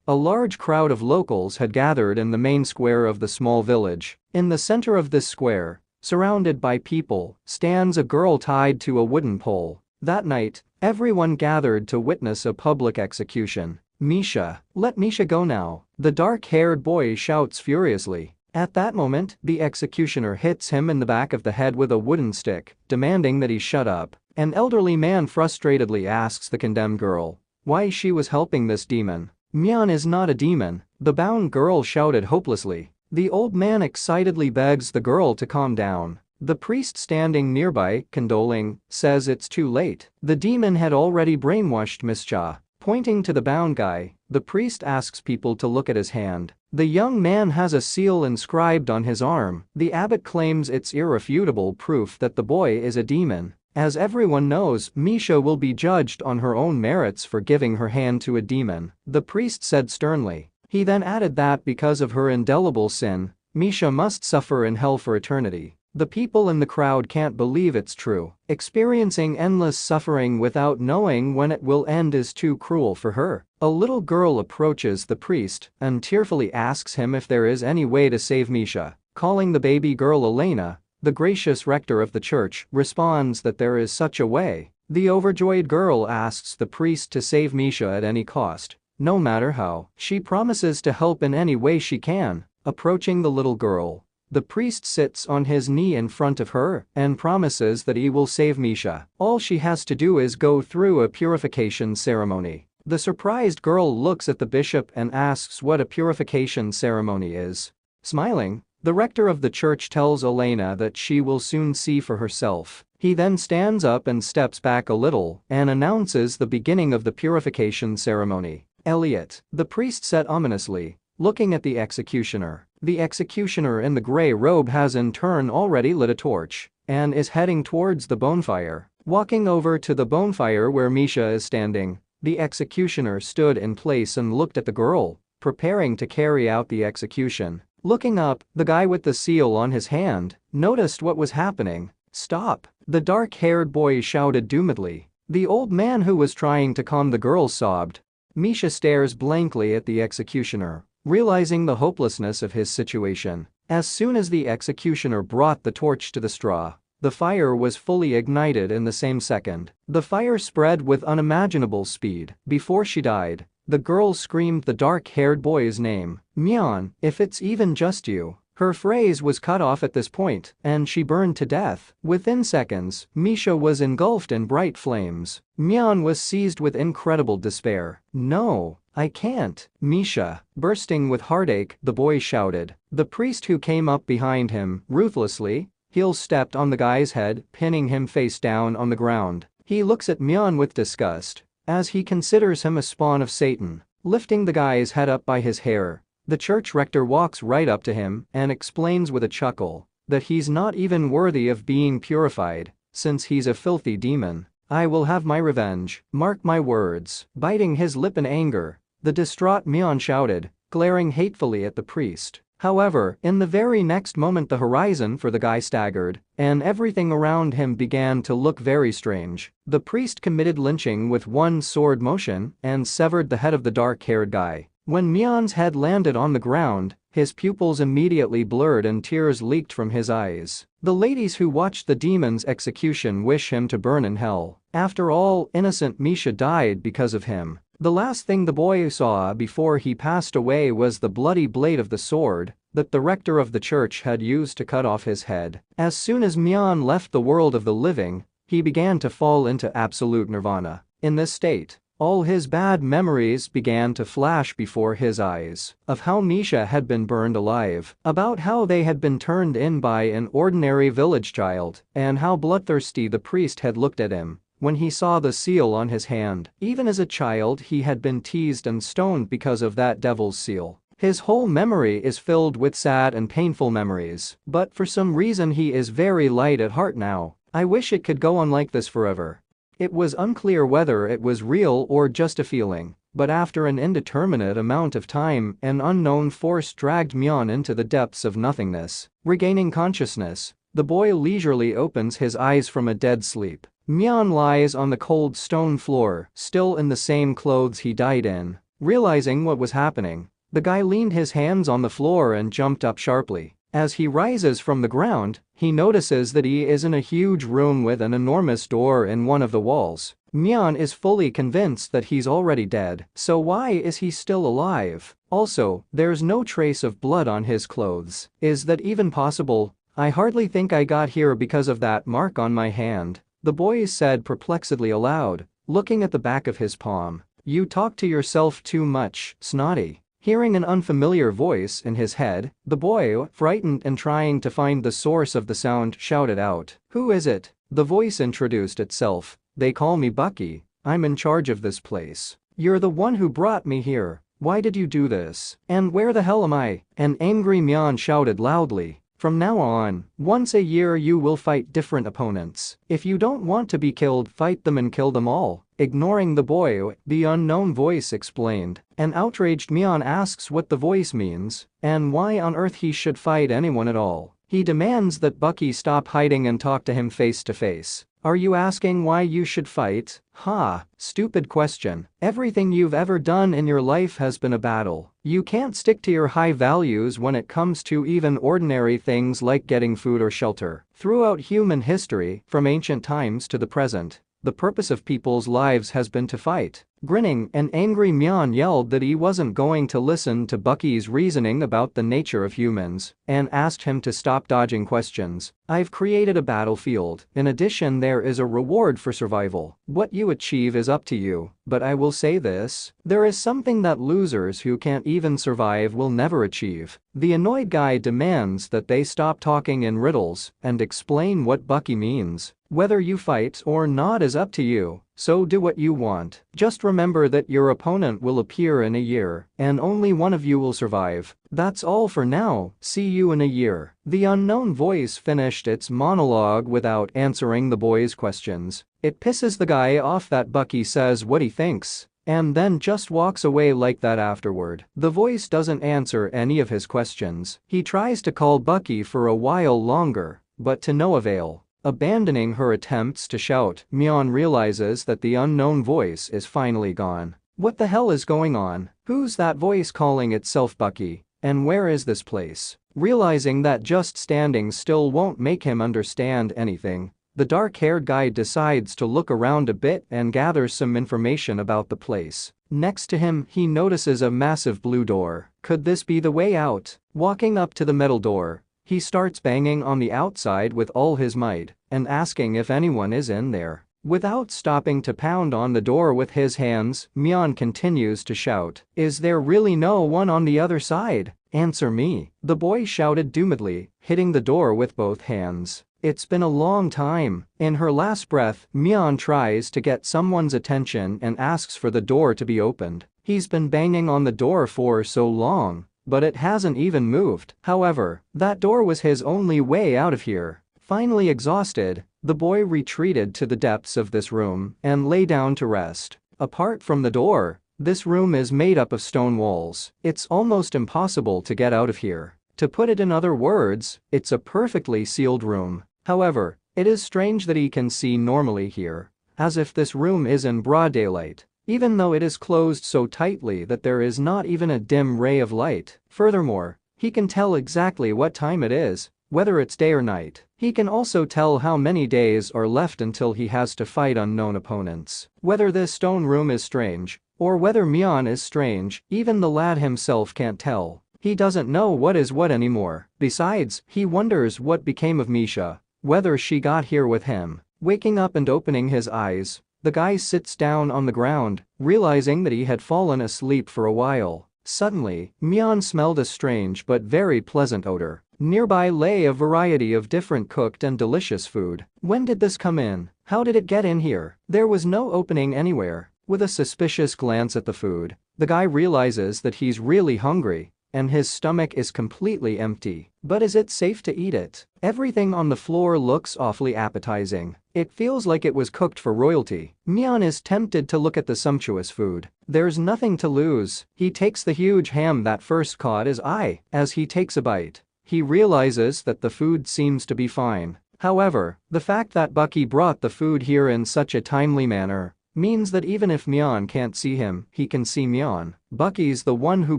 A large crowd of locals had gathered in the main square of the small village. In the center of this square, surrounded by people, stands a girl tied to a wooden pole. That night, everyone gathered to witness a public execution. "Misha, let Misha go now," the dark-haired boy shouts furiously. At that moment, the executioner hits him in the back of the head with a wooden stick, demanding that he shut up. An elderly man frustratedly asks the condemned girl why she was helping this demon. "Mion is not a demon," the bound girl shouted hopelessly. The old man excitedly begs the girl to calm down. The priest standing nearby, condoling, says it's too late. The demon had already brainwashed Mischa. Pointing to the bound guy, the priest asks people to look at his hand. The young man has a seal inscribed on his arm. The abbot claims it's irrefutable proof that the boy is a demon. As everyone knows, Misha will be judged on her own merits for giving her hand to a demon, the priest said sternly. He then added that because of her indelible sin, Misha must suffer in hell for eternity. The people in the crowd can't believe it's true. Experiencing endless suffering without knowing when it will end is too cruel for her. A little girl approaches the priest and tearfully asks him if there is any way to save Misha. Calling the baby girl Elena, the gracious rector of the church responds that there is such a way. The overjoyed girl asks the priest to save Misha at any cost, no matter how. She promises to help in any way she can. Approaching the little girl, the priest sits on his knee in front of her and promises that he will save Misha. All she has to do is go through a purification ceremony. The surprised girl looks at the bishop and asks what a purification ceremony is. Smiling, the rector of the church tells Elena that she will soon see for herself. He then stands up and steps back a little and announces the beginning of the purification ceremony. "Elliot," the priest said ominously, looking at the executioner. The executioner in the gray robe has in turn already lit a torch and is heading towards the bonfire. Walking over to the bonfire where Misha is standing, the executioner stood in place and looked at the girl, preparing to carry out the execution. Looking up, the guy with the seal on his hand noticed what was happening. "Stop!" the dark-haired boy shouted doomedly. The old man who was trying to calm the girl sobbed. Misha stares blankly at the executioner, realizing the hopelessness of his situation. As soon as the executioner brought the torch to the straw, the fire was fully ignited in the same second. The fire spread with unimaginable speed. Before she died, the girl screamed the dark-haired boy's name. "Mion, if it's even just you." Her phrase was cut off at this point, and she burned to death. Within seconds, Misha was engulfed in bright flames. Mion was seized with incredible despair. "No, I can't." "Misha," bursting with heartache, the boy shouted. The priest who came up behind him, ruthlessly, heel stepped on the guy's head, pinning him face down on the ground. He looks at Mion with disgust, as he considers him a spawn of Satan. Lifting the guy's head up by his hair, the church rector walks right up to him and explains with a chuckle that he's not even worthy of being purified, since he's a filthy demon. "I will have my revenge, mark my words." Biting his lip in anger, the distraught Mion shouted, glaring hatefully at the priest. However, in the very next moment the horizon for the guy staggered, and everything around him began to look very strange. The priest committed lynching with one sword motion and severed the head of the dark-haired guy. When Mion's head landed on the ground, his pupils immediately blurred and tears leaked from his eyes. The ladies who watched the demon's execution wish him to burn in hell. After all, innocent Misha died because of him. The last thing the boy saw before he passed away was the bloody blade of the sword that the rector of the church had used to cut off his head. As soon as Mion left the world of the living, he began to fall into absolute nirvana. In this state, all his bad memories began to flash before his eyes of how Misha had been burned alive, about how they had been turned in by an ordinary village child, and how bloodthirsty the priest had looked at him when he saw the seal on his hand. Even as a child he had been teased and stoned because of that devil's seal. His whole memory is filled with sad and painful memories, but for some reason he is very light at heart now. I wish it could go on like this forever. It was unclear whether it was real or just a feeling, but after an indeterminate amount of time, an unknown force dragged Mion into the depths of nothingness. Regaining consciousness, the boy leisurely opens his eyes from a dead sleep. Mion lies on the cold stone floor, still in the same clothes he died in. Realizing what was happening, the guy leaned his hands on the floor and jumped up sharply. As he rises from the ground, he notices that he is in a huge room with an enormous door in one of the walls. Mion is fully convinced that he's already dead, so why is he still alive? Also, there's no trace of blood on his clothes. Is that even possible? I hardly think I got here because of that mark on my hand, the boy said perplexedly aloud, looking at the back of his palm. You talk to yourself too much, snotty. Hearing an unfamiliar voice in his head, the boy, frightened and trying to find the source of the sound, shouted out, "Who is it?" The voice introduced itself. "They call me Bucky. I'm in charge of this place. You're the one who brought me here. Why did you do this? And where the hell am I?" An angry Mion shouted loudly. "From now on, once a year you will fight different opponents. If you don't want to be killed, fight them and kill them all." Ignoring the boy, the unknown voice explained. An outraged Mion asks what the voice means and why on earth he should fight anyone at all. He demands that Bucky stop hiding and talk to him face to face. "Are you asking why you should fight? Ha, stupid question. Everything you've ever done in your life has been a battle. You can't stick to your high values when it comes to even ordinary things like getting food or shelter." Throughout human history, from ancient times to the present, the purpose of people's lives has been to fight. Grinning, an angry Mion yelled that he wasn't going to listen to Bucky's reasoning about the nature of humans and asked him to stop dodging questions. "I've created a battlefield. In addition, there is a reward for survival. What you achieve is up to you, but I will say this, there is something that losers who can't even survive will never achieve." The annoyed guy demands that they stop talking in riddles and explain what Bucky means. "Whether you fight or not is up to you, so do what you want. Just remember that your opponent will appear in a year, and only one of you will survive. That's all for now, see you in a year." The unknown voice finished its monologue without answering the boy's questions. It pisses the guy off that Bucky says what he thinks and then just walks away like that afterward. The voice doesn't answer any of his questions. He tries to call Bucky for a while longer, but to no avail. Abandoning her attempts to shout, Mion realizes that the unknown voice is finally gone. What the hell is going on? Who's that voice calling itself Bucky? And where is this place? Realizing that just standing still won't make him understand anything, the dark-haired guy decides to look around a bit and gathers some information about the place. Next to him, he notices a massive blue door. Could this be the way out? Walking up to the metal door, he starts banging on the outside with all his might and asking if anyone is in there. Without stopping to pound on the door with his hands, Mion continues to shout, "Is there really no one on the other side? Answer me." The boy shouted doomedly, hitting the door with both hands. "It's been a long time." In her last breath, Mion tries to get someone's attention and asks for the door to be opened. He's been banging on the door for so long, but it hasn't even moved. However, that door was his only way out of here. Finally exhausted, the boy retreated to the depths of this room and lay down to rest. Apart from the door, this room is made up of stone walls. It's almost impossible to get out of here. To put it in other words, it's a perfectly sealed room. However, it is strange that he can see normally here, as if this room is in broad daylight, even though it is closed so tightly that there is not even a dim ray of light. Furthermore, he can tell exactly what time it is, whether it's day or night. He can also tell how many days are left until he has to fight unknown opponents. Whether this stone room is strange, or whether Mion is strange, even the lad himself can't tell. He doesn't know what is what anymore. Besides, he wonders what became of Misha, whether she got here with him. Waking up and opening his eyes, the guy sits down on the ground, realizing that he had fallen asleep for a while. Suddenly, Mion smelled a strange but very pleasant odor. Nearby lay a variety of different cooked and delicious food. When did this come in? How did it get in here? There was no opening anywhere. With a suspicious glance at the food, the guy realizes that he's really hungry, and his stomach is completely empty. But is it safe to eat it? Everything on the floor looks awfully appetizing. It feels like it was cooked for royalty. Mion is tempted to look at the sumptuous food. There's nothing to lose. He takes the huge ham that first caught his eye. As he takes a bite, he realizes that the food seems to be fine. However, the fact that Bucky brought the food here in such a timely manner means that even if Mion can't see him, he can see Mion. Bucky's the one who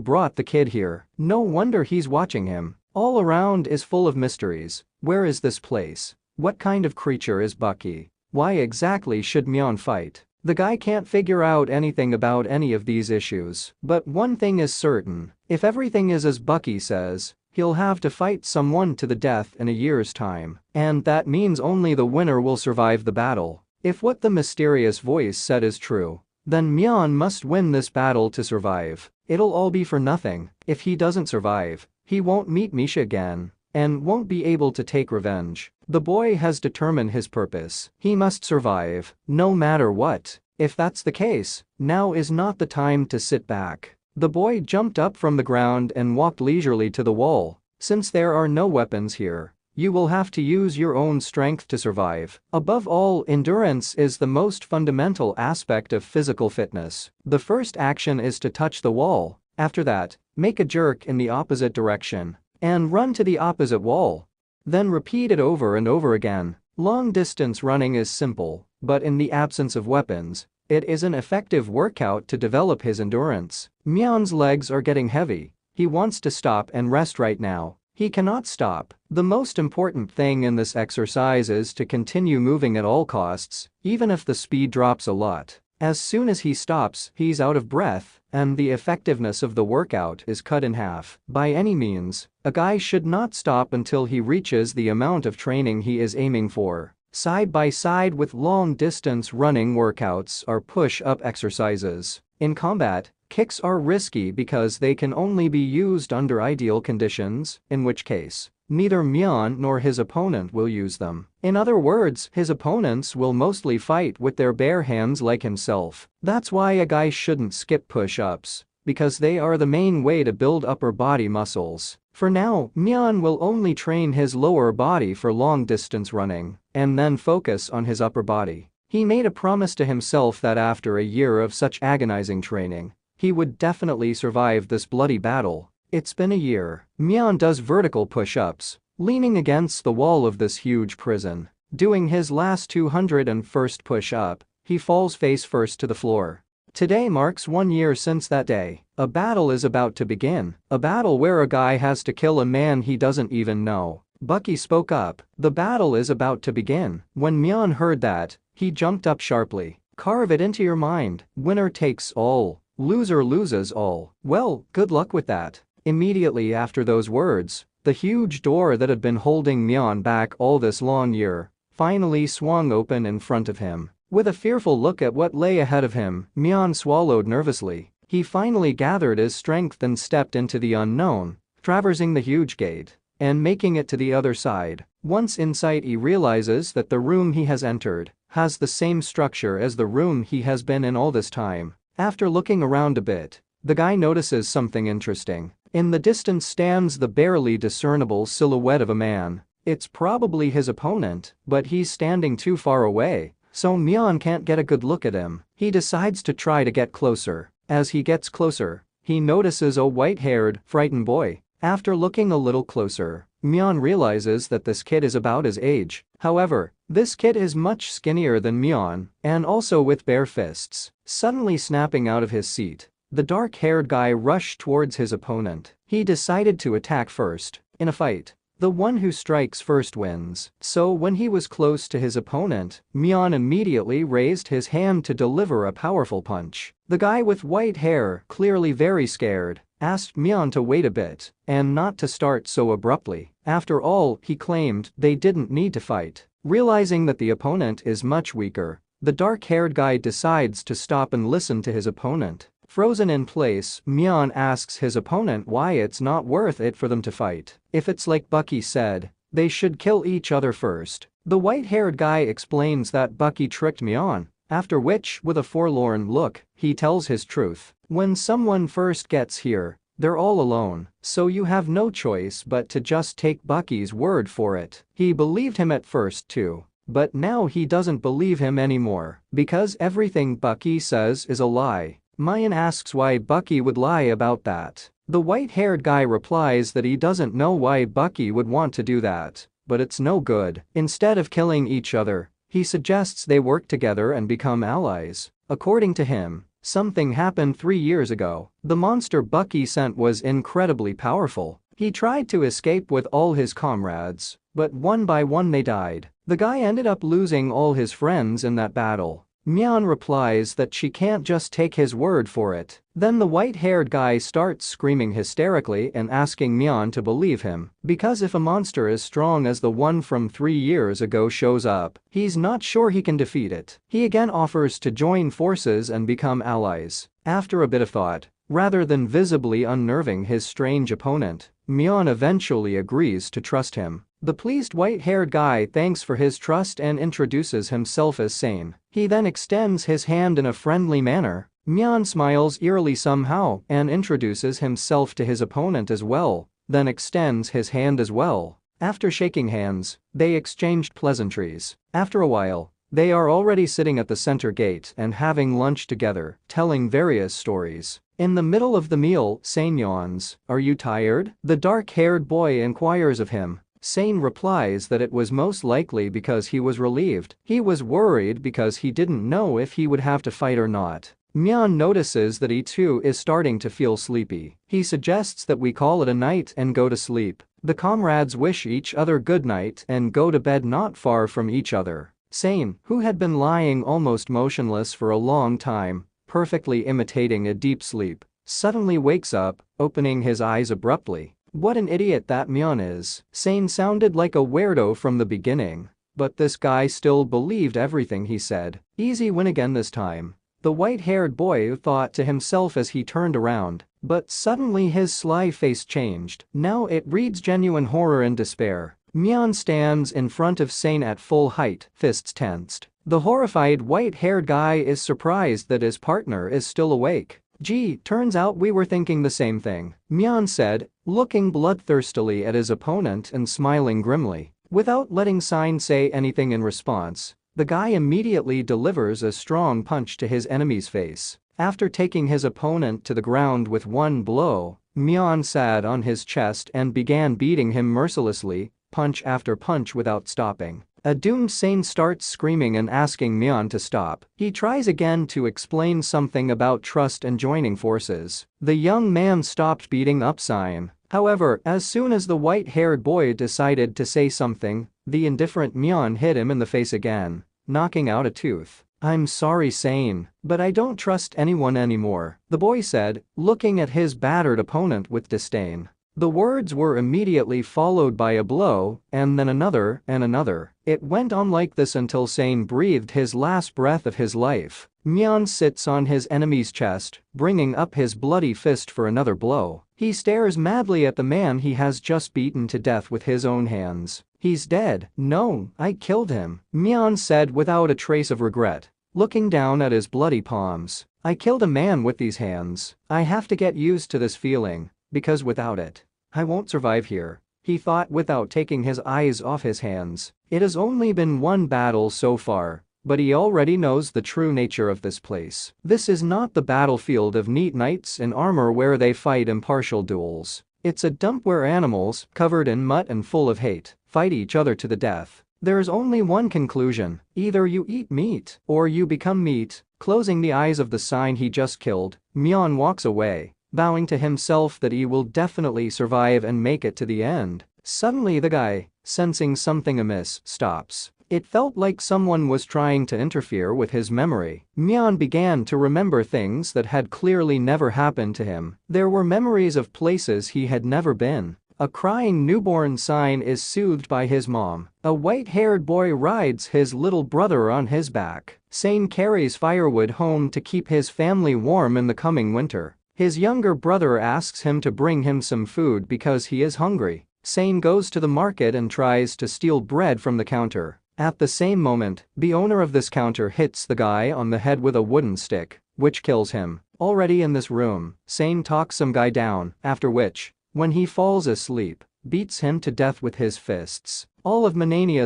brought the kid here. No wonder he's watching him. All around is full of mysteries. Where is this place? What kind of creature is Bucky? Why exactly should Mion fight? The guy can't figure out anything about any of these issues. But one thing is certain, if everything is as Bucky says, he'll have to fight someone to the death in a year's time. And that means only the winner will survive the battle. If what the mysterious voice said is true, then Mion must win this battle to survive. It'll all be for nothing. If he doesn't survive, he won't meet Misha again and won't be able to take revenge. The boy has determined his purpose. He must survive, no matter what. If that's the case, now is not the time to sit back. The boy jumped up from the ground and walked leisurely to the wall. Since there are no weapons here, you will have to use your own strength to survive. Above all, endurance is the most fundamental aspect of physical fitness. The first action is to touch the wall. After that, make a jerk in the opposite direction and run to the opposite wall. Then repeat it over and over again. Long-distance running is simple, but in the absence of weapons, it is an effective workout to develop his endurance. Mion's legs are getting heavy. He wants to stop and rest right now. He cannot stop. The most important thing in this exercise is to continue moving at all costs, even if the speed drops a lot. As soon as he stops, he's out of breath, and the effectiveness of the workout is cut in half. By any means, a guy should not stop until he reaches the amount of training he is aiming for. Side by side with long-distance running workouts are push-up exercises. In combat, kicks are risky because they can only be used under ideal conditions, in which case, neither Mion nor his opponent will use them. In other words, his opponents will mostly fight with their bare hands like himself. That's why a guy shouldn't skip push-ups, because they are the main way to build upper body muscles. For now, Mion will only train his lower body for long-distance running, and then focus on his upper body. He made a promise to himself that after a year of such agonizing training, he would definitely survive this bloody battle. It's been a year. Mion does vertical push-ups, leaning against the wall of this huge prison. Doing his last 201st push-up, he falls face first to the floor. Today marks 1 year since that day. A battle is about to begin. A battle where a guy has to kill a man he doesn't even know. Bucky spoke up. The battle is about to begin. When Mion heard that, he jumped up sharply. Carve it into your mind. Winner takes all. Loser loses all. Well, good luck with that. Immediately after those words, the huge door that had been holding Mion back all this long year finally swung open in front of him. With a fearful look at what lay ahead of him, Mion swallowed nervously. He finally gathered his strength and stepped into the unknown, traversing the huge gate and making it to the other side. Once inside, he realizes that the room he has entered has the same structure as the room he has been in all this time. After looking around a bit, the guy notices something interesting. In the distance stands the barely discernible silhouette of a man. It's probably his opponent, but he's standing too far away, so Mion can't get a good look at him. He decides to try to get closer. As he gets closer, he notices a white-haired, frightened boy. After looking a little closer, Mion realizes that this kid is about his age. However, this kid is much skinnier than Mion, and also with bare fists. Suddenly snapping out of his seat, the dark-haired guy rushed towards his opponent. He decided to attack first. In a fight, the one who strikes first wins. So when he was close to his opponent, Mion immediately raised his hand to deliver a powerful punch. The guy with white hair, clearly very scared, asked Mion to wait a bit and not to start so abruptly. After all, he claimed they didn't need to fight. Realizing that the opponent is much weaker, the dark-haired guy decides to stop and listen to his opponent. Frozen in place, Mion asks his opponent why it's not worth it for them to fight. If it's like Bucky said, they should kill each other first. The white-haired guy explains that Bucky tricked Mion, after which, with a forlorn look, he tells his truth. When someone first gets here, they're all alone, so you have no choice but to just take Bucky's word for it. He believed him at first too, but now he doesn't believe him anymore, because everything Bucky says is a lie. Mion asks why Bucky would lie about that. The white-haired guy replies that he doesn't know why Bucky would want to do that, but it's no good. Instead of killing each other, He suggests they work together and become allies. According to him, something happened 3 years ago. The monster Bucky sent was incredibly powerful. He tried to escape with all his comrades, but one by one they died. The guy ended up losing all his friends in that battle. Mion replies that she can't just take his word for it. Then the white-haired guy starts screaming hysterically and asking Mion to believe him, because if a monster as strong as the one from 3 years ago shows up, he's not sure he can defeat it. He again offers to join forces and become allies. After a bit of thought, rather than visibly unnerving his strange opponent, Mion eventually agrees to trust him. The pleased white-haired guy thanks for his trust and introduces himself as Sane. He then extends his hand in a friendly manner. Mion smiles eerily somehow and introduces himself to his opponent as well, then extends his hand as well. After shaking hands, they exchanged pleasantries. After a while, they are already sitting at the center gate and having lunch together, telling various stories. In the middle of the meal, Sane yawns. "Are you tired?" The dark-haired boy inquires of him. Sane replies that it was most likely because he was relieved. He was worried because he didn't know if he would have to fight or not. Mion notices that he too is starting to feel sleepy. He suggests that we call it a night and go to sleep. The comrades wish each other good night and go to bed not far from each other. Sane, who had been lying almost motionless for a long time, perfectly imitating a deep sleep, suddenly wakes up, opening his eyes abruptly. What an idiot that Mion is. Sane sounded like a weirdo from the beginning, but this guy still believed everything he said. Easy win again this time. The white-haired boy thought to himself as he turned around, but suddenly his sly face changed. Now it reads genuine horror and despair. Mion stands in front of Sane at full height, fists tensed. The horrified white-haired guy is surprised that his partner is still awake. "Gee, turns out we were thinking the same thing," Mion said, looking bloodthirstily at his opponent and smiling grimly. Without letting Sane say anything in response, the guy immediately delivers a strong punch to his enemy's face. After taking his opponent to the ground with one blow, Mion sat on his chest and began beating him mercilessly, punch after punch without stopping. A doomed Sane starts screaming and asking Mion to stop. He tries again to explain something about trust and joining forces. The young man stopped beating up Sane. However, as soon as the white-haired boy decided to say something, the indifferent Mion hit him in the face again, knocking out a tooth. "I'm sorry, Sane, but I don't trust anyone anymore," the boy said, looking at his battered opponent with disdain. The words were immediately followed by a blow, and then another, and another. It went on like this until Sane breathed his last breath of his life. Mion sits on his enemy's chest, bringing up his bloody fist for another blow. He stares madly at the man he has just beaten to death with his own hands. "He's dead." "No, I killed him," Mion said without a trace of regret, looking down at his bloody palms. "I killed a man with these hands. I have to get used to this feeling, because without it, I won't survive here," he thought without taking his eyes off his hands. It has only been one battle so far, but he already knows the true nature of this place. This is not the battlefield of neat knights in armor where they fight impartial duels. It's a dump where animals, covered in mutt and full of hate, fight each other to the death. There's only one conclusion: either you eat meat, or you become meat. Closing the eyes of the sign he just killed, Mion walks away, vowing to himself that he will definitely survive and make it to the end. Suddenly the guy, sensing something amiss, stops. It felt like someone was trying to interfere with his memory. Mion began to remember things that had clearly never happened to him. There were memories of places he had never been. A crying newborn Sane is soothed by his mom. A white-haired boy rides his little brother on his back. Sane carries firewood home to keep his family warm in the coming winter. His younger brother asks him to bring him some food because he is hungry. Sane goes to the market and tries to steal bread from the counter. At the same moment, the owner of this counter hits the guy on the head with a wooden stick, which kills him. Already in this room, Sane talks some guy down, after which, when he falls asleep, beats him to death with his fists. All of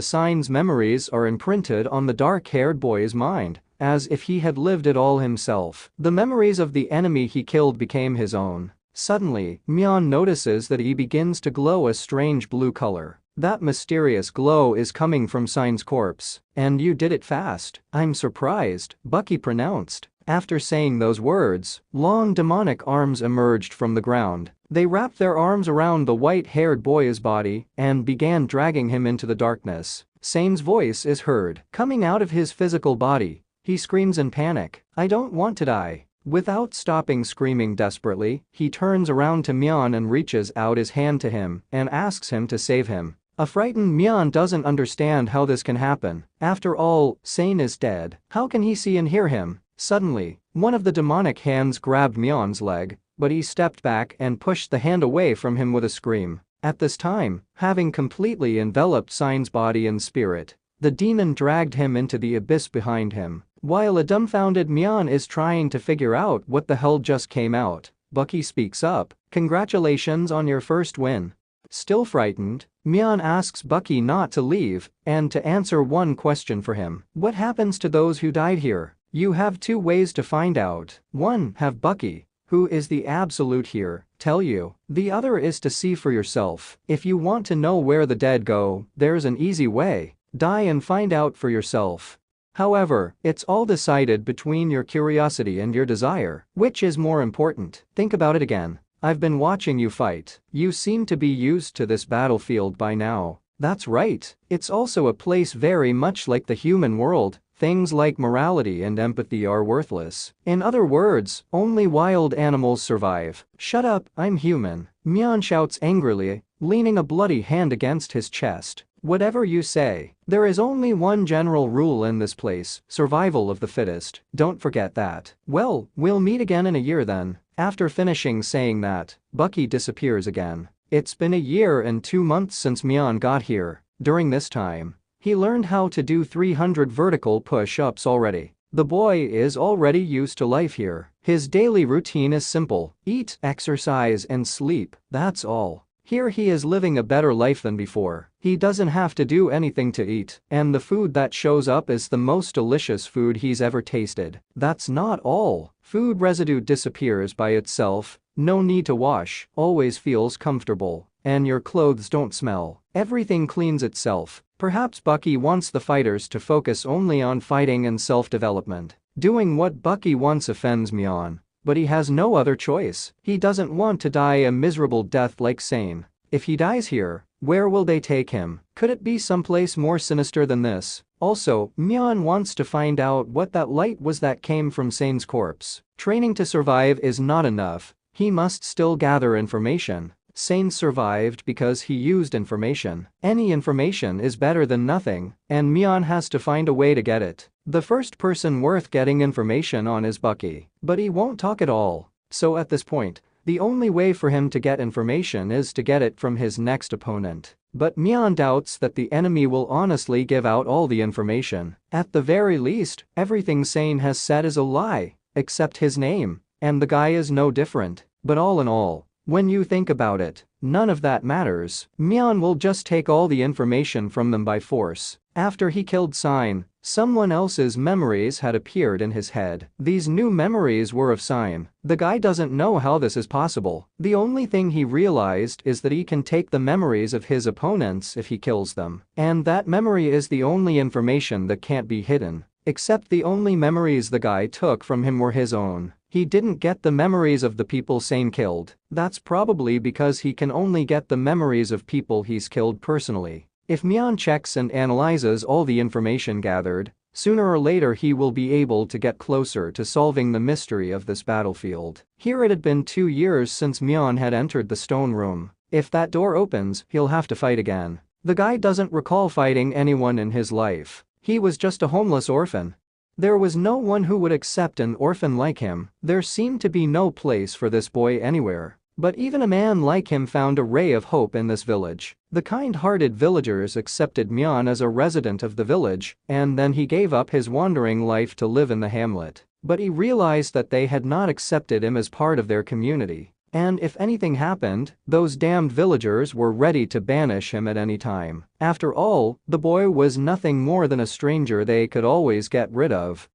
Sane's memories are imprinted on the dark-haired boy's mind, as if he had lived it all himself. The memories of the enemy he killed became his own. Suddenly, Mion notices that he begins to glow a strange blue color. That mysterious glow is coming from Sign's corpse. And you did it fast. I'm surprised, Bucky pronounced. After saying those words, long demonic arms emerged from the ground. They wrapped their arms around the white-haired boy's body and began dragging him into the darkness. Sane's voice is heard coming out of his physical body. He screams in panic, "I don't want to die." Without stopping screaming desperately, he turns around to Mion and reaches out his hand to him and asks him to save him. A frightened Mion doesn't understand how this can happen. After all, Sane is dead. How can he see and hear him? Suddenly, one of the demonic hands grabbed Mion's leg, but he stepped back and pushed the hand away from him with a scream. At this time, having completely enveloped Sign's body and spirit, the demon dragged him into the abyss behind him. While a dumbfounded Mion is trying to figure out what the hell just came out, Bucky speaks up, "Congratulations on your first win." Still frightened, Mion asks Bucky not to leave and to answer one question for him. What happens to those who died here? You have two ways to find out. One, have Bucky, who is the absolute here, tell you. The other is to see for yourself. If you want to know where the dead go, there's an easy way. Die and find out for yourself. However, it's all decided between your curiosity and your desire. Which is more important? Think about it again. I've been watching you fight. You seem to be used to this battlefield by now. That's right. It's also a place very much like the human world. Things like morality and empathy are worthless. In other words, only wild animals survive. Shut up, I'm human. Mion shouts angrily, leaning a bloody hand against his chest. Whatever you say. There is only one general rule in this place, survival of the fittest. Don't forget that. Well, we'll meet again in a year then. After finishing saying that, Bucky disappears again. It's been a year and 2 months since Mion got here. During this time, he learned how to do 300 vertical push-ups already. The boy is already used to life here. His daily routine is simple: eat, exercise and sleep, that's all. Here he is living a better life than before. He doesn't have to do anything to eat, and the food that shows up is the most delicious food he's ever tasted. That's not all. Food residue disappears by itself, no need to wash, always feels comfortable, and your clothes don't smell. Everything cleans itself. Perhaps Bucky wants the fighters to focus only on fighting and self-development. Doing what Bucky wants offends Mion. But he has no other choice. He doesn't want to die a miserable death like Sane. If he dies here, where will they take him? Could it be someplace more sinister than this? Also, Mion wants to find out what that light was that came from Sane's corpse. Training to survive is not enough. He must still gather information. Sane survived because he used information. Any information is better than nothing, and Mion has to find a way to get it. The first person worth getting information on is Bucky, but he won't talk at all. So at this point, the only way for him to get information is to get it from his next opponent. But Mion doubts that the enemy will honestly give out all the information. At the very least, everything Sane has said is a lie, except his name, and the guy is no different. But all in all, when you think about it, none of that matters. Mion will just take all the information from them by force. After he killed Sine, someone else's memories had appeared in his head. These new memories were of Sine. The guy doesn't know how this is possible. The only thing he realized is that he can take the memories of his opponents if he kills them. And that memory is the only information that can't be hidden. Except the only memories the guy took from him were his own. He didn't get the memories of the people Sane killed. That's probably because he can only get the memories of people he's killed personally. If Mion checks and analyzes all the information gathered, sooner or later he will be able to get closer to solving the mystery of this battlefield. Here it had been 2 years since Mion had entered the stone room. If that door opens, he'll have to fight again. The guy doesn't recall fighting anyone in his life. He was just a homeless orphan. There was no one who would accept an orphan like him. There seemed to be no place for this boy anywhere. But even a man like him found a ray of hope in this village. The kind-hearted villagers accepted Mion as a resident of the village, and then he gave up his wandering life to live in the hamlet. But he realized that they had not accepted him as part of their community. And if anything happened, those damned villagers were ready to banish him at any time. After all, the boy was nothing more than a stranger they could always get rid of.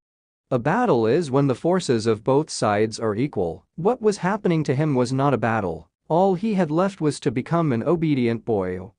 A battle is when the forces of both sides are equal. What was happening to him was not a battle. All he had left was to become an obedient boy.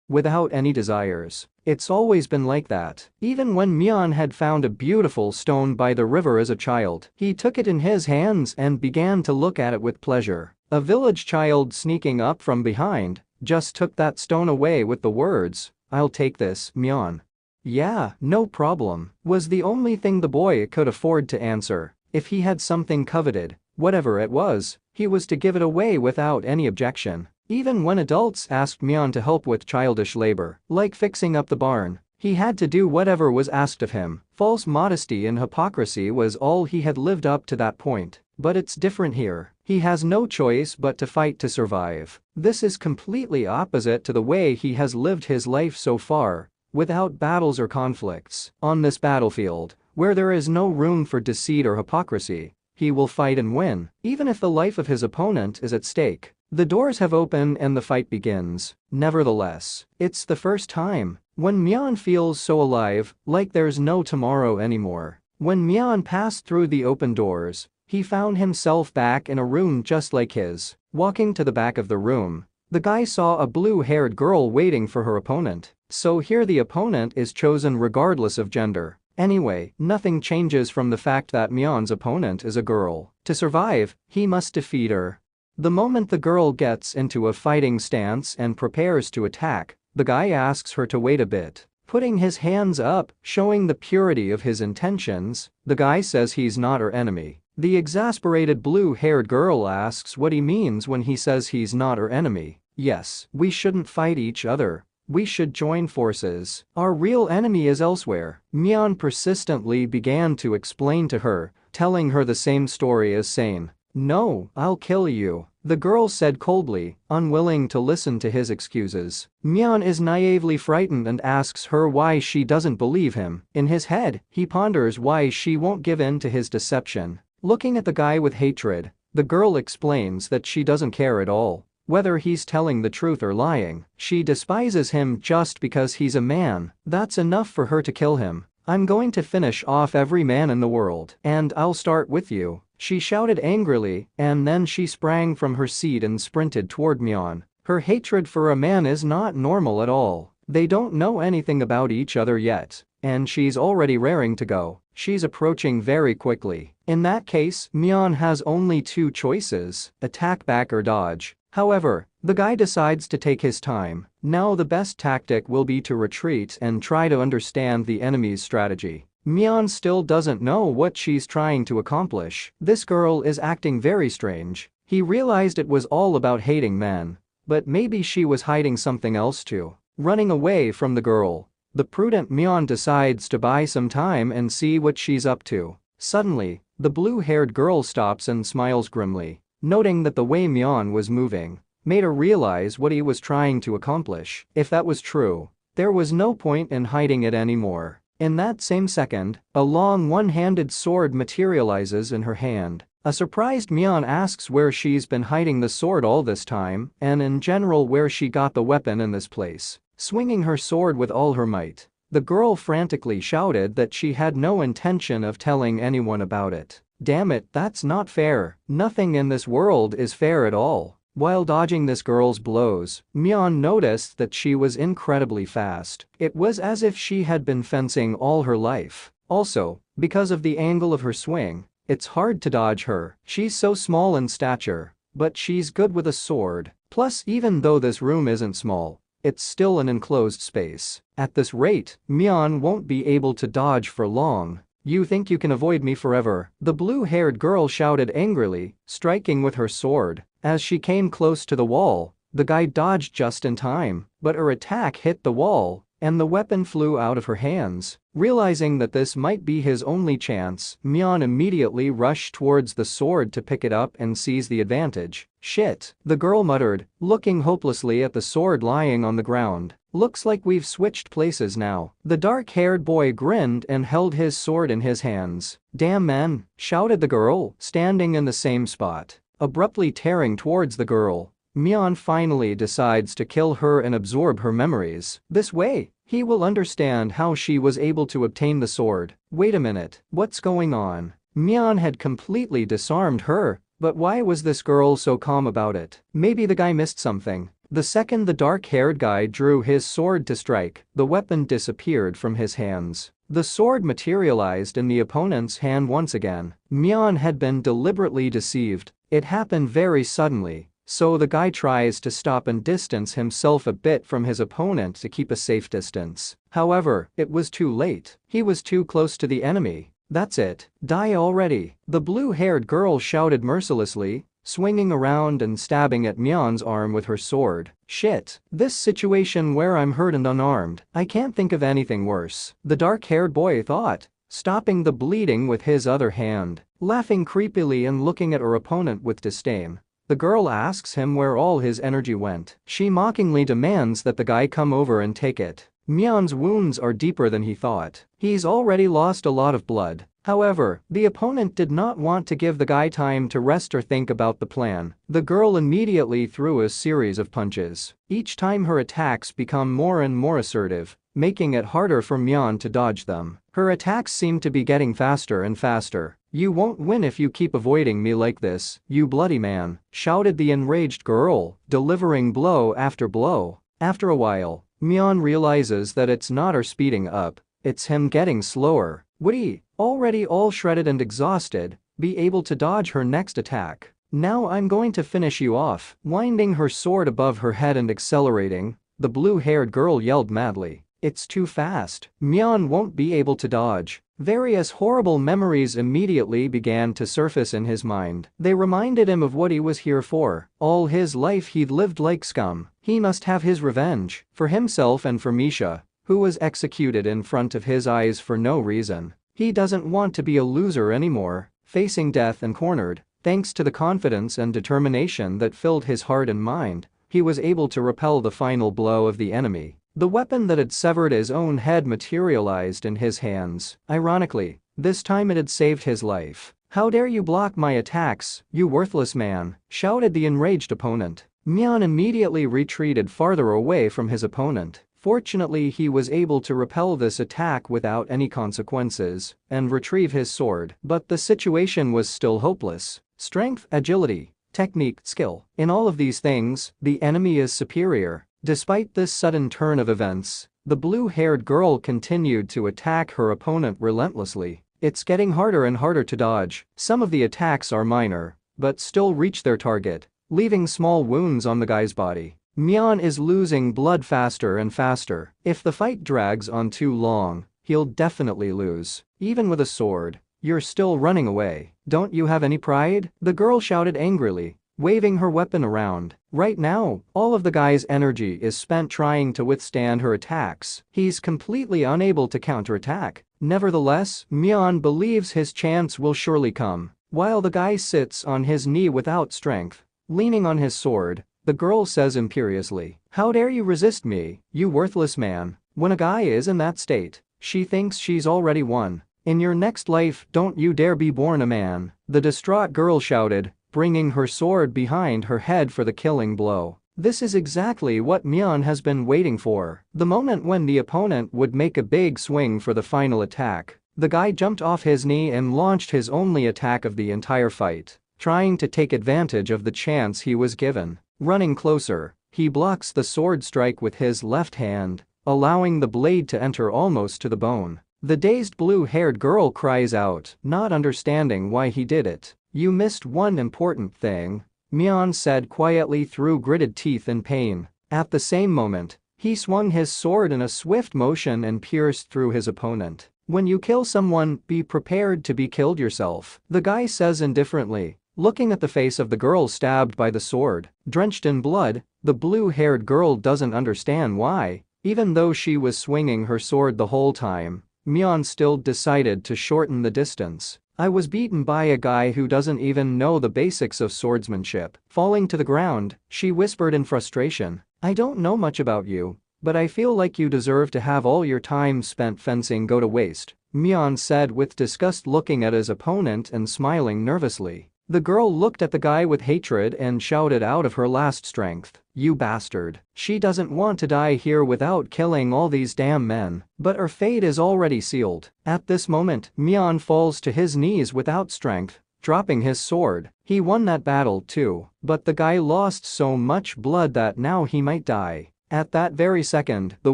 without any desires. It's always been like that. Even when Mion had found a beautiful stone by the river as a child, he took it in his hands and began to look at it with pleasure. A village child sneaking up from behind just took that stone away with the words, "I'll take this, Mion." "Yeah, no problem," was the only thing the boy could afford to answer. If he had something coveted, whatever it was, he was to give it away without any objection. Even when adults asked Mion to help with childish labor, like fixing up the barn, he had to do whatever was asked of him. False modesty and hypocrisy was all he had lived up to that point. But it's different here. He has no choice but to fight to survive. This is completely opposite to the way he has lived his life so far, without battles or conflicts. On this battlefield, where there is no room for deceit or hypocrisy, he will fight and win, even if the life of his opponent is at stake. The doors have opened and the fight begins. Nevertheless, it's the first time when Mion feels so alive, like there's no tomorrow anymore. When Mion passed through the open doors, he found himself back in a room just like his. Walking to the back of the room, the guy saw a blue-haired girl waiting for her opponent. So here the opponent is chosen regardless of gender. Anyway, nothing changes from the fact that Mion's opponent is a girl. To survive, he must defeat her. The moment the girl gets into a fighting stance and prepares to attack, the guy asks her to wait a bit. Putting his hands up, showing the purity of his intentions, the guy says he's not her enemy. The exasperated blue-haired girl asks what he means when he says he's not her enemy. Yes, we shouldn't fight each other. We should join forces. Our real enemy is elsewhere. Mion persistently began to explain to her, telling her the same story as Sane. "No, I'll kill you," the girl said coldly, unwilling to listen to his excuses. Mion is naively frightened and asks her why she doesn't believe him. In his head, he ponders why she won't give in to his deception. Looking at the guy with hatred, the girl explains that she doesn't care at all whether he's telling the truth or lying. She despises him just because he's a man. That's enough for her to kill him. "I'm going to finish off every man in the world. And I'll start with you," she shouted angrily, and then she sprang from her seat and sprinted toward Mion. Her hatred for a man is not normal at all. They don't know anything about each other yet, and she's already raring to go. She's approaching very quickly. In that case, Mion has only two choices: attack back or dodge. However, the guy decides to take his time. Now the best tactic will be to retreat and try to understand the enemy's strategy. Mion still doesn't know what she's trying to accomplish. This girl is acting very strange. He realized it was all about hating men, but maybe she was hiding something else too. Running away from the girl, the prudent Mion decides to buy some time and see what she's up to. Suddenly, the blue-haired girl stops and smiles grimly. Noting that the way Mion was moving made her realize what he was trying to accomplish. If that was true, there was no point in hiding it anymore. In that same second, a long one-handed sword materializes in her hand. A surprised Mion asks where she's been hiding the sword all this time, and in general where she got the weapon in this place. Swinging her sword with all her might, the girl frantically shouted that she had no intention of telling anyone about it. Damn it, that's not fair. Nothing in this world is fair at all. While dodging this girl's blows, Mion noticed that she was incredibly fast. It was as if she had been fencing all her life. Also, because of the angle of her swing, it's hard to dodge her. She's so small in stature, but she's good with a sword. Plus, even though this room isn't small, it's still an enclosed space. At this rate, Mion won't be able to dodge for long. "You think you can avoid me forever?" the blue-haired girl shouted angrily, striking with her sword. As she came close to the wall, the guy dodged just in time, but her attack hit the wall, and the weapon flew out of her hands. Realizing that this might be his only chance, Mion immediately rushed towards the sword to pick it up and seize the advantage. "Shit," the girl muttered, looking hopelessly at the sword lying on the ground. "Looks like we've switched places now." The dark-haired boy grinned and held his sword in his hands. "Damn man," shouted the girl, standing in the same spot. Abruptly tearing towards the girl, Mion finally decides to kill her and absorb her memories. This way, he will understand how she was able to obtain the sword. Wait a minute, what's going on? Mion had completely disarmed her, but why was this girl so calm about it? Maybe the guy missed something. The second the dark-haired guy drew his sword to strike, the weapon disappeared from his hands. The sword materialized in the opponent's hand once again. Mion had been deliberately deceived. It happened very suddenly, so the guy tries to stop and distance himself a bit from his opponent to keep a safe distance. However, it was too late. He was too close to the enemy. "That's it. Die already," the blue-haired girl shouted mercilessly, swinging around and stabbing at Mion's arm with her sword. "Shit. This situation where I'm hurt and unarmed, I can't think of anything worse," the dark-haired boy thought, stopping the bleeding with his other hand. Laughing creepily and looking at her opponent with disdain, the girl asks him where all his energy went. She mockingly demands that the guy come over and take it. Mion's wounds are deeper than he thought. He's already lost a lot of blood. However, the opponent did not want to give the guy time to rest or think about the plan. The girl immediately threw a series of punches. Each time her attacks become more and more assertive, making it harder for Mion to dodge them. Her attacks seem to be getting faster and faster. "You won't win if you keep avoiding me like this, you bloody man," shouted the enraged girl, delivering blow after blow. After a while, Mion realizes that it's not her speeding up, it's him getting slower. Would he, already all shredded and exhausted, be able to dodge her next attack? "Now I'm going to finish you off," winding her sword above her head and accelerating, the blue-haired girl yelled madly. "It's too fast. Mion won't be able to dodge." Various horrible memories immediately began to surface in his mind. They reminded him of what he was here for. All his life he'd lived like scum. He must have his revenge, for himself and for Misha, who was executed in front of his eyes for no reason. He doesn't want to be a loser anymore, facing death and cornered. Thanks to the confidence and determination that filled his heart and mind, he was able to repel the final blow of the enemy. The weapon that had severed his own head materialized in his hands. Ironically, this time it had saved his life. "How dare you block my attacks, you worthless man," shouted the enraged opponent. Mion immediately retreated farther away from his opponent. Fortunately, he was able to repel this attack without any consequences and retrieve his sword. But the situation was still hopeless. Strength, agility, technique, skill. In all of these things, the enemy is superior. Despite this sudden turn of events, the blue-haired girl continued to attack her opponent relentlessly. It's getting harder and harder to dodge. Some of the attacks are minor, but still reach their target, leaving small wounds on the guy's body. Mion is losing blood faster and faster. If the fight drags on too long, he'll definitely lose. Even with a sword, you're still running away. "Don't you have any pride?" the girl shouted angrily, waving her weapon around. Right now, all of the guy's energy is spent trying to withstand her attacks. He's completely unable to counterattack. Nevertheless, Mion believes his chance will surely come. While the guy sits on his knee without strength, leaning on his sword, the girl says imperiously, "How dare you resist me, you worthless man." When a guy is in that state, she thinks she's already won. "In your next life, don't you dare be born a man," the distraught girl shouted, bringing her sword behind her head for the killing blow. This is exactly what Mion has been waiting for. The moment when the opponent would make a big swing for the final attack, the guy jumped off his knee and launched his only attack of the entire fight, trying to take advantage of the chance he was given. Running closer, he blocks the sword strike with his left hand, allowing the blade to enter almost to the bone. The dazed blue-haired girl cries out, not understanding why he did it. "You missed one important thing," Mion said quietly through gritted teeth in pain. At the same moment, he swung his sword in a swift motion and pierced through his opponent. "When you kill someone, be prepared to be killed yourself," the guy says indifferently, looking at the face of the girl stabbed by the sword. Drenched in blood, the blue-haired girl doesn't understand why. Even though she was swinging her sword the whole time, Mion still decided to shorten the distance. "I was beaten by a guy who doesn't even know the basics of swordsmanship." Falling to the ground, she whispered in frustration, "I don't know much about you, but I feel like you deserve to have all your time spent fencing go to waste," Mion said with disgust, looking at his opponent and smiling nervously. The girl looked at the guy with hatred and shouted out of her last strength, "You bastard." She doesn't want to die here without killing all these damn men, but her fate is already sealed. At this moment, Mion falls to his knees without strength, dropping his sword. He won that battle too, but the guy lost so much blood that now he might die. At that very second, the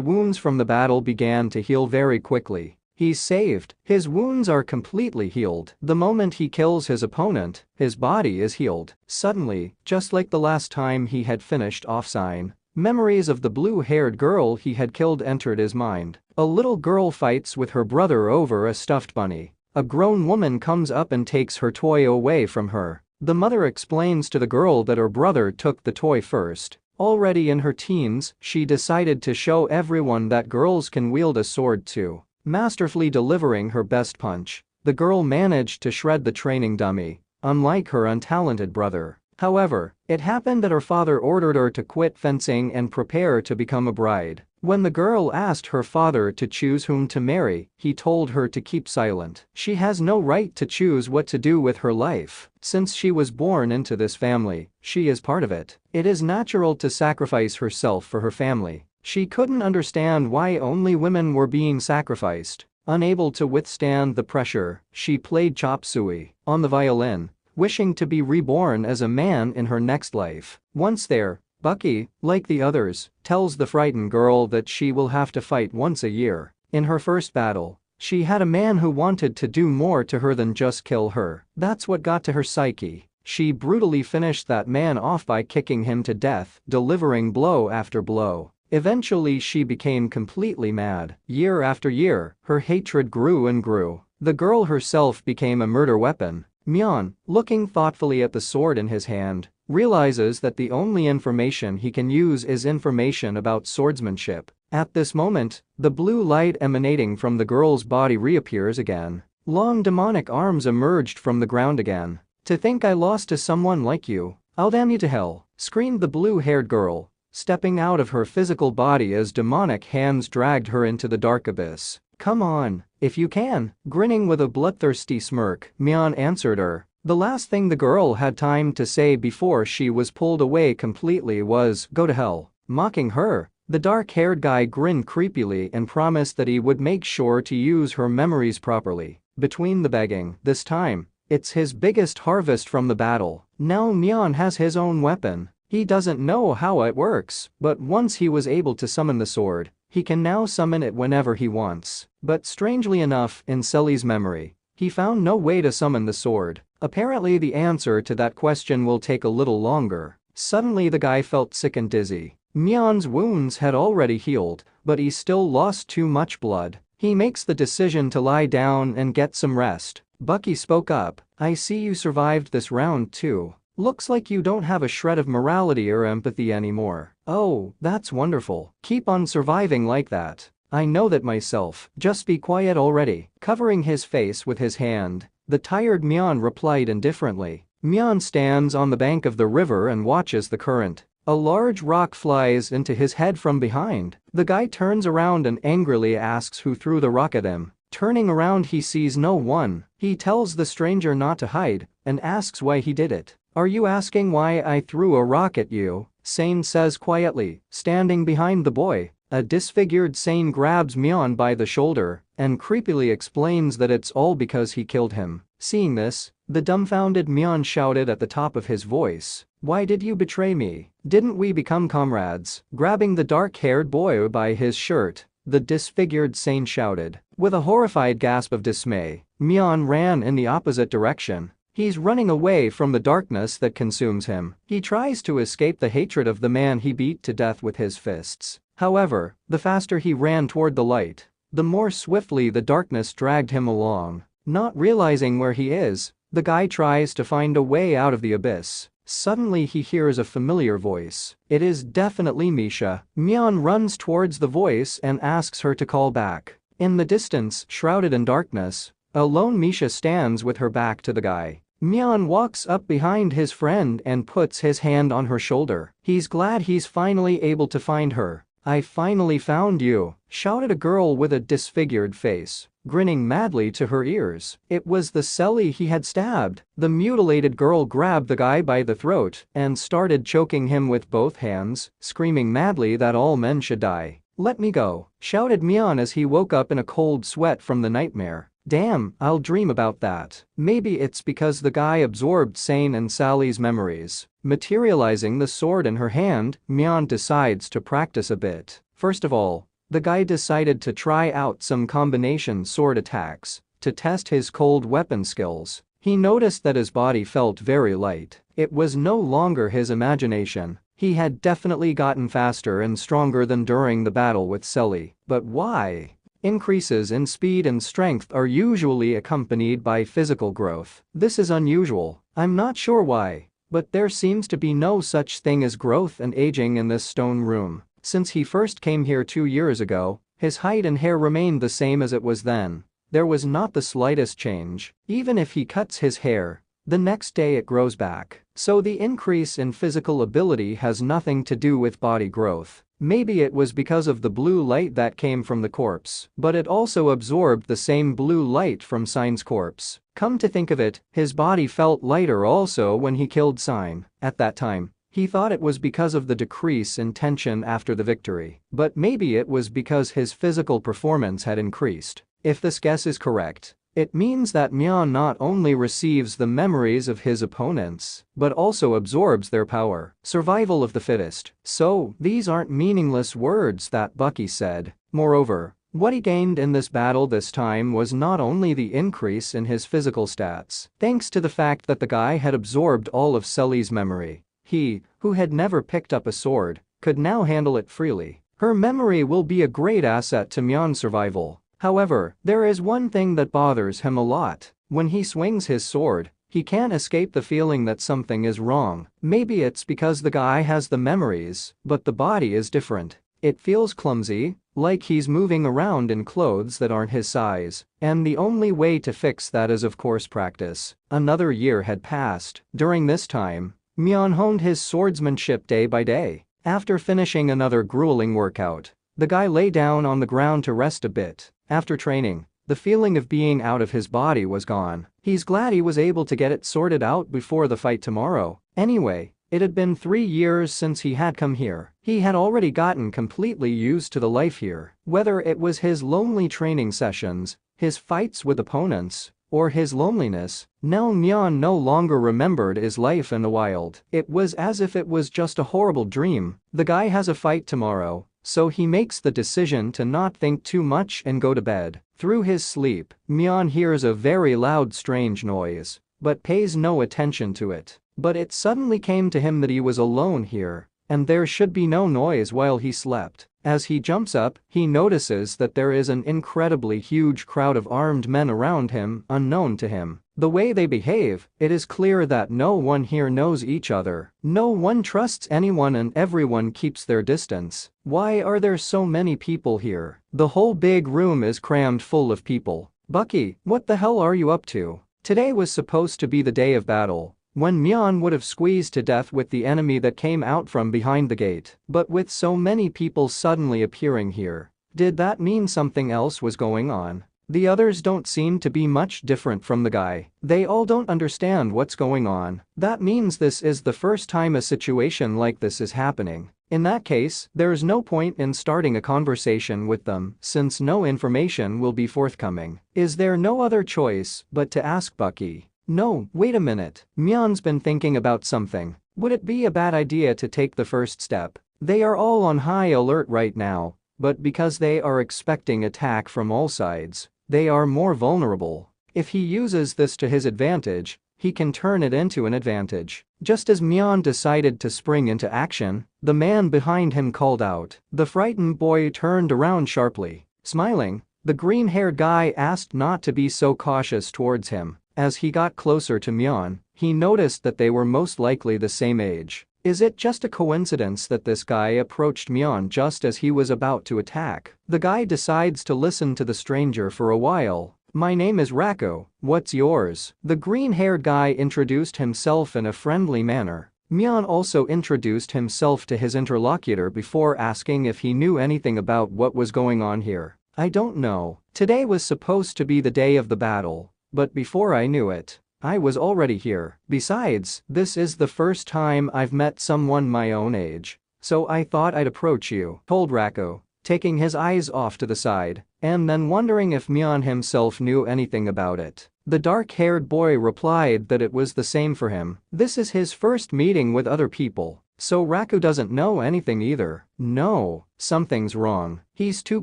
wounds from the battle began to heal very quickly. He's saved. His wounds are completely healed. The moment he kills his opponent, his body is healed. Suddenly, just like the last time he had finished off Sign, memories of the blue-haired girl he had killed entered his mind. A little girl fights with her brother over a stuffed bunny. A grown woman comes up and takes her toy away from her. The mother explains to the girl that her brother took the toy first. Already in her teens, she decided to show everyone that girls can wield a sword too. Masterfully delivering her best punch, the girl managed to shred the training dummy, unlike her untalented brother. However, it happened that her father ordered her to quit fencing and prepare to become a bride. When the girl asked her father to choose whom to marry, he told her to keep silent. She has no right to choose what to do with her life. Since she was born into this family, she is part of it. It is natural to sacrifice herself for her family. She couldn't understand why only women were being sacrificed. Unable to withstand the pressure, she played chop suey on the violin, wishing to be reborn as a man in her next life. Once there, Bucky, like the others, tells the frightened girl that she will have to fight once a year. In her first battle, she had a man who wanted to do more to her than just kill her. That's what got to her psyche. She brutally finished that man off by kicking him to death, delivering blow after blow. Eventually she became completely mad. Year after year, her hatred grew and grew. The girl herself became a murder weapon. Mion, looking thoughtfully at the sword in his hand, realizes that the only information he can use is information about swordsmanship. At this moment, the blue light emanating from the girl's body reappears again. Long demonic arms emerged from the ground again. "To think I lost to someone like you. I'll damn you to hell," screamed the blue-haired girl, stepping out of her physical body as demonic hands dragged her into the dark abyss. "Come on, if you can," grinning with a bloodthirsty smirk, Mion answered her. The last thing the girl had time to say before she was pulled away completely was, "Go to hell." Mocking her, the dark-haired guy grinned creepily and promised that he would make sure to use her memories properly. Between the begging, this time, it's his biggest harvest from the battle. Now Mion has his own weapon. He doesn't know how it works, but once he was able to summon the sword, he can now summon it whenever he wants. But strangely enough, in Selly's memory, he found no way to summon the sword. Apparently the answer to that question will take a little longer. Suddenly the guy felt sick and dizzy. Mion's wounds had already healed, but he still lost too much blood. He makes the decision to lie down and get some rest. Bucky spoke up, "I see you survived this round too. Looks like you don't have a shred of morality or empathy anymore." "Oh, that's wonderful. Keep on surviving like that. I know that myself. Just be quiet already." Covering his face with his hand, the tired Mion replied indifferently. Mion stands on the bank of the river and watches the current. A large rock flies into his head from behind. The guy turns around and angrily asks who threw the rock at him. Turning around, he sees no one. He tells the stranger not to hide and asks why he did it. "Are you asking why I threw a rock at you?" Sane says quietly, standing behind the boy. A disfigured Sane grabs Mion by the shoulder and creepily explains that it's all because he killed him. Seeing this, the dumbfounded Mion shouted at the top of his voice, "Why did you betray me? Didn't we become comrades?" Grabbing the dark-haired boy by his shirt, the disfigured Sane shouted. With a horrified gasp of dismay, Mion ran in the opposite direction. He's running away from the darkness that consumes him. He tries to escape the hatred of the man he beat to death with his fists. However, the faster he ran toward the light, the more swiftly the darkness dragged him along. Not realizing where he is, the guy tries to find a way out of the abyss. Suddenly he hears a familiar voice. It is definitely Misha. Mion runs towards the voice and asks her to call back. In the distance, shrouded in darkness, a lone Misha stands with her back to the guy. Mion walks up behind his friend and puts his hand on her shoulder. He's glad he's finally able to find her. "I finally found you," shouted a girl with a disfigured face, grinning madly to her ears. It was the Selly he had stabbed. The mutilated girl grabbed the guy by the throat and started choking him with both hands, screaming madly that all men should die. "Let me go," shouted Mion as he woke up in a cold sweat from the nightmare. Damn, I'll dream about that. Maybe it's because the guy absorbed Sane and Sally's memories. Materializing the sword in her hand, Mion decides to practice a bit. First of all, the guy decided to try out some combination sword attacks to test his cold weapon skills. He noticed that his body felt very light. It was no longer his imagination. He had definitely gotten faster and stronger than during the battle with Sally. But why? Increases in speed and strength are usually accompanied by physical growth. This is unusual. I'm not sure why, but there seems to be no such thing as growth and aging in this stone room. Since he first came here 2 years ago, his height and hair remained the same as it was then. There was not the slightest change. Even if he cuts his hair, the next day it grows back. So the increase in physical ability has nothing to do with body growth. Maybe it was because of the blue light that came from the corpse, but it also absorbed the same blue light from Sign's corpse. Come to think of it, his body felt lighter also when he killed Sign. At that time, he thought it was because of the decrease in tension after the victory, but maybe it was because his physical performance had increased. If this guess is correct, it means that Mion not only receives the memories of his opponents, but also absorbs their power. Survival of the fittest. So, these aren't meaningless words that Bucky said. Moreover, what he gained in this battle this time was not only the increase in his physical stats, thanks to the fact that the guy had absorbed all of Sully's memory. He, who had never picked up a sword, could now handle it freely. Her memory will be a great asset to Mion's survival. However, there is one thing that bothers him a lot. When he swings his sword, he can't escape the feeling that something is wrong. Maybe it's because the guy has the memories, but the body is different. It feels clumsy, like he's moving around in clothes that aren't his size. And the only way to fix that is of course practice. Another year had passed. During this time, Mion honed his swordsmanship day by day. After finishing another grueling workout, the guy lay down on the ground to rest a bit. After training, the feeling of being out of his body was gone. He's glad he was able to get it sorted out before the fight tomorrow. Anyway, it had been 3 years since he had come here. He had already gotten completely used to the life here. Whether it was his lonely training sessions, his fights with opponents, or his loneliness, now Mion no longer remembered his life in the wild. It was as if it was just a horrible dream. The guy has a fight tomorrow, so he makes the decision to not think too much and go to bed. Through his sleep, Mion hears a very loud strange noise, but pays no attention to it. But it suddenly came to him that he was alone here, and there should be no noise while he slept. As he jumps up, he notices that there is an incredibly huge crowd of armed men around him, unknown to him. The way they behave, it is clear that no one here knows each other. No one trusts anyone and everyone keeps their distance. Why are there so many people here? The whole big room is crammed full of people. Bucky, what the hell are you up to? Today was supposed to be the day of battle, when Mion would have squeezed to death with the enemy that came out from behind the gate. But with so many people suddenly appearing here, did that mean something else was going on? The others don't seem to be much different from the guy. They all don't understand what's going on. That means this is the first time a situation like this is happening. In that case, there's no point in starting a conversation with them, since no information will be forthcoming. Is there no other choice but to ask Bucky? No, wait a minute. Mion's been thinking about something. Would it be a bad idea to take the first step? They are all on high alert right now, but because they are expecting attack from all sides, they are more vulnerable. If he uses this to his advantage, he can turn it into an advantage. Just as Mion decided to spring into action, the man behind him called out. The frightened boy turned around sharply. Smiling, the green-haired guy asked not to be so cautious towards him. As he got closer to Mion, he noticed that they were most likely the same age. Is it just a coincidence that this guy approached Mion just as he was about to attack? The guy decides to listen to the stranger for a while. My name is Rako, what's yours? The green-haired guy introduced himself in a friendly manner. Mion also introduced himself to his interlocutor before asking if he knew anything about what was going on here. I don't know. Today was supposed to be the day of the battle, but before I knew it, I was already here. Besides, this is the first time I've met someone my own age, so I thought I'd approach you, told Rako. taking his eyes off to the side, and then wondering if Mion himself knew anything about it. The dark-haired boy replied that it was the same for him. This is his first meeting with other people, so Raku doesn't know anything either. No, something's wrong. He's too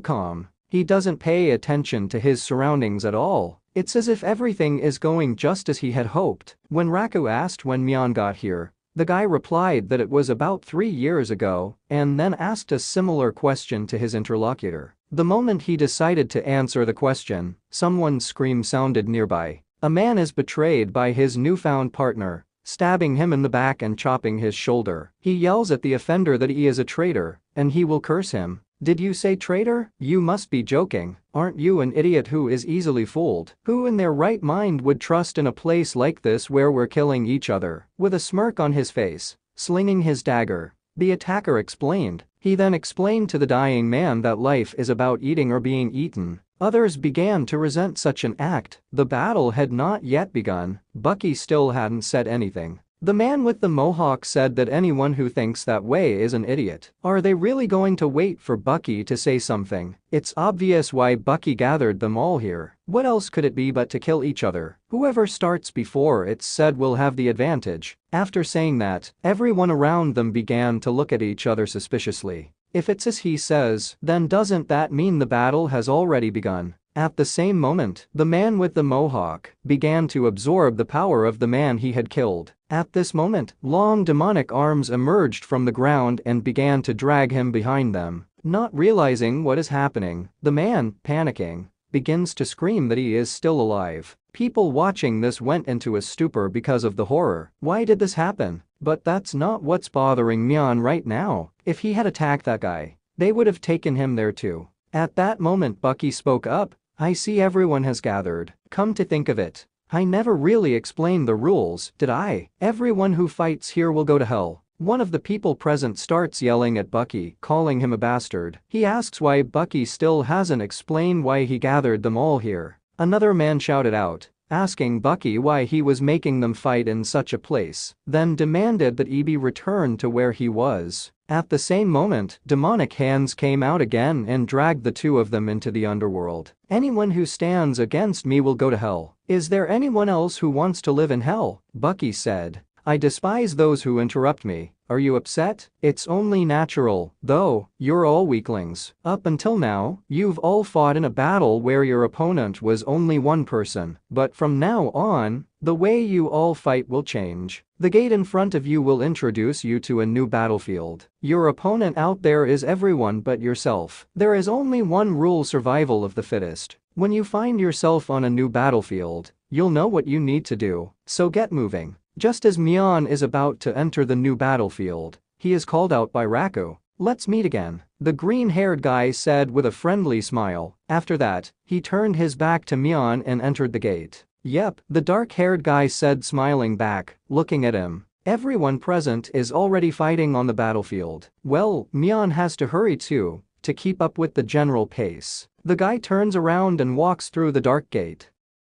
calm. He doesn't pay attention to his surroundings at all. It's as if everything is going just as he had hoped. When Raku asked when Mion got here, the guy replied that it was about 3 years ago, and then asked a similar question to his interlocutor. The moment he decided to answer the question, someone's scream sounded nearby. A man is betrayed by his newfound partner, stabbing him in the back and chopping his shoulder. He yells at the offender that he is a traitor, and he will curse him. Did you say traitor? You must be joking. Aren't you an idiot who is easily fooled? Who in their right mind would trust in a place like this where we're killing each other? With a smirk on his face, slinging his dagger, the attacker explained. He then explained to the dying man that life is about eating or being eaten. Others began to resent such an act. The battle had not yet begun. Bucky still hadn't said anything. The man with the mohawk said that anyone who thinks that way is an idiot. Are they really going to wait for Bucky to say something? It's obvious why Bucky gathered them all here. What else could it be but to kill each other? Whoever starts before it's said will have the advantage. After saying that, everyone around them began to look at each other suspiciously. If it's as he says, then doesn't that mean the battle has already begun? At the same moment, the man with the mohawk began to absorb the power of the man he had killed. At this moment, long demonic arms emerged from the ground and began to drag him behind them. Not realizing what is happening, the man, panicking, begins to scream that he is still alive. People watching this went into a stupor because of the horror. Why did this happen? But that's not what's bothering Mion right now. If he had attacked that guy, they would have taken him there too. At that moment, Bucky spoke up. I see everyone has gathered. Come to think of it, I never really explained the rules, did I? Everyone who fights here will go to hell. One of the people present starts yelling at Bucky, calling him a bastard. He asks why Bucky still hasn't explained why he gathered them all here. Another man shouted out, asking Bucky why he was making them fight in such a place, then demanded that he be returned to where he was. At the same moment, demonic hands came out again and dragged the two of them into the underworld. Anyone who stands against me will go to hell. Is there anyone else who wants to live in hell? Bucky said. I despise those who interrupt me. Are you upset? It's only natural, though, you're all weaklings. Up until now, you've all fought in a battle where your opponent was only one person, but from now on, the way you all fight will change. The gate in front of you will introduce you to a new battlefield. Your opponent out there is everyone but yourself. There is only one rule: survival of the fittest. When you find yourself on a new battlefield, you'll know what you need to do, so get moving. Just as Mion is about to enter the new battlefield, he is called out by Raku. Let's meet again, the green-haired guy said with a friendly smile. After that, he turned his back to Mion and entered the gate. Yep, the dark-haired guy said, smiling back, looking at him. Everyone present is already fighting on the battlefield. Well, Mion has to hurry too, to keep up with the general pace. The guy turns around and walks through the dark gate.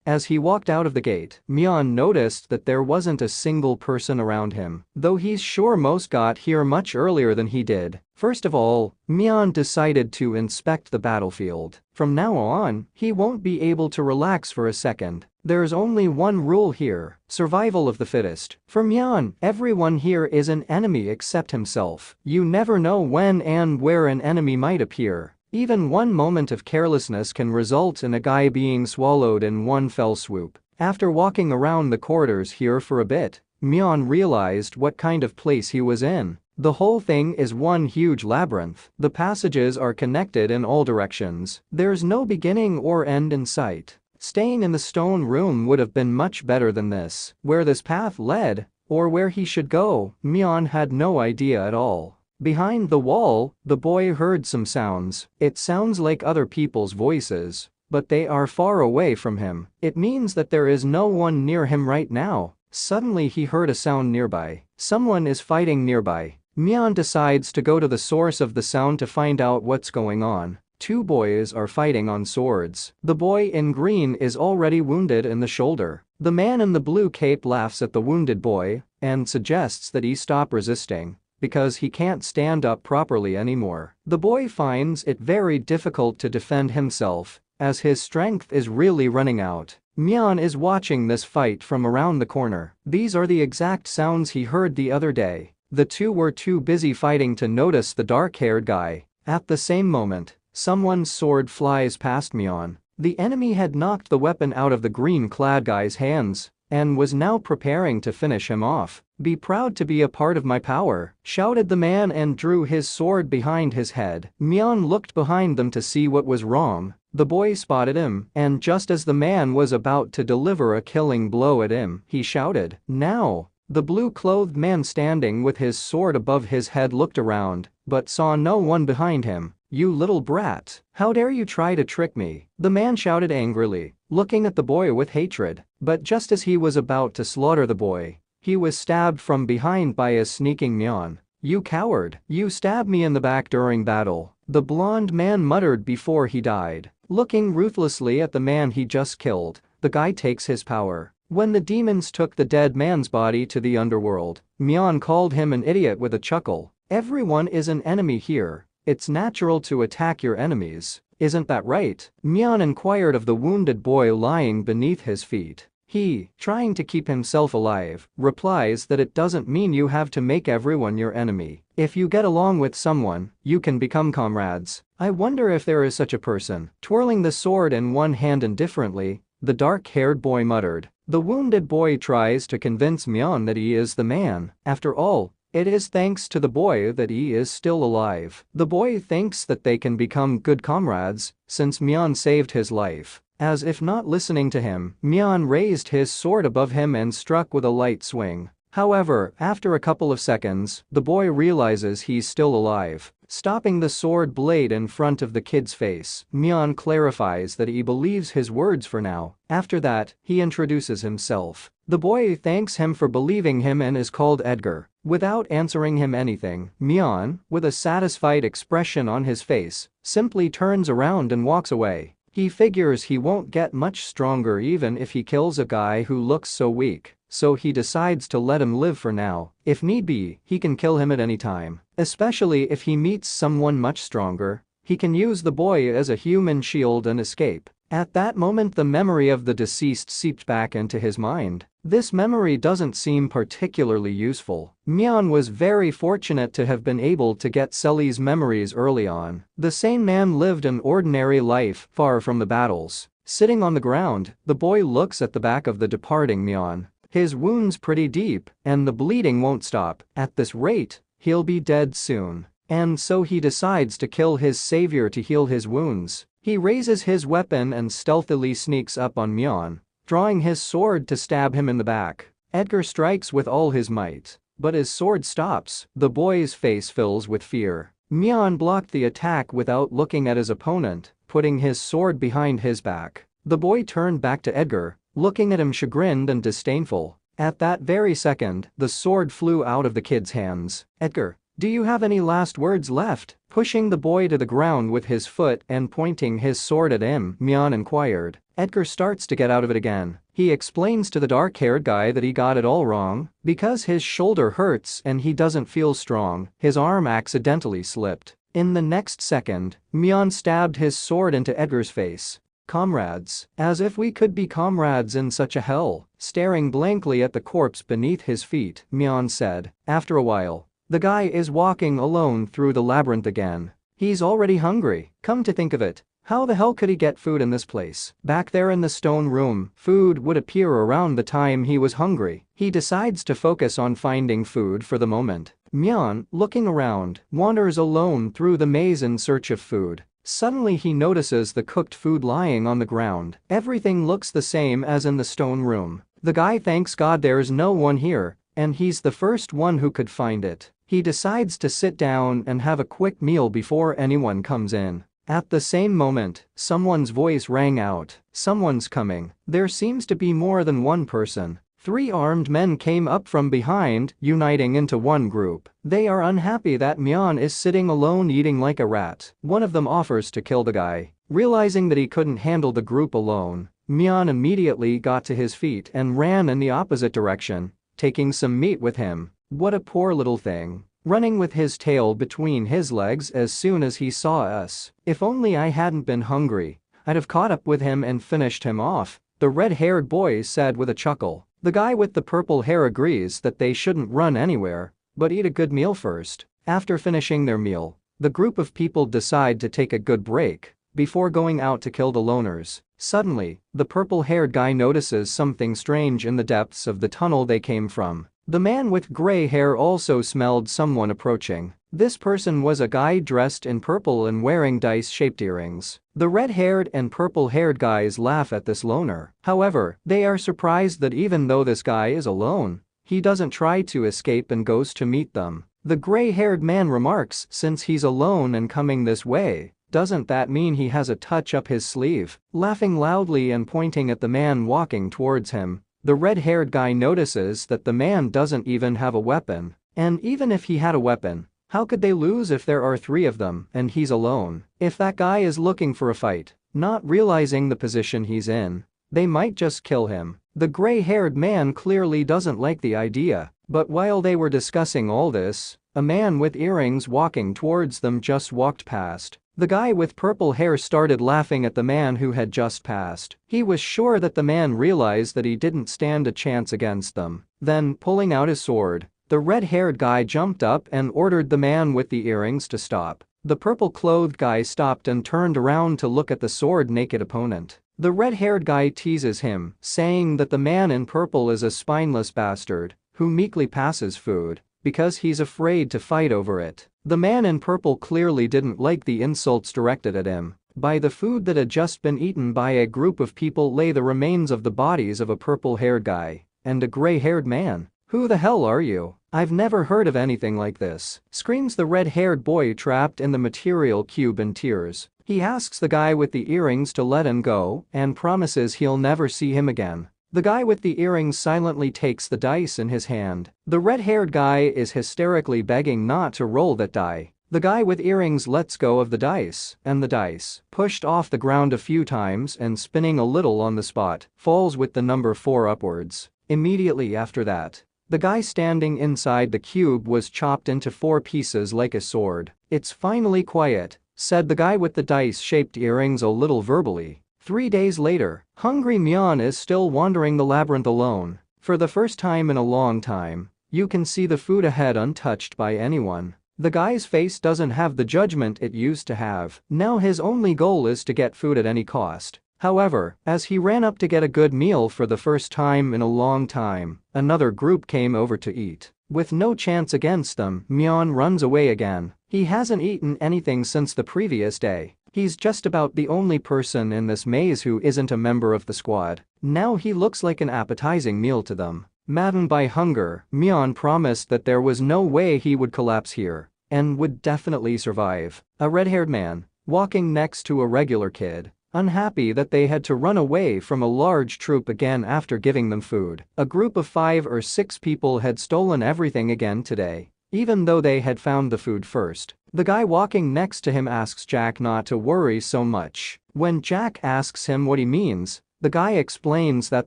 As he walked out of the gate, Mion noticed that there wasn't a single person around him, though he's sure most got here much earlier than he did. First of all, Mion decided to inspect the battlefield. From now on, he won't be able to relax for a second. There's only one rule here: survival of the fittest. For Mion, everyone here is an enemy except himself. You never know when and where an enemy might appear. Even one moment of carelessness can result in a guy being swallowed in one fell swoop. After walking around the corridors here for a bit, Mion realized what kind of place he was in. The whole thing is one huge labyrinth. The passages are connected in all directions. There's no beginning or end in sight. Staying in the stone room would have been much better than this. Where this path led, or where he should go, Mion had no idea at all. Behind the wall, the boy heard some sounds. It sounds like other people's voices, but they are far away from him. It means that there is no one near him right now. Suddenly he heard a sound nearby. Someone is fighting nearby. Mion decides to go to the source of the sound to find out what's going on. Two boys are fighting on swords. The boy in green is already wounded in the shoulder. The man in the blue cape laughs at the wounded boy and suggests that he stop resisting. because he can't stand up properly anymore. The boy finds it very difficult to defend himself, as his strength is really running out. Mion is watching this fight from around the corner. These are the exact sounds he heard the other day. The two were too busy fighting to notice the dark-haired guy. At the same moment, someone's sword flies past Mion. The enemy had knocked the weapon out of the green-clad guy's hands and was now preparing to finish him off. "Be proud to be a part of my power," shouted the man and drew his sword behind his head. Mion looked behind them to see what was wrong. The boy spotted him, and just as the man was about to deliver a killing blow at him, he shouted, "Now!" The blue-clothed man standing with his sword above his head looked around, but saw no one behind him. "You little brat, how dare you try to trick me?" the man shouted angrily, looking at the boy with hatred. But just as he was about to slaughter the boy, he was stabbed from behind by a sneaking Mion. "You coward, you stabbed me in the back during battle," the blonde man muttered before he died. Looking ruthlessly at the man he just killed, the guy takes his power. When the demons took the dead man's body to the underworld, Mion called him an idiot with a chuckle. "Everyone is an enemy here. It's natural to attack your enemies, isn't that right?" Mion inquired of the wounded boy lying beneath his feet. He, trying to keep himself alive, replies that it doesn't mean you have to make everyone your enemy. If you get along with someone, you can become comrades. "I wonder if there is such a person." Twirling the sword in one hand indifferently, the dark-haired boy muttered. The wounded boy tries to convince Mion that he is the man. After all, it is thanks to the boy that he is still alive. The boy thinks that they can become good comrades since Mion saved his life. As if not listening to him, Mion raised his sword above him and struck with a light swing. However, after a couple of seconds, the boy realizes he's still alive. Stopping the sword blade in front of the kid's face, Mion clarifies that he believes his words for now. After that, he introduces himself. The boy thanks him for believing him and is called Edgar. Without answering him anything, Mion, with a satisfied expression on his face, simply turns around and walks away. He figures he won't get much stronger even if he kills a guy who looks so weak, so he decides to let him live for now. If need be, he can kill him at any time. Especially if he meets someone much stronger, he can use the boy as a human shield and escape. At that moment, the memory of the deceased seeped back into his mind. This memory doesn't seem particularly useful. Mion was very fortunate to have been able to get Sully's memories early on. The sane man lived an ordinary life, far from the battles. Sitting on the ground, the boy looks at the back of the departing Mion. His wound's pretty deep, and the bleeding won't stop. At this rate, he'll be dead soon. And so he decides to kill his savior to heal his wounds. He raises his weapon and stealthily sneaks up on Mion, drawing his sword to stab him in the back. Edgar strikes with all his might, but his sword stops. The boy's face fills with fear. Mion blocked the attack without looking at his opponent, putting his sword behind his back. The boy turned back to Edgar, looking at him chagrined and disdainful. At that very second, the sword flew out of the kid's hands. "Edgar, do you have any last words left?" Pushing the boy to the ground with his foot and pointing his sword at him, Mion inquired. Edgar starts to get out of it again. He explains to the dark-haired guy that he got it all wrong. Because his shoulder hurts and he doesn't feel strong, his arm accidentally slipped. In the next second, Mion stabbed his sword into Edgar's face. "Comrades, as if we could be comrades in such a hell." Staring blankly at the corpse beneath his feet, Mion said. After a while, the guy is walking alone through the labyrinth again. He's already hungry. Come to think of it, how the hell could he get food in this place? Back there in the stone room, food would appear around the time he was hungry. He decides to focus on finding food for the moment. Mion, looking around, wanders alone through the maze in search of food. Suddenly he notices the cooked food lying on the ground. Everything looks the same as in the stone room. The guy thanks God there's no one here, and he's the first one who could find it. He decides to sit down and have a quick meal before anyone comes in. At the same moment, someone's voice rang out. Someone's coming. There seems to be more than one person. 3 armed men came up from behind, uniting into one group. They are unhappy that Mion is sitting alone eating like a rat. One of them offers to kill the guy. Realizing that he couldn't handle the group alone, Mion immediately got to his feet and ran in the opposite direction, taking some meat with him. What a poor little thing. running with his tail between his legs as soon as he saw us. If only I hadn't been hungry, I'd have caught up with him and finished him off, the red-haired boy said with a chuckle. The guy with the purple hair agrees that they shouldn't run anywhere, but eat a good meal first. After finishing their meal, the group of people decide to take a good break before going out to kill the loners. Suddenly, the purple-haired guy notices something strange in the depths of the tunnel they came from. The man with gray hair also smelled someone approaching. This person was a guy dressed in purple and wearing dice-shaped earrings. The red-haired and purple-haired guys laugh at this loner. However, they are surprised that even though this guy is alone, he doesn't try to escape and goes to meet them. The gray-haired man remarks, since he's alone and coming this way, doesn't that mean he has a touch up his sleeve? Laughing loudly and pointing at the man walking towards him, the red-haired guy notices that the man doesn't even have a weapon. And even if he had a weapon, how could they lose if there are 3 of them and he's alone? If that guy is looking for a fight, not realizing the position he's in, they might just kill him. The gray-haired man clearly doesn't like the idea, but while they were discussing all this, a man with earrings walking towards them just walked past. The guy with purple hair started laughing at the man who had just passed. He was sure that the man realized that he didn't stand a chance against them. Then, pulling out his sword, the red-haired guy jumped up and ordered the man with the earrings to stop. The purple-clothed guy stopped and turned around to look at the sword-naked opponent. The red-haired guy teases him, saying that the man in purple is a spineless bastard who meekly passes food because he's afraid to fight over it. The man in purple clearly didn't like the insults directed at him. By the food that had just been eaten by a group of people lay the remains of the bodies of a purple-haired guy and a gray-haired man. "Who the hell are you? I've never heard of anything like this," screams the red-haired boy trapped in the material cube in tears. He asks the guy with the earrings to let him go and promises he'll never see him again. The guy with the earrings silently takes the dice in his hand. The red-haired guy is hysterically begging not to roll that die. The guy with earrings lets go of the dice, and the dice, pushed off the ground a few times and spinning a little on the spot, falls with the number 4 upwards. Immediately after that, the guy standing inside the cube was chopped into 4 pieces like a sword. "It's finally quiet," said the guy with the dice-shaped earrings a little verbally. 3 days later, hungry Mion is still wandering the labyrinth alone. For the first time in a long time, you can see the food ahead untouched by anyone. The guy's face doesn't have the judgment it used to have. Now his only goal is to get food at any cost. However, as he ran up to get a good meal for the first time in a long time, another group came over to eat. With no chance against them, Mion runs away again. He hasn't eaten anything since the previous day. He's just about the only person in this maze who isn't a member of the squad. Now he looks like an appetizing meal to them. Maddened by hunger, Mion promised that there was no way he would collapse here and would definitely survive. A red-haired man, walking next to a regular kid, unhappy that they had to run away from a large troop again after giving them food. A group of 5 or 6 people had stolen everything again today, even though they had found the food first. The guy walking next to him asks Jack not to worry so much. When Jack asks him what he means, the guy explains that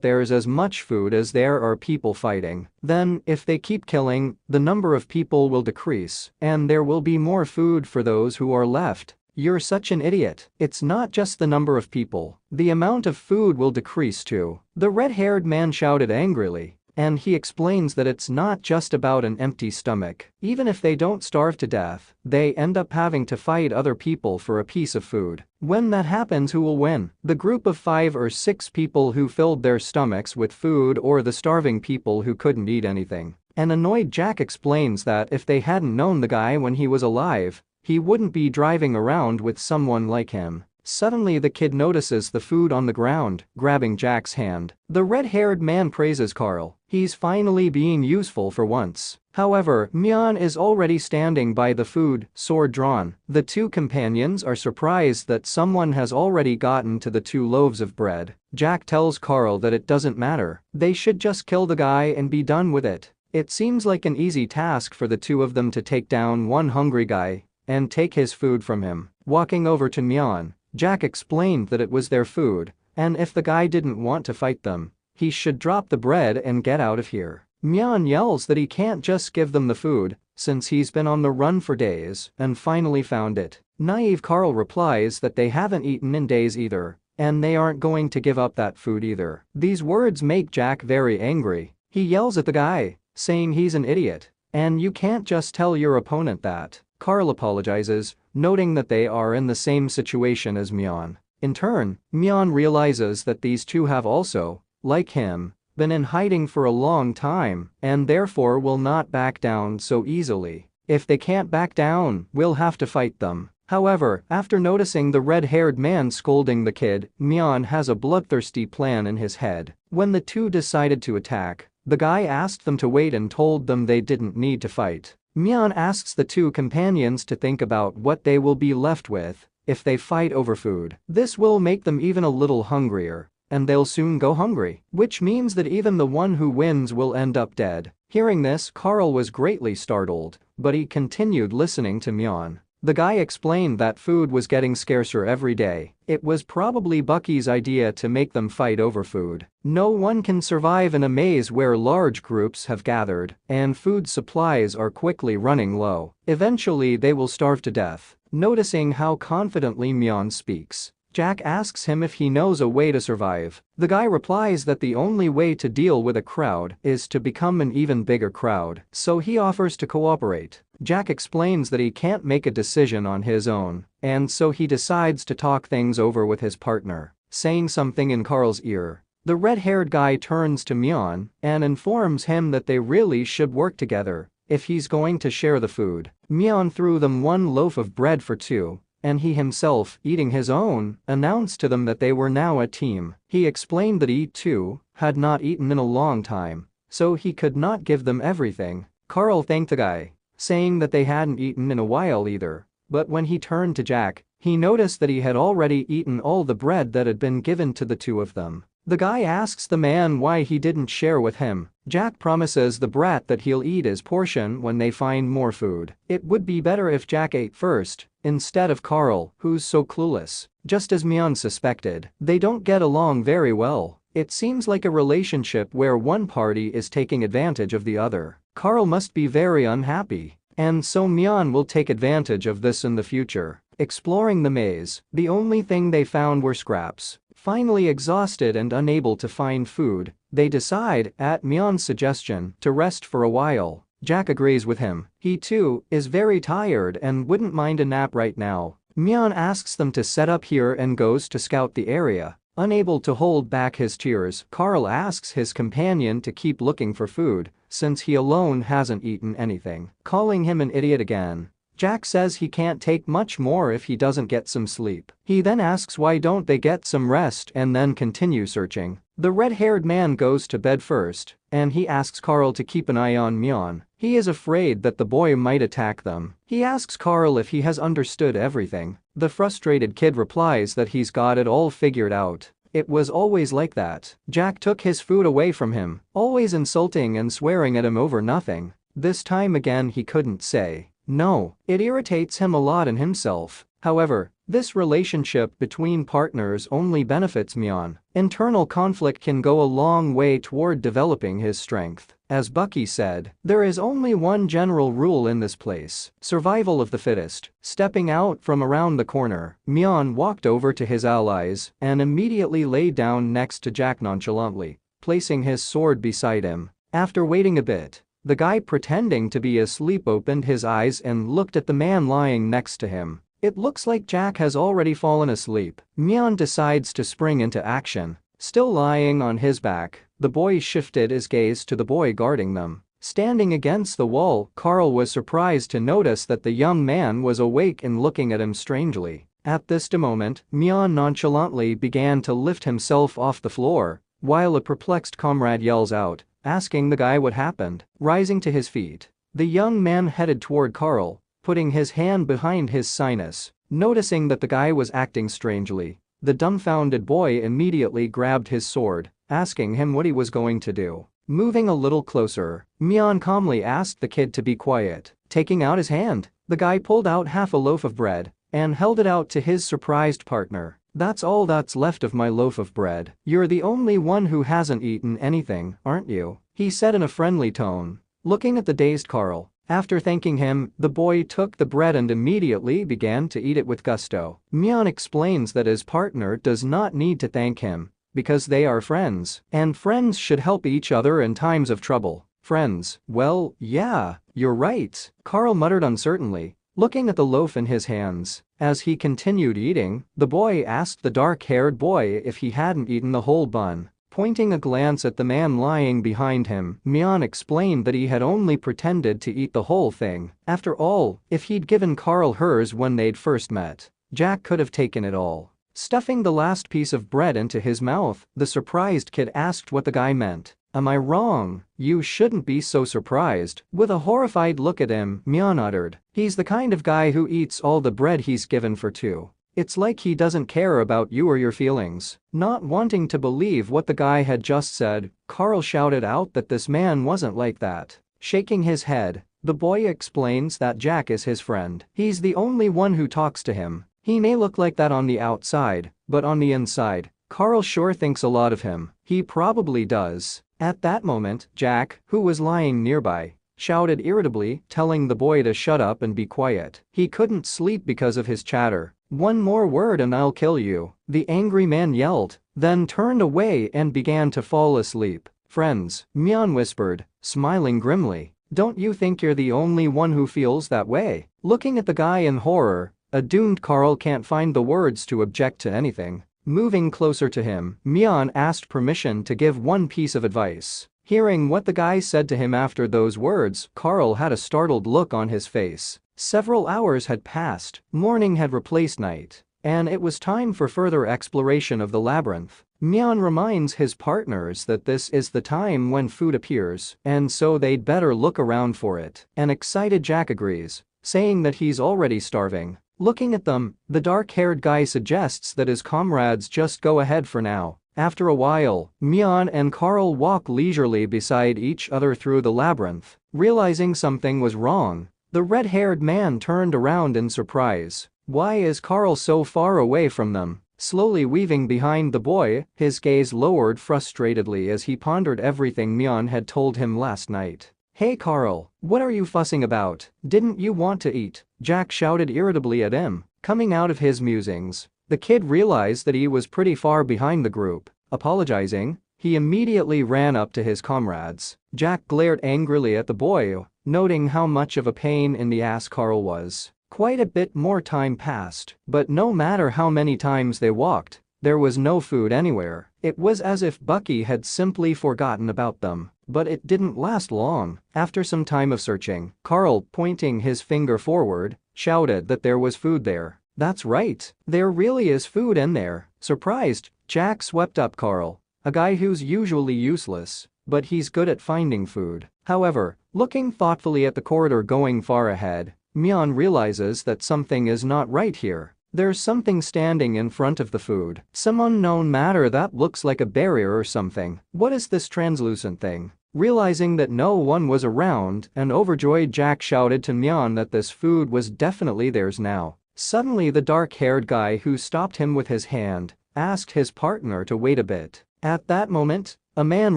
there is as much food as there are people fighting. Then, if they keep killing, the number of people will decrease, and there will be more food for those who are left. "You're such an idiot. It's not just the number of people. The amount of food will decrease too," the red-haired man shouted angrily. And he explains that it's not just about an empty stomach. Even if they don't starve to death, they end up having to fight other people for a piece of food. When that happens, who will win? The group of 5 or 6 people who filled their stomachs with food, or the starving people who couldn't eat anything? An annoyed Jack explains that if they hadn't known the guy when he was alive, he wouldn't be driving around with someone like him. Suddenly the kid notices the food on the ground, grabbing Jack's hand. The red-haired man praises Carl. He's finally being useful for once. However, Mion is already standing by the food, sword drawn. The 2 companions are surprised that someone has already gotten to the 2 loaves of bread. Jack tells Carl that it doesn't matter. They should just kill the guy and be done with it. It seems like an easy task for the 2 of them to take down one hungry guy and take his food from him. Walking over to Mion, Jack explained that it was their food, and if the guy didn't want to fight them, he should drop the bread and get out of here. Mion yells that he can't just give them the food, since he's been on the run for days and finally found it. Naive Carl replies that they haven't eaten in days either, and they aren't going to give up that food either. These words make Jack very angry. He yells at the guy, saying he's an idiot, and you can't just tell your opponent that. Carl apologizes, noting that they are in the same situation as Mion. In turn, Mion realizes that these two have also, like him, been in hiding for a long time and therefore will not back down so easily. If they can't back down, we'll have to fight them. However, after noticing the red-haired man scolding the kid, Mion has a bloodthirsty plan in his head. When the two decided to attack, the guy asked them to wait and told them they didn't need to fight. Mion asks the two companions to think about what they will be left with if they fight over food. This will make them even a little hungrier, and they'll soon go hungry, which means that even the one who wins will end up dead. Hearing this, Carl was greatly startled, but he continued listening to Mion. The guy explained that food was getting scarcer every day. It was probably Bucky's idea to make them fight over food. No one can survive in a maze where large groups have gathered, and food supplies are quickly running low. Eventually they will starve to death. Noticing how confidently Mion speaks, Jack asks him if he knows a way to survive. The guy replies that the only way to deal with a crowd is to become an even bigger crowd, so he offers to cooperate. Jack explains that he can't make a decision on his own, and so he decides to talk things over with his partner. Saying something in Carl's ear, the red-haired guy turns to Mion and informs him that they really should work together if he's going to share the food. Mion threw them one loaf of bread for two, and he himself, eating his own, announced to them that they were now a team. He explained that he, too, had not eaten in a long time, so he could not give them everything. Carl thanked the guy, saying that they hadn't eaten in a while either, but when he turned to Jack, he noticed that he had already eaten all the bread that had been given to the two of them. The guy asks the man why he didn't share with him. Jack promises the brat that he'll eat his portion when they find more food. It would be better if Jack ate first, instead of Carl, who's so clueless. Just as Mion suspected, they don't get along very well. It seems like a relationship where one party is taking advantage of the other. Carl must be very unhappy, and so Mion will take advantage of this in the future. Exploring the maze, the only thing they found were scraps. Finally exhausted and unable to find food, they decide, at Mion's suggestion, to rest for a while. Jack agrees with him. He too is very tired and wouldn't mind a nap right now. Mion asks them to set up here and goes to scout the area. Unable to hold back his tears, Carl asks his companion to keep looking for food, since he alone hasn't eaten anything. Calling him an idiot again, Jack says he can't take much more if he doesn't get some sleep. He then asks why don't they get some rest and then continue searching. The red-haired man goes to bed first, and he asks Carl to keep an eye on Mion. He is afraid that the boy might attack them. He asks Carl if he has understood everything. The frustrated kid replies that he's got it all figured out. It was always like that. Jack took his food away from him, always insulting and swearing at him over nothing. This time again he couldn't say no. It irritates him a lot in himself. However, this relationship between partners only benefits Mion. Internal conflict can go a long way toward developing his strength. As Bucky said, there is only one general rule in this place: survival of the fittest. Stepping out from around the corner, Mion walked over to his allies and immediately lay down next to Jack nonchalantly, placing his sword beside him. After waiting a bit, the guy pretending to be asleep opened his eyes and looked at the man lying next to him. It looks like Jack has already fallen asleep. Mion decides to spring into action. Still lying on his back, the boy shifted his gaze to the boy guarding them. Standing against the wall, Carl was surprised to notice that the young man was awake and looking at him strangely. At this moment, Mion nonchalantly began to lift himself off the floor, while a perplexed comrade yells out, asking the guy what happened. Rising to his feet, the young man headed toward Carl, putting his hand behind his sinus. Noticing that the guy was acting strangely, the dumbfounded boy immediately grabbed his sword, asking him what he was going to do. Moving a little closer, Mion calmly asked the kid to be quiet. Taking out his hand, the guy pulled out half a loaf of bread and held it out to his surprised partner. "That's all that's left of my loaf of bread. You're the only one who hasn't eaten anything, aren't you?" he said in a friendly tone. Looking at the dazed Carl, After thanking him, the boy took the bread and immediately began to eat it with gusto. Mion explains that his partner does not need to thank him because they are friends, and friends should help each other in times of trouble. Friends, well, yeah, you're right, Carl muttered uncertainly, looking at the loaf in his hands. As he continued eating, the boy asked the dark-haired boy if he hadn't eaten the whole bun. Pointing a glance at the man lying behind him, Mion explained that he had only pretended to eat the whole thing. After all, if he'd given Carl hers when they'd first met, Jack could have taken it all. Stuffing the last piece of bread into his mouth, the surprised kid asked what the guy meant. Am I wrong? You shouldn't be so surprised. With a horrified look at him, Mion uttered, he's the kind of guy who eats all the bread he's given for two. It's like he doesn't care about you or your feelings. Not wanting to believe what the guy had just said, Carl shouted out that this man wasn't like that. Shaking his head, the boy explains that Jack is his friend. He's the only one who talks to him. He may look like that on the outside, but on the inside, Carl sure thinks a lot of him. He probably does. At that moment, Jack, who was lying nearby, shouted irritably, telling the boy to shut up and be quiet. He couldn't sleep because of his chatter. One more word and I'll kill you, the angry man yelled, then turned away and began to fall asleep. Friends, Mion whispered, smiling grimly. Don't you think you're the only one who feels that way? Looking at the guy in horror, a doomed Carl can't find the words to object to anything. Moving closer to him, Mion asked permission to give one piece of advice. Hearing what the guy said to him after those words, Carl had a startled look on his face. Several hours had passed, morning had replaced night, and it was time for further exploration of the labyrinth. Mion reminds his partners that this is the time when food appears, and so they'd better look around for it. An excited Jack agrees, saying that he's already starving. Looking at them, the dark-haired guy suggests that his comrades just go ahead for now. After a while, Mion and Carl walk leisurely beside each other through the labyrinth. Realizing something was wrong, the red-haired man turned around in surprise. Why is Carl so far away from them? Slowly weaving behind the boy, his gaze lowered frustratedly as he pondered everything Mion had told him last night. Hey Carl, what are you fussing about? Didn't you want to eat? Jack shouted irritably at him. Coming out of his musings, the kid realized that he was pretty far behind the group. Apologizing, he immediately ran up to his comrades. Jack glared angrily at the boy, noting how much of a pain in the ass Carl was. Quite a bit more time passed, but no matter how many times they walked, there was no food anywhere. It was as if Bucky had simply forgotten about them. But it didn't last long. After some time of searching, Carl, pointing his finger forward, shouted that there was food there. That's right, there really is food in there. Surprised, Jack swept up Carl, a guy who's usually useless, but he's good at finding food. However, looking thoughtfully at the corridor going far ahead, Mion realizes that something is not right here. There's something standing in front of the food. Some unknown matter that looks like a barrier or something. What is this translucent thing? Realizing that no one was around, an overjoyed Jack shouted to Mion that this food was definitely theirs now. Suddenly the dark-haired guy who stopped him with his hand asked his partner to wait a bit. At that moment, a man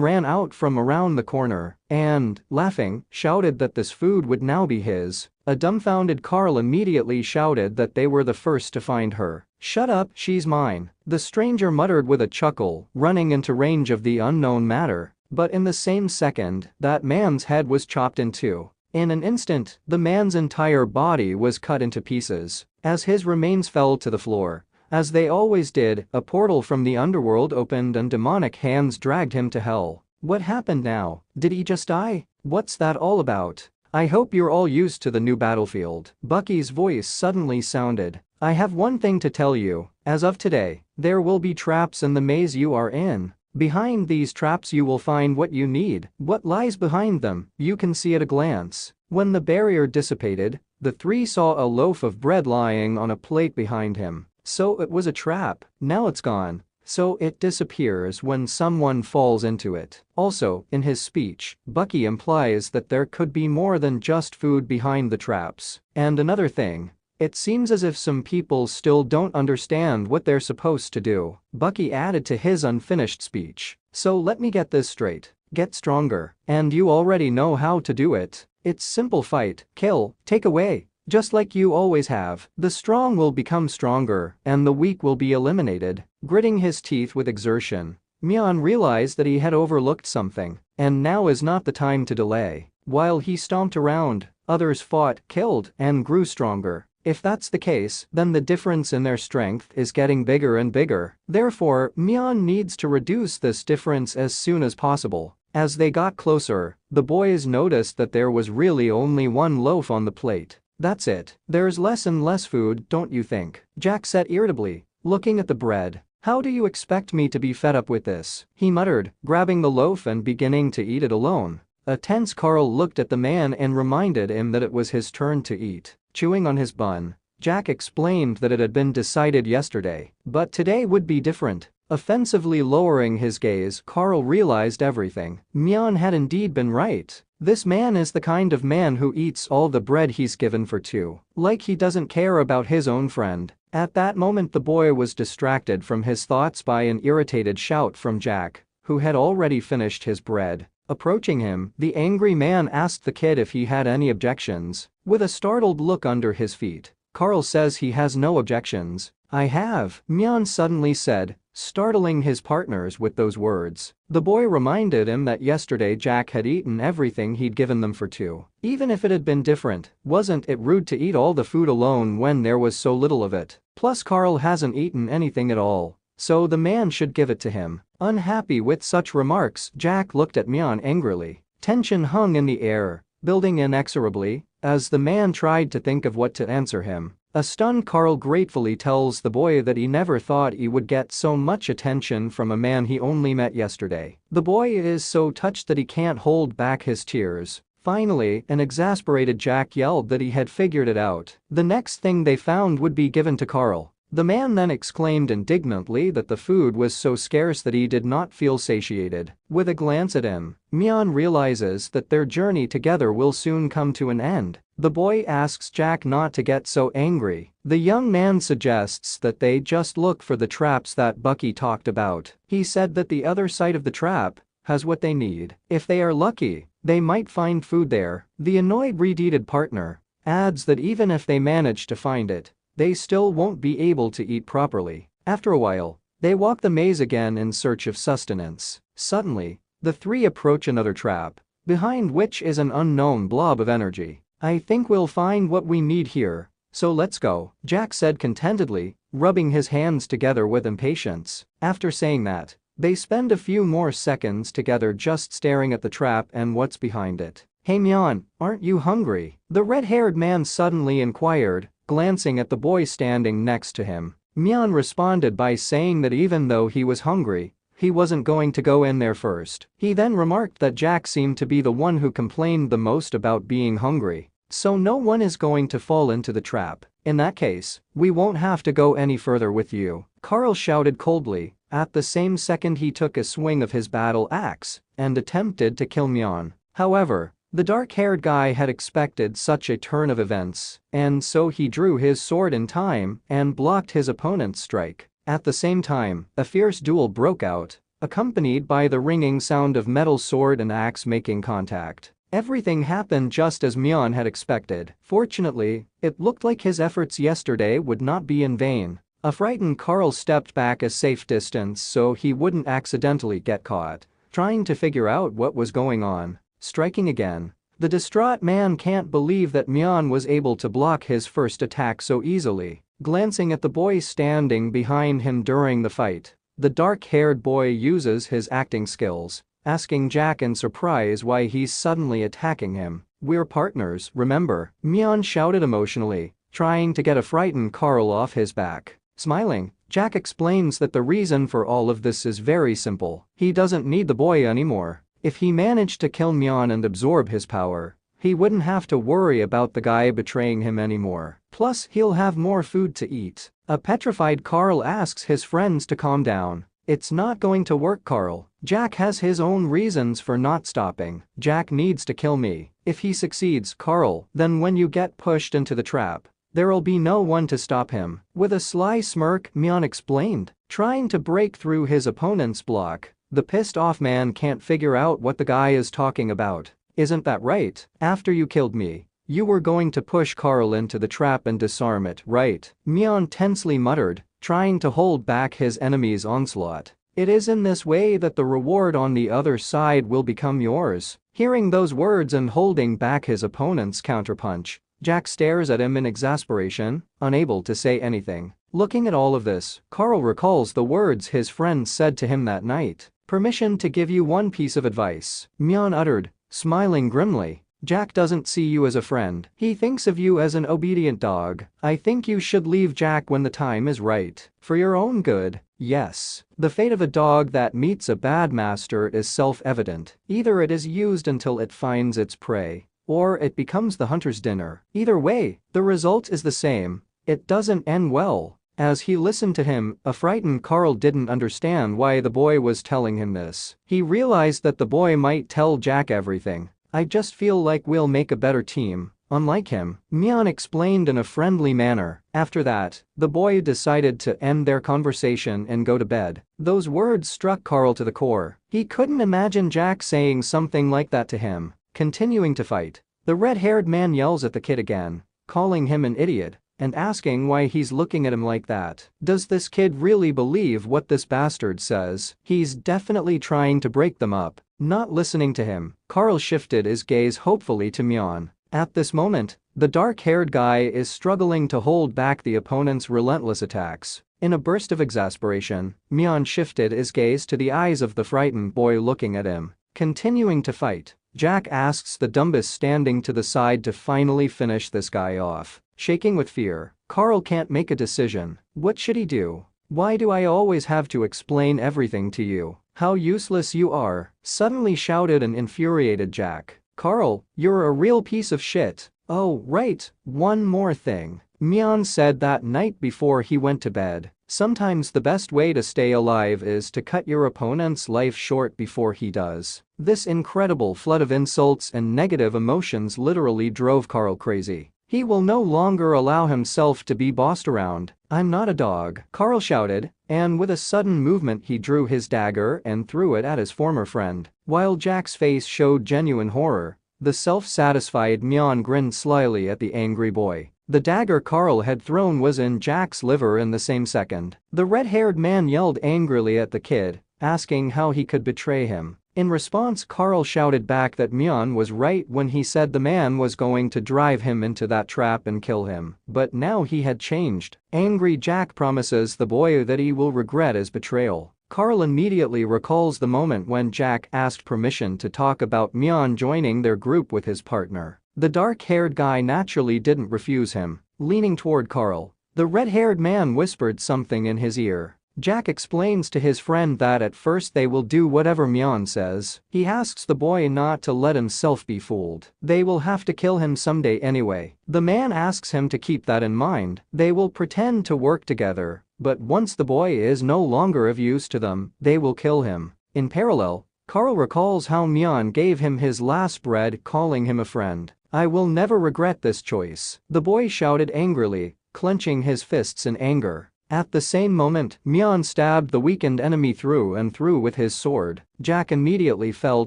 ran out from around the corner and, laughing, shouted that this food would now be his. A dumbfounded Carl immediately shouted that they were the first to find her. Shut up, she's mine, the stranger muttered with a chuckle, running into range of the unknown matter. But in the same second, that man's head was chopped in two. In an instant, the man's entire body was cut into pieces. As his remains fell to the floor, as they always did, a portal from the underworld opened and demonic hands dragged him to hell. What happened now? Did he just die? What's that all about? I hope you're all used to the new battlefield. Bucky's voice suddenly sounded. I have one thing to tell you. As of today, there will be traps in the maze you are in. Behind these traps you will find what you need. What lies behind them, you can see at a glance. When the barrier dissipated, the three saw a loaf of bread lying on a plate behind him. So it was a trap. Now it's gone. So it disappears when someone falls into it. Also, in his speech, Bucky implies that there could be more than just food behind the traps. And another thing, it seems as if some people still don't understand what they're supposed to do. Bucky added to his unfinished speech. So let me get this straight. Get stronger. And you already know how to do it. It's simple: fight, kill, take away. Just like you always have. The strong will become stronger, and the weak will be eliminated. Gritting his teeth with exertion, Mion realized that he had overlooked something, and now is not the time to delay. While he stomped around, others fought, killed, and grew stronger. If that's the case, then the difference in their strength is getting bigger and bigger. Therefore, Mion needs to reduce this difference as soon as possible. As they got closer, the boys noticed that there was really only one loaf on the plate. That's it. There's less and less food, don't you think? Jack said irritably, looking at the bread. How do you expect me to be fed up with this? He muttered, grabbing the loaf and beginning to eat it alone. A tense Carl looked at the man and reminded him that it was his turn to eat. Chewing on his bun, Jack explained that it had been decided yesterday, but today would be different. Offensively lowering his gaze, Carl realized everything. Mion had indeed been right. This man is the kind of man who eats all the bread he's given for two. Like he doesn't care about his own friend. At that moment the boy was distracted from his thoughts by an irritated shout from Jack, who had already finished his bread. Approaching him, the angry man asked the kid if he had any objections. With a startled look under his feet, Carl says he has no objections. I have, Mion suddenly said, startling his partners with those words. The boy reminded him that yesterday Jack had eaten everything he'd given them for two. Even if it had been different, wasn't it rude to eat all the food alone when there was so little of it? Plus Carl hasn't eaten anything at all, so the man should give it to him. Unhappy with such remarks, Jack looked at Mion angrily. Tension hung in the air, building inexorably, as the man tried to think of what to answer him. A stunned Carl gratefully tells the boy that he never thought he would get so much attention from a man he only met yesterday. The boy is so touched that he can't hold back his tears. Finally, an exasperated Jack yelled that he had figured it out. The next thing they found would be given to Carl. The man then exclaimed indignantly that the food was so scarce that he did not feel satiated. With a glance at him, Mion realizes that their journey together will soon come to an end. The boy asks Jack not to get so angry. The young man suggests that they just look for the traps that Bucky talked about. He said that the other side of the trap has what they need. If they are lucky, they might find food there. The annoyed redheaded partner adds that even if they manage to find it, they still won't be able to eat properly. After a while, they walk the maze again in search of sustenance. Suddenly, the three approach another trap, behind which is an unknown blob of energy. I think we'll find what we need here, so let's go, Jack said contentedly, rubbing his hands together with impatience. After saying that, they spend a few more seconds together just staring at the trap and what's behind it. Hey Mion, aren't you hungry? The red-haired man suddenly inquired, glancing at the boy standing next to him. Mion responded by saying that even though he was hungry, he wasn't going to go in there first. He then remarked that Jack seemed to be the one who complained the most about being hungry, so no one is going to fall into the trap. In that case, we won't have to go any further with you, Carl shouted coldly. At the same second he took a swing of his battle axe and attempted to kill Mion. However, the dark-haired guy had expected such a turn of events, and so he drew his sword in time and blocked his opponent's strike. At the same time, a fierce duel broke out, accompanied by the ringing sound of metal sword and axe making contact. Everything happened just as Mion had expected. Fortunately, it looked like his efforts yesterday would not be in vain. A frightened Carl stepped back a safe distance so he wouldn't accidentally get caught, trying to figure out what was going on. Striking again, the distraught man can't believe that Mion was able to block his first attack so easily. Glancing at the boy standing behind him during the fight, the dark-haired boy uses his acting skills, asking Jack in surprise why he's suddenly attacking him. We're partners, remember? Mion shouted emotionally, trying to get a frightened Carl off his back. Smiling, Jack explains that the reason for all of this is very simple. He doesn't need the boy anymore. If he managed to kill Mion and absorb his power, he wouldn't have to worry about the guy betraying him anymore. Plus, he'll have more food to eat. A petrified Carl asks his friends to calm down. It's not going to work, Carl. Jack has his own reasons for not stopping. Jack needs to kill me. If he succeeds, Carl, then when you get pushed into the trap, there'll be no one to stop him. With a sly smirk, Mion explained, trying to break through his opponent's block. The pissed-off man can't figure out what the guy is talking about. isn't that right? After you killed me, you were going to push Carl into the trap and disarm it, right? Mion tensely muttered, trying to hold back his enemy's onslaught. It is in this way that the reward on the other side will become yours. Hearing those words and holding back his opponent's counterpunch, Jack stares at him in exasperation, unable to say anything. Looking at all of this, Carl recalls the words his friend said to him that night. "Permission to give you one piece of advice," Mion uttered, smiling grimly. "Jack doesn't see you as a friend. He thinks of you as an obedient dog. I think you should leave Jack when the time is right. For your own good, yes." The fate of a dog that meets a bad master is self-evident. Either it is used until it finds its prey, or it becomes the hunter's dinner. Either way, the result is the same. It doesn't end well. As he listened to him, a frightened Carl didn't understand why the boy was telling him this. He realized that the boy might tell Jack everything. "I just feel like we'll make a better team, unlike him," Mion explained in a friendly manner. After that, the boy decided to end their conversation and go to bed. Those words struck Carl to the core. He couldn't imagine Jack saying something like that to him. Continuing to fight, the red-haired man yells at the kid again, calling him an idiot and asking why he's looking at him like that. Does this kid really believe what this bastard says? He's definitely trying to break them up. Not listening to him, Carl shifted his gaze hopefully to Mion. At this moment, the dark-haired guy is struggling to hold back the opponent's relentless attacks. In a burst of exasperation, Mion shifted his gaze to the eyes of the frightened boy looking at him. Continuing to fight, Jack asks the Dumbus standing to the side to finally finish this guy off. Shaking with fear, Carl can't make a decision. What should he do? "Why do I always have to explain everything to you? How useless you are," suddenly shouted an infuriated Jack. "Carl, you're a real piece of shit. Oh, right, one more thing," Mion said that night before he went to bed. "Sometimes the best way to stay alive is to cut your opponent's life short before he does." This incredible flood of insults and negative emotions literally drove Carl crazy. He will no longer allow himself to be bossed around. "I'm not a dog," Carl shouted, and with a sudden movement he drew his dagger and threw it at his former friend. While Jack's face showed genuine horror, the self-satisfied Mion grinned slyly at the angry boy. The dagger Carl had thrown was in Jack's liver in the same second. The red-haired man yelled angrily at the kid, asking how he could betray him. In response, Carl shouted back that Mion was right when he said the man was going to drive him into that trap and kill him. But now he had changed. Angry Jack promises the boy that he will regret his betrayal. Carl immediately recalls the moment when Jack asked permission to talk about Mion joining their group with his partner. The dark-haired guy naturally didn't refuse him. Leaning toward Carl, the red-haired man whispered something in his ear. Jack explains to his friend that at first they will do whatever Mion says. He asks the boy not to let himself be fooled. They will have to kill him someday anyway. The man asks him to keep that in mind. They will pretend to work together, but once the boy is no longer of use to them, they will kill him. In parallel, Carl recalls how Mion gave him his last bread, calling him a friend. "I will never regret this choice," the boy shouted angrily, clenching his fists in anger. At the same moment, Mion stabbed the weakened enemy through and through with his sword. Jack immediately fell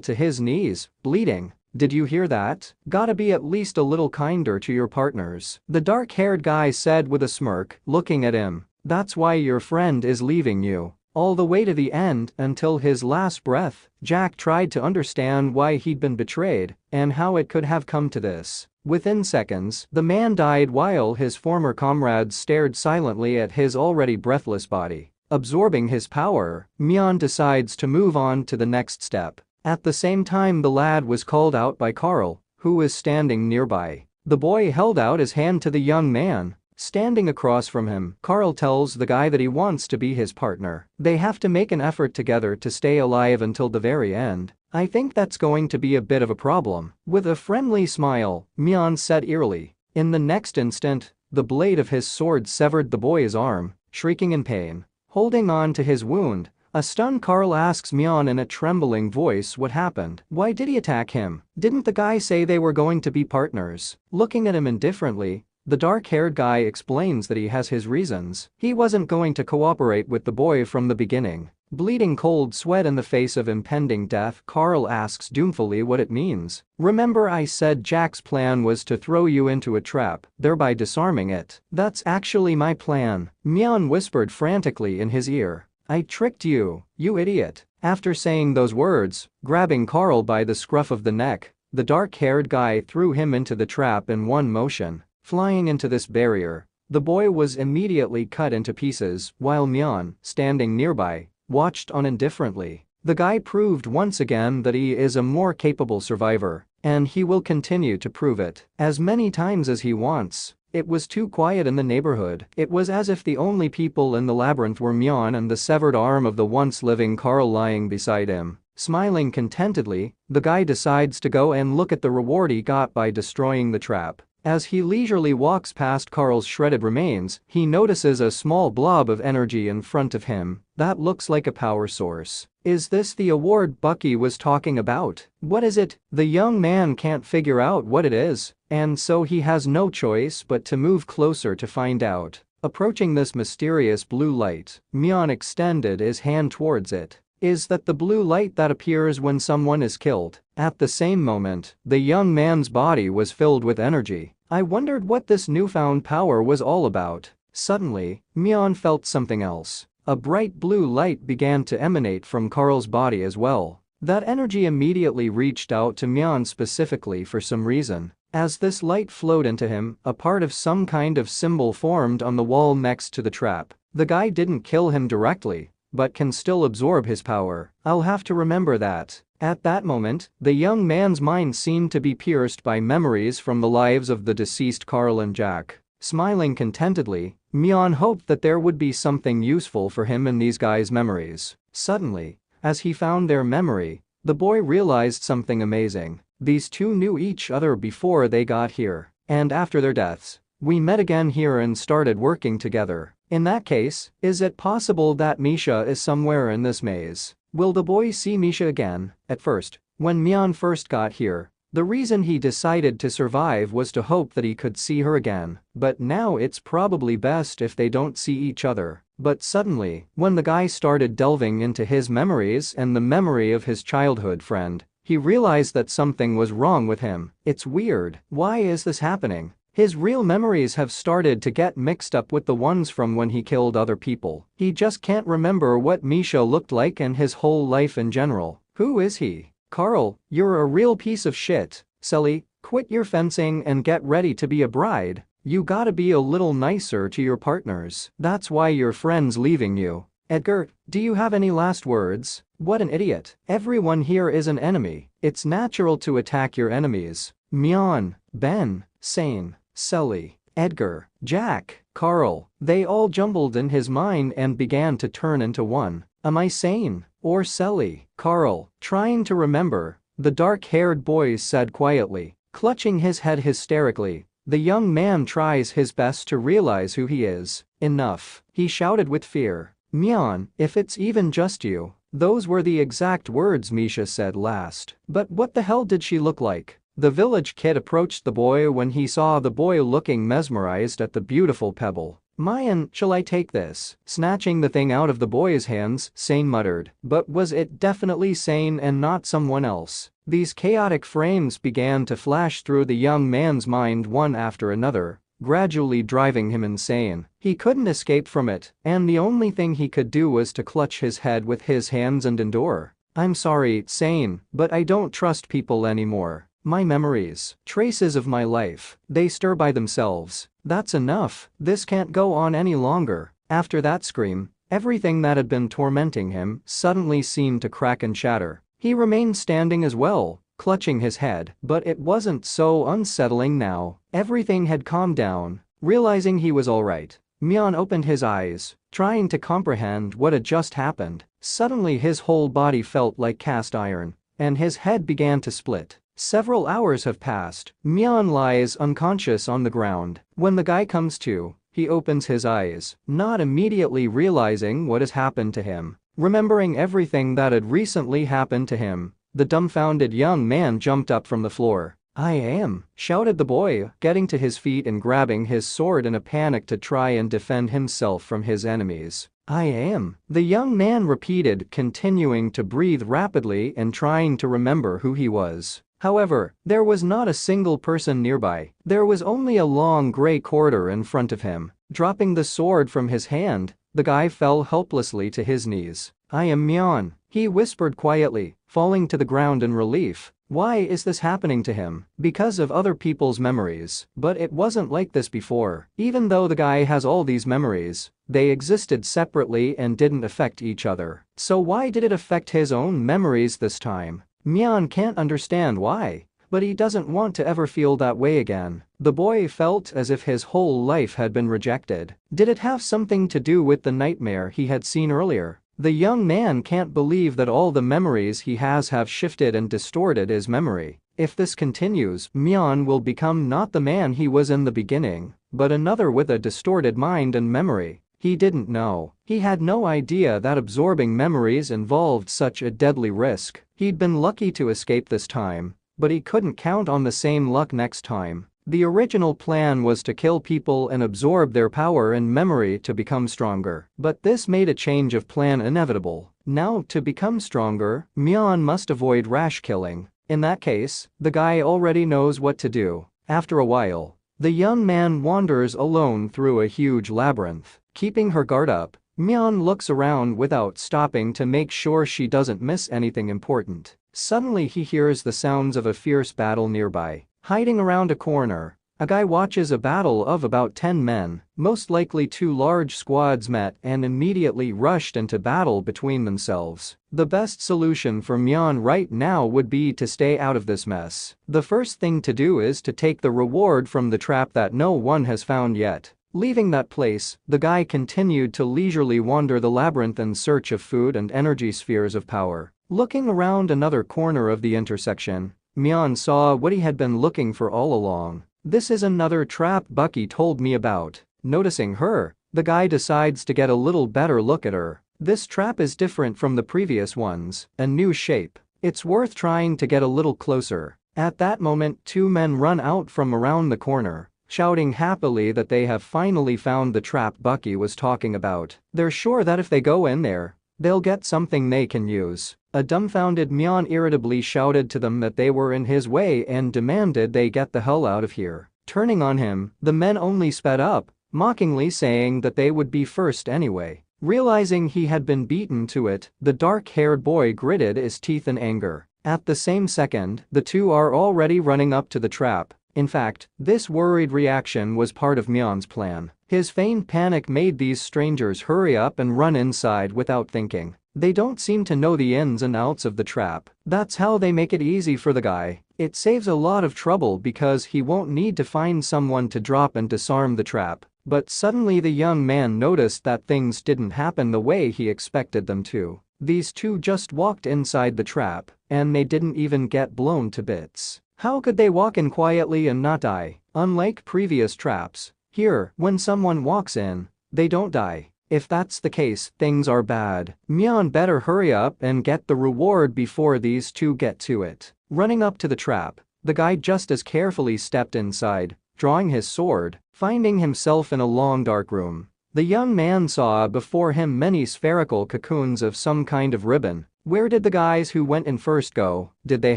to his knees, bleeding. "Did you hear that? Gotta be at least a little kinder to your partners," the dark-haired guy said with a smirk, looking at him. "That's why your friend is leaving you. All the way to the end, until his last breath." Jack tried to understand why he'd been betrayed and how it could have come to this. Within seconds, the man died while his former comrades stared silently at his already breathless body. Absorbing his power, Mion decides to move on to the next step. At the same time, the lad was called out by Carl, who was standing nearby. The boy held out his hand to the young man. Standing across from him, Carl tells the guy that he wants to be his partner. They have to make an effort together to stay alive until the very end. "I think that's going to be a bit of a problem." With a friendly smile, Mion said eerily. In the next instant, the blade of his sword severed the boy's arm. Shrieking in pain, holding on to his wound, a stunned Carl asks Mion in a trembling voice what happened. Why did he attack him? Didn't the guy say they were going to be partners? Looking at him indifferently, the dark-haired guy explains that he has his reasons. He wasn't going to cooperate with the boy from the beginning. Bleeding cold sweat in the face of impending death, Carl asks doubtfully what it means. "Remember I said Jack's plan was to throw you into a trap, thereby disarming it. That's actually my plan," Mion whispered frantically in his ear. "I tricked you, you idiot." After saying those words, grabbing Carl by the scruff of the neck, the dark-haired guy threw him into the trap in one motion. Flying into this barrier, the boy was immediately cut into pieces while Mion, standing nearby, watched on indifferently. The guy proved once again that he is a more capable survivor, and he will continue to prove it as many times as he wants. It was too quiet in the neighborhood. It was as if the only people in the labyrinth were Mion and the severed arm of the once living Carl lying beside him. Smiling contentedly, the guy decides to go and look at the reward he got by destroying the trap. As he leisurely walks past Carl's shredded remains, he notices a small blob of energy in front of him that looks like a power source. Is this the award Bucky was talking about? What is it? The young man can't figure out what it is, and so he has no choice but to move closer to find out. Approaching this mysterious blue light, Mion extended his hand towards it. Is that the blue light that appears when someone is killed? At the same moment, the young man's body was filled with energy. I wondered what this newfound power was all about. Suddenly, Mion felt something else. A bright blue light began to emanate from Carl's body as well. That energy immediately reached out to Mion specifically for some reason. As this light flowed into him, a part of some kind of symbol formed on the wall next to the trap. The guy didn't kill him directly, but can still absorb his power. I'll have to remember that. At that moment, the young man's mind seemed to be pierced by memories from the lives of the deceased Carl and Jack. Smiling contentedly, Mion hoped that there would be something useful for him in these guys' memories. Suddenly, as he found their memory, the boy realized something amazing. These two knew each other before they got here, and after their deaths, we met again here and started working together. In that case, is it possible that Misha is somewhere in this maze? Will the boy see Misha again? At first, when Mion first got here, the reason he decided to survive was to hope that he could see her again, but now it's probably best if they don't see each other. But suddenly, when the guy started delving into his memories and the memory of his childhood friend, he realized that something was wrong with him. It's weird. Why is this happening? His real memories have started to get mixed up with the ones from when he killed other people. He just can't remember what Misha looked like and his whole life in general. Who is he? Carl, you're a real piece of shit. Sully, quit your fencing and get ready to be a bride. You gotta be a little nicer to your partners. That's why your friend's leaving you. Edgar, do you have any last words? What an idiot. Everyone here is an enemy. It's natural to attack your enemies. Mion, Ben, Sane, Sully, Edgar, Jack, Carl, they all jumbled in his mind and began to turn into one. Am I sane? Or Sully? Carl, trying to remember, the dark-haired boy said quietly, clutching his head hysterically. The young man tries his best to realize who he is. Enough, he shouted with fear. Mion, if it's even just you. Those were the exact words Misha said last. But what the hell did she look like? The village kid approached the boy when he saw the boy looking mesmerized at the beautiful pebble. Mion, shall I take this? Snatching the thing out of the boy's hands, Sane muttered. But was it definitely Sane and not someone else? These chaotic frames began to flash through the young man's mind one after another, gradually driving him insane. He couldn't escape from it, and the only thing he could do was to clutch his head with his hands and endure. I'm sorry, Sane, but I don't trust people anymore. My memories, traces of my life, they stir by themselves. That's enough. This can't go on any longer. After that scream, everything that had been tormenting him suddenly seemed to crack and shatter. He remained standing as well, clutching his head, but it wasn't so unsettling now. Everything had calmed down. Realizing he was alright, Mion opened his eyes, trying to comprehend what had just happened. Suddenly his whole body felt like cast iron, and his head began to split. Several hours have passed. Mion lies unconscious on the ground. When the guy comes to, he opens his eyes, not immediately realizing what has happened to him. Remembering everything that had recently happened to him, the dumbfounded young man jumped up from the floor. I am, shouted the boy, getting to his feet and grabbing his sword in a panic to try and defend himself from his enemies. I am, the young man repeated, continuing to breathe rapidly and trying to remember who he was. However, there was not a single person nearby. There was only a long gray corridor in front of him. Dropping the sword from his hand, the guy fell helplessly to his knees. I am Mion, he whispered quietly, falling to the ground in relief. Why is this happening to him? Because of other people's memories. But it wasn't like this before. Even though the guy has all these memories, they existed separately and didn't affect each other. So why did it affect his own memories this time? Mion can't understand why, but he doesn't want to ever feel that way again. The boy felt as if his whole life had been rejected. Did it have something to do with the nightmare he had seen earlier? The young man can't believe that all the memories he has have shifted and distorted his memory. If this continues, Mion will become not the man he was in the beginning, but another with a distorted mind and memory. He didn't know. He had no idea that absorbing memories involved such a deadly risk. He'd been lucky to escape this time, but he couldn't count on the same luck next time. The original plan was to kill people and absorb their power and memory to become stronger. But this made a change of plan inevitable. Now, to become stronger, Mion must avoid rash killing. In that case, the guy already knows what to do. After a while, the young man wanders alone through a huge labyrinth. Keeping her guard up, Mion looks around without stopping to make sure she doesn't miss anything important. Suddenly he hears the sounds of a fierce battle nearby. Hiding around a corner, a guy watches a battle of about 10 men, most likely two large squads met and immediately rushed into battle between themselves. The best solution for Mion right now would be to stay out of this mess. The first thing to do is to take the reward from the trap that no one has found yet. Leaving that place, the guy continued to leisurely wander the labyrinth in search of food and energy spheres of power. Looking around another corner of the intersection, Mion saw what he had been looking for all along. This is another trap Bucky told me about. Noticing her, the guy decides to get a little better look at her. This trap is different from the previous ones, a new shape. It's worth trying to get a little closer. At that moment, two men run out from around the corner, shouting happily that they have finally found the trap Bucky was talking about. They're sure that if they go in there, they'll get something they can use. A dumbfounded Mion irritably shouted to them that they were in his way and demanded they get the hell out of here. Turning on him, the men only sped up, mockingly saying that they would be first anyway. Realizing he had been beaten to it, the dark-haired boy gritted his teeth in anger. At the same second, the two are already running up to the trap. In fact, this worried reaction was part of Mion's plan. His feigned panic made these strangers hurry up and run inside without thinking. They don't seem to know the ins and outs of the trap. That's how they make it easy for the guy. It saves a lot of trouble because he won't need to find someone to drop and disarm the trap. But suddenly the young man noticed that things didn't happen the way he expected them to. These two just walked inside the trap, and they didn't even get blown to bits. How could they walk in quietly and not die? Unlike previous traps, here, when someone walks in, they don't die. If that's the case, things are bad. Mion better hurry up and get the reward before these two get to it. Running up to the trap, the guy just as carefully stepped inside, drawing his sword, finding himself in a long dark room. The young man saw before him many spherical cocoons of some kind of ribbon. Where did the guys who went in first go? Did they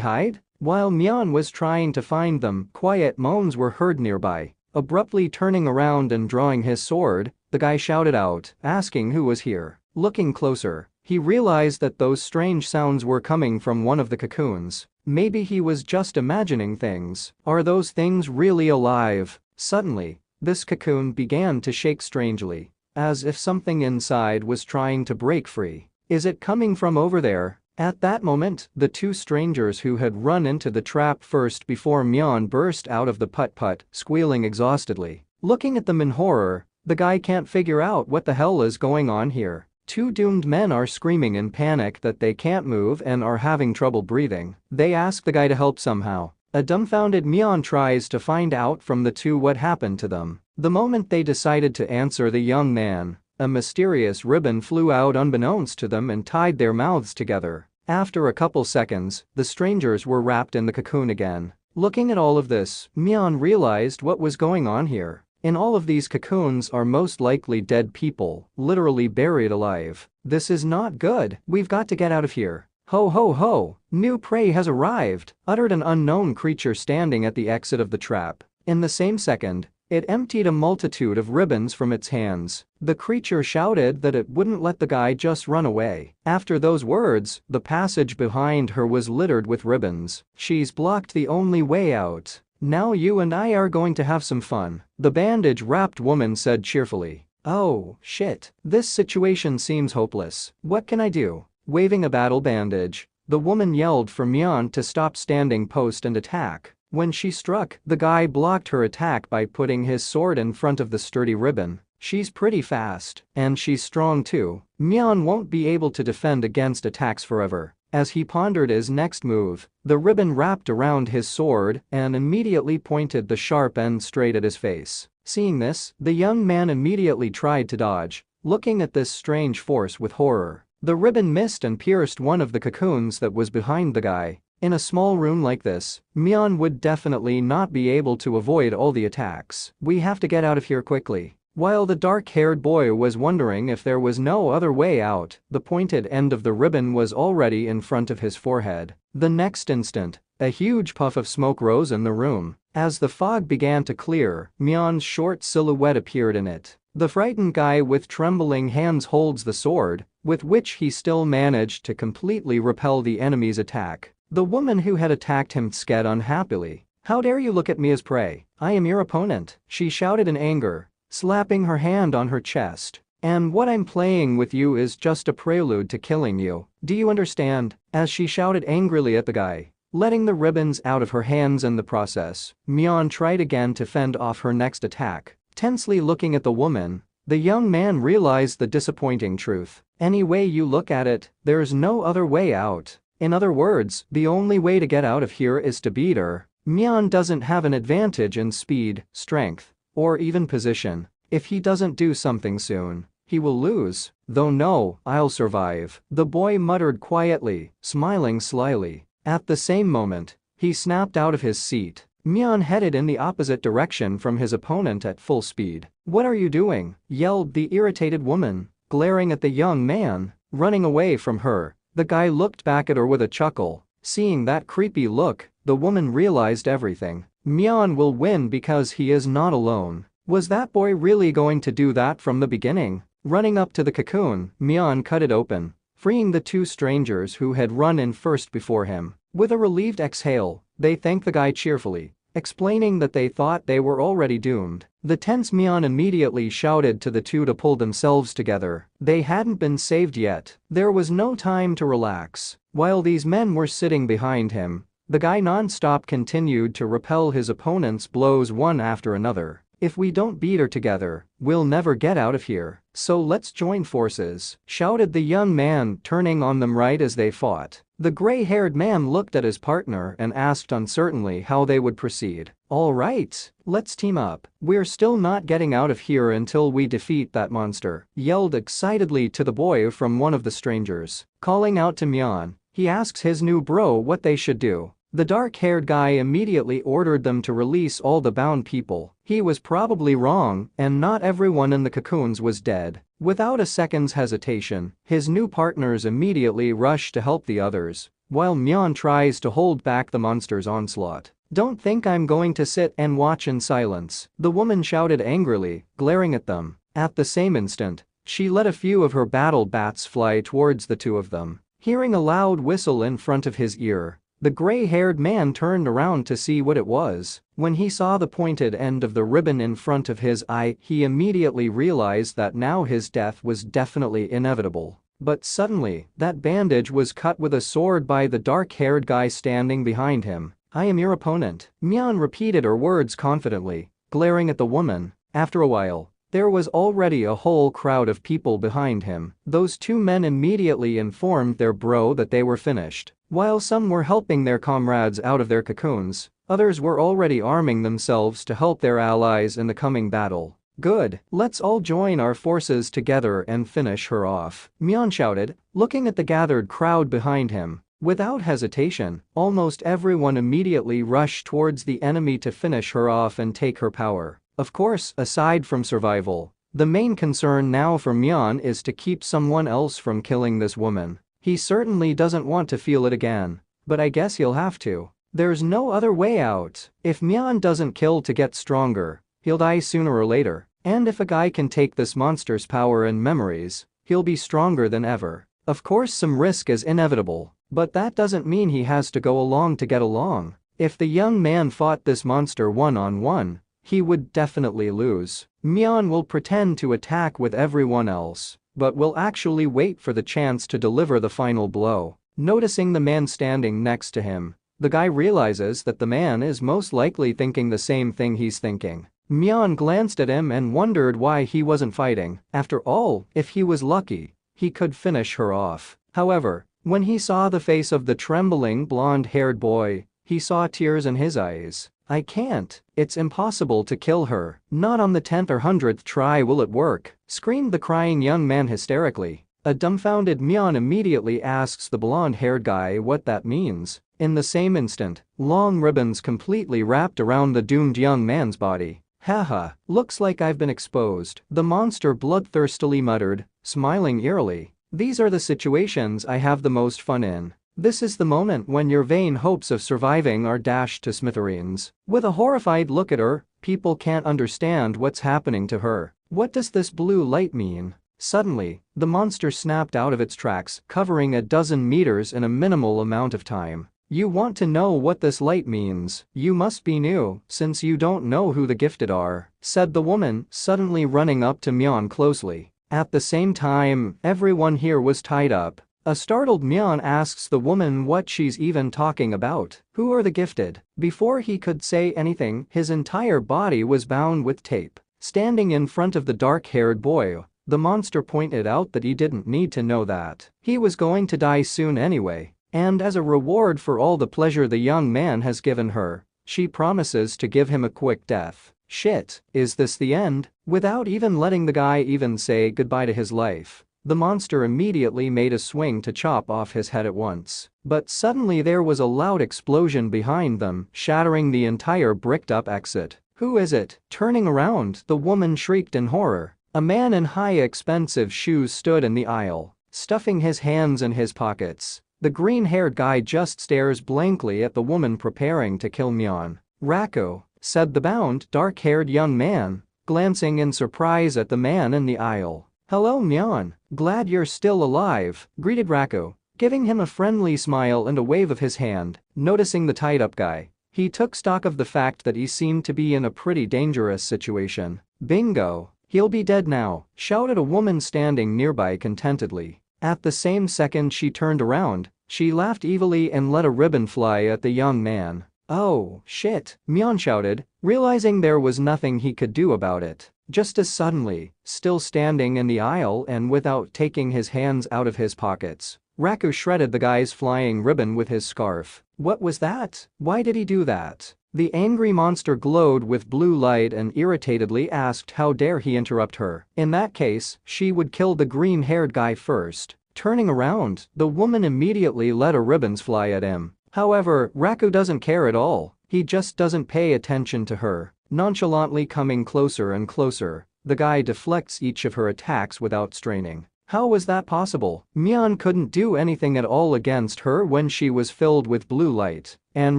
hide? While Mion was trying to find them, quiet moans were heard nearby. Abruptly turning around and drawing his sword, the guy shouted out, asking who was here. Looking closer, he realized that those strange sounds were coming from one of the cocoons. Maybe he was just imagining things. Are those things really alive? Suddenly, this cocoon began to shake strangely, as if something inside was trying to break free. Is it coming from over there? At that moment, the two strangers who had run into the trap first before Mion burst out of the putt-putt, squealing exhaustedly. Looking at them in horror, the guy can't figure out what the hell is going on here. Two doomed men are screaming in panic that they can't move and are having trouble breathing. They ask the guy to help somehow. A dumbfounded Mion tries to find out from the two what happened to them. The moment they decided to answer the young man, a mysterious ribbon flew out unbeknownst to them and tied their mouths together. After a couple seconds, the strangers were wrapped in the cocoon again. Looking at all of this, Mion realized what was going on here. In all of these cocoons are most likely dead people, literally buried alive. This is not good. We've got to get out of here. Ho ho ho! New prey has arrived, uttered an unknown creature standing at the exit of the trap. In the same second, it emptied a multitude of ribbons from its hands. The creature shouted that it wouldn't let the guy just run away. After those words, the passage behind her was littered with ribbons. She's blocked the only way out. Now you and I are going to have some fun, the bandage-wrapped woman said cheerfully. Oh, shit. This situation seems hopeless. What can I do? Waving a battle bandage, the woman yelled for Mion to stop standing post and attack. When she struck, the guy blocked her attack by putting his sword in front of the sturdy ribbon. She's pretty fast, and she's strong too. Mion won't be able to defend against attacks forever. As he pondered his next move, the ribbon wrapped around his sword and immediately pointed the sharp end straight at his face. Seeing this, the young man immediately tried to dodge, looking at this strange force with horror. The ribbon missed and pierced one of the cocoons that was behind the guy. In a small room like this, Mion would definitely not be able to avoid all the attacks. We have to get out of here quickly. While the dark-haired boy was wondering if there was no other way out, the pointed end of the ribbon was already in front of his forehead. The next instant, a huge puff of smoke rose in the room. As the fog began to clear, Mion's short silhouette appeared in it. The frightened guy with trembling hands holds the sword, with which he still managed to completely repel the enemy's attack. The woman who had attacked him scared unhappily. How dare you look at me as prey? I am your opponent, she shouted in anger, slapping her hand on her chest. And what I'm playing with you is just a prelude to killing you. Do you understand? As she shouted angrily at the guy, letting the ribbons out of her hands in the process, Mion tried again to fend off her next attack. Tensely looking at the woman, the young man realized the disappointing truth. Any way you look at it, there's no other way out. In other words, the only way to get out of here is to beat her. Mion doesn't have an advantage in speed, strength, or even position. If he doesn't do something soon, he will lose. Though no, I'll survive, the boy muttered quietly, smiling slyly. At the same moment, he snapped out of his seat. Mion headed in the opposite direction from his opponent at full speed. What are you doing? Yelled the irritated woman, glaring at the young man. Running away from her, the guy looked back at her with a chuckle. Seeing that creepy look, the woman realized everything. Mion will win because he is not alone. Was that boy really going to do that from the beginning? Running up to the cocoon, Mion cut it open, freeing the two strangers who had run in first before him. With a relieved exhale, they thanked the guy cheerfully, explaining that they thought they were already doomed. The tense Mion immediately shouted to the two to pull themselves together. They hadn't been saved yet. There was no time to relax. While these men were sitting behind him, the guy non-stop continued to repel his opponent's blows one after another. If we don't beat her together, we'll never get out of here. So let's join forces, shouted the young man, turning on them right as they fought. The gray-haired man looked at his partner and asked uncertainly how they would proceed. All right, let's team up. We're still not getting out of here until we defeat that monster, yelled excitedly to the boy from one of the strangers. Calling out to Mion, he asks his new bro what they should do. The dark-haired guy immediately ordered them to release all the bound people. He was probably wrong, and not everyone in the cocoons was dead. Without a second's hesitation, his new partners immediately rush to help the others, while Mion tries to hold back the monster's onslaught. Don't think I'm going to sit and watch in silence, the woman shouted angrily, glaring at them. At the same instant, she let a few of her battle bats fly towards the two of them. Hearing a loud whistle in front of his ear, the gray-haired man turned around to see what it was. When he saw the pointed end of the ribbon in front of his eye, he immediately realized that now his death was definitely inevitable. But suddenly, that bandage was cut with a sword by the dark-haired guy standing behind him. I am your opponent, Mion repeated her words confidently, glaring at the woman. After a while, there was already a whole crowd of people behind him. Those two men immediately informed their bro that they were finished. While some were helping their comrades out of their cocoons, others were already arming themselves to help their allies in the coming battle. Good, let's all join our forces together and finish her off, Mion shouted, looking at the gathered crowd behind him. Without hesitation, almost everyone immediately rushed towards the enemy to finish her off and take her power. Of course, aside from survival, the main concern now for Mion is to keep someone else from killing this woman. He certainly doesn't want to feel it again, but I guess he'll have to. There's no other way out. If Mion doesn't kill to get stronger, he'll die sooner or later. And if a guy can take this monster's power and memories, he'll be stronger than ever. Of course, some risk is inevitable, but that doesn't mean he has to go along to get along. If the young man fought this monster one-on-one, he would definitely lose. Mion will pretend to attack with everyone else, but will actually wait for the chance to deliver the final blow. Noticing the man standing next to him, the guy realizes that the man is most likely thinking the same thing he's thinking. Mion glanced at him and wondered why he wasn't fighting. After all, if he was lucky, he could finish her off. However, when he saw the face of the trembling blonde-haired boy, he saw tears in his eyes. I can't. It's impossible to kill her. Not on the 10th or 100th try will it work, screamed the crying young man hysterically. A dumbfounded Mion immediately asks the blonde-haired guy what that means. In the same instant, long ribbons completely wrapped around the doomed young man's body. Haha, looks like I've been exposed, the monster bloodthirstily muttered, smiling eerily. These are the situations I have the most fun in. This is the moment when your vain hopes of surviving are dashed to smithereens. With a horrified look at her, people can't understand what's happening to her. What does this blue light mean? Suddenly, the monster snapped out of its tracks, covering a dozen meters in a minimal amount of time. You want to know what this light means? You must be new, since you don't know who the gifted are, said the woman, suddenly running up to Mion closely. At the same time, everyone here was tied up. A startled Mion asks the woman what she's even talking about. Who are the gifted? Before he could say anything, his entire body was bound with tape. Standing in front of the dark-haired boy, the monster pointed out that he didn't need to know that. He was going to die soon anyway. And as a reward for all the pleasure the young man has given her, she promises to give him a quick death. Shit, is this the end? Without even letting the guy even say goodbye to his life, the monster immediately made a swing to chop off his head at once. But suddenly there was a loud explosion behind them, shattering the entire bricked-up exit. Who is it? Turning around, the woman shrieked in horror. A man in high-expensive shoes stood in the aisle, stuffing his hands in his pockets. The green-haired guy just stares blankly at the woman preparing to kill Mion. Rako, said the bound, dark-haired young man, glancing in surprise at the man in the aisle. Hello Mion, glad you're still alive, greeted Rako, giving him a friendly smile and a wave of his hand. Noticing the tied-up guy, he took stock of the fact that he seemed to be in a pretty dangerous situation. Bingo, he'll be dead now, shouted a woman standing nearby contentedly. At the same second she turned around, she laughed evilly and let a ribbon fly at the young man. Oh, shit, Mion shouted, realizing there was nothing he could do about it. Just as suddenly, still standing in the aisle and without taking his hands out of his pockets, Raku shredded the guy's flying ribbon with his scarf. What was that? Why did he do that? The angry monster glowed with blue light and irritatedly asked how dare he interrupt her. In that case, she would kill the green-haired guy first. Turning around, the woman immediately let her ribbons fly at him. However, Raku doesn't care at all. He just doesn't pay attention to her. Nonchalantly coming closer and closer, the guy deflects each of her attacks without straining. How was that possible? Mion couldn't do anything at all against her when she was filled with blue light, and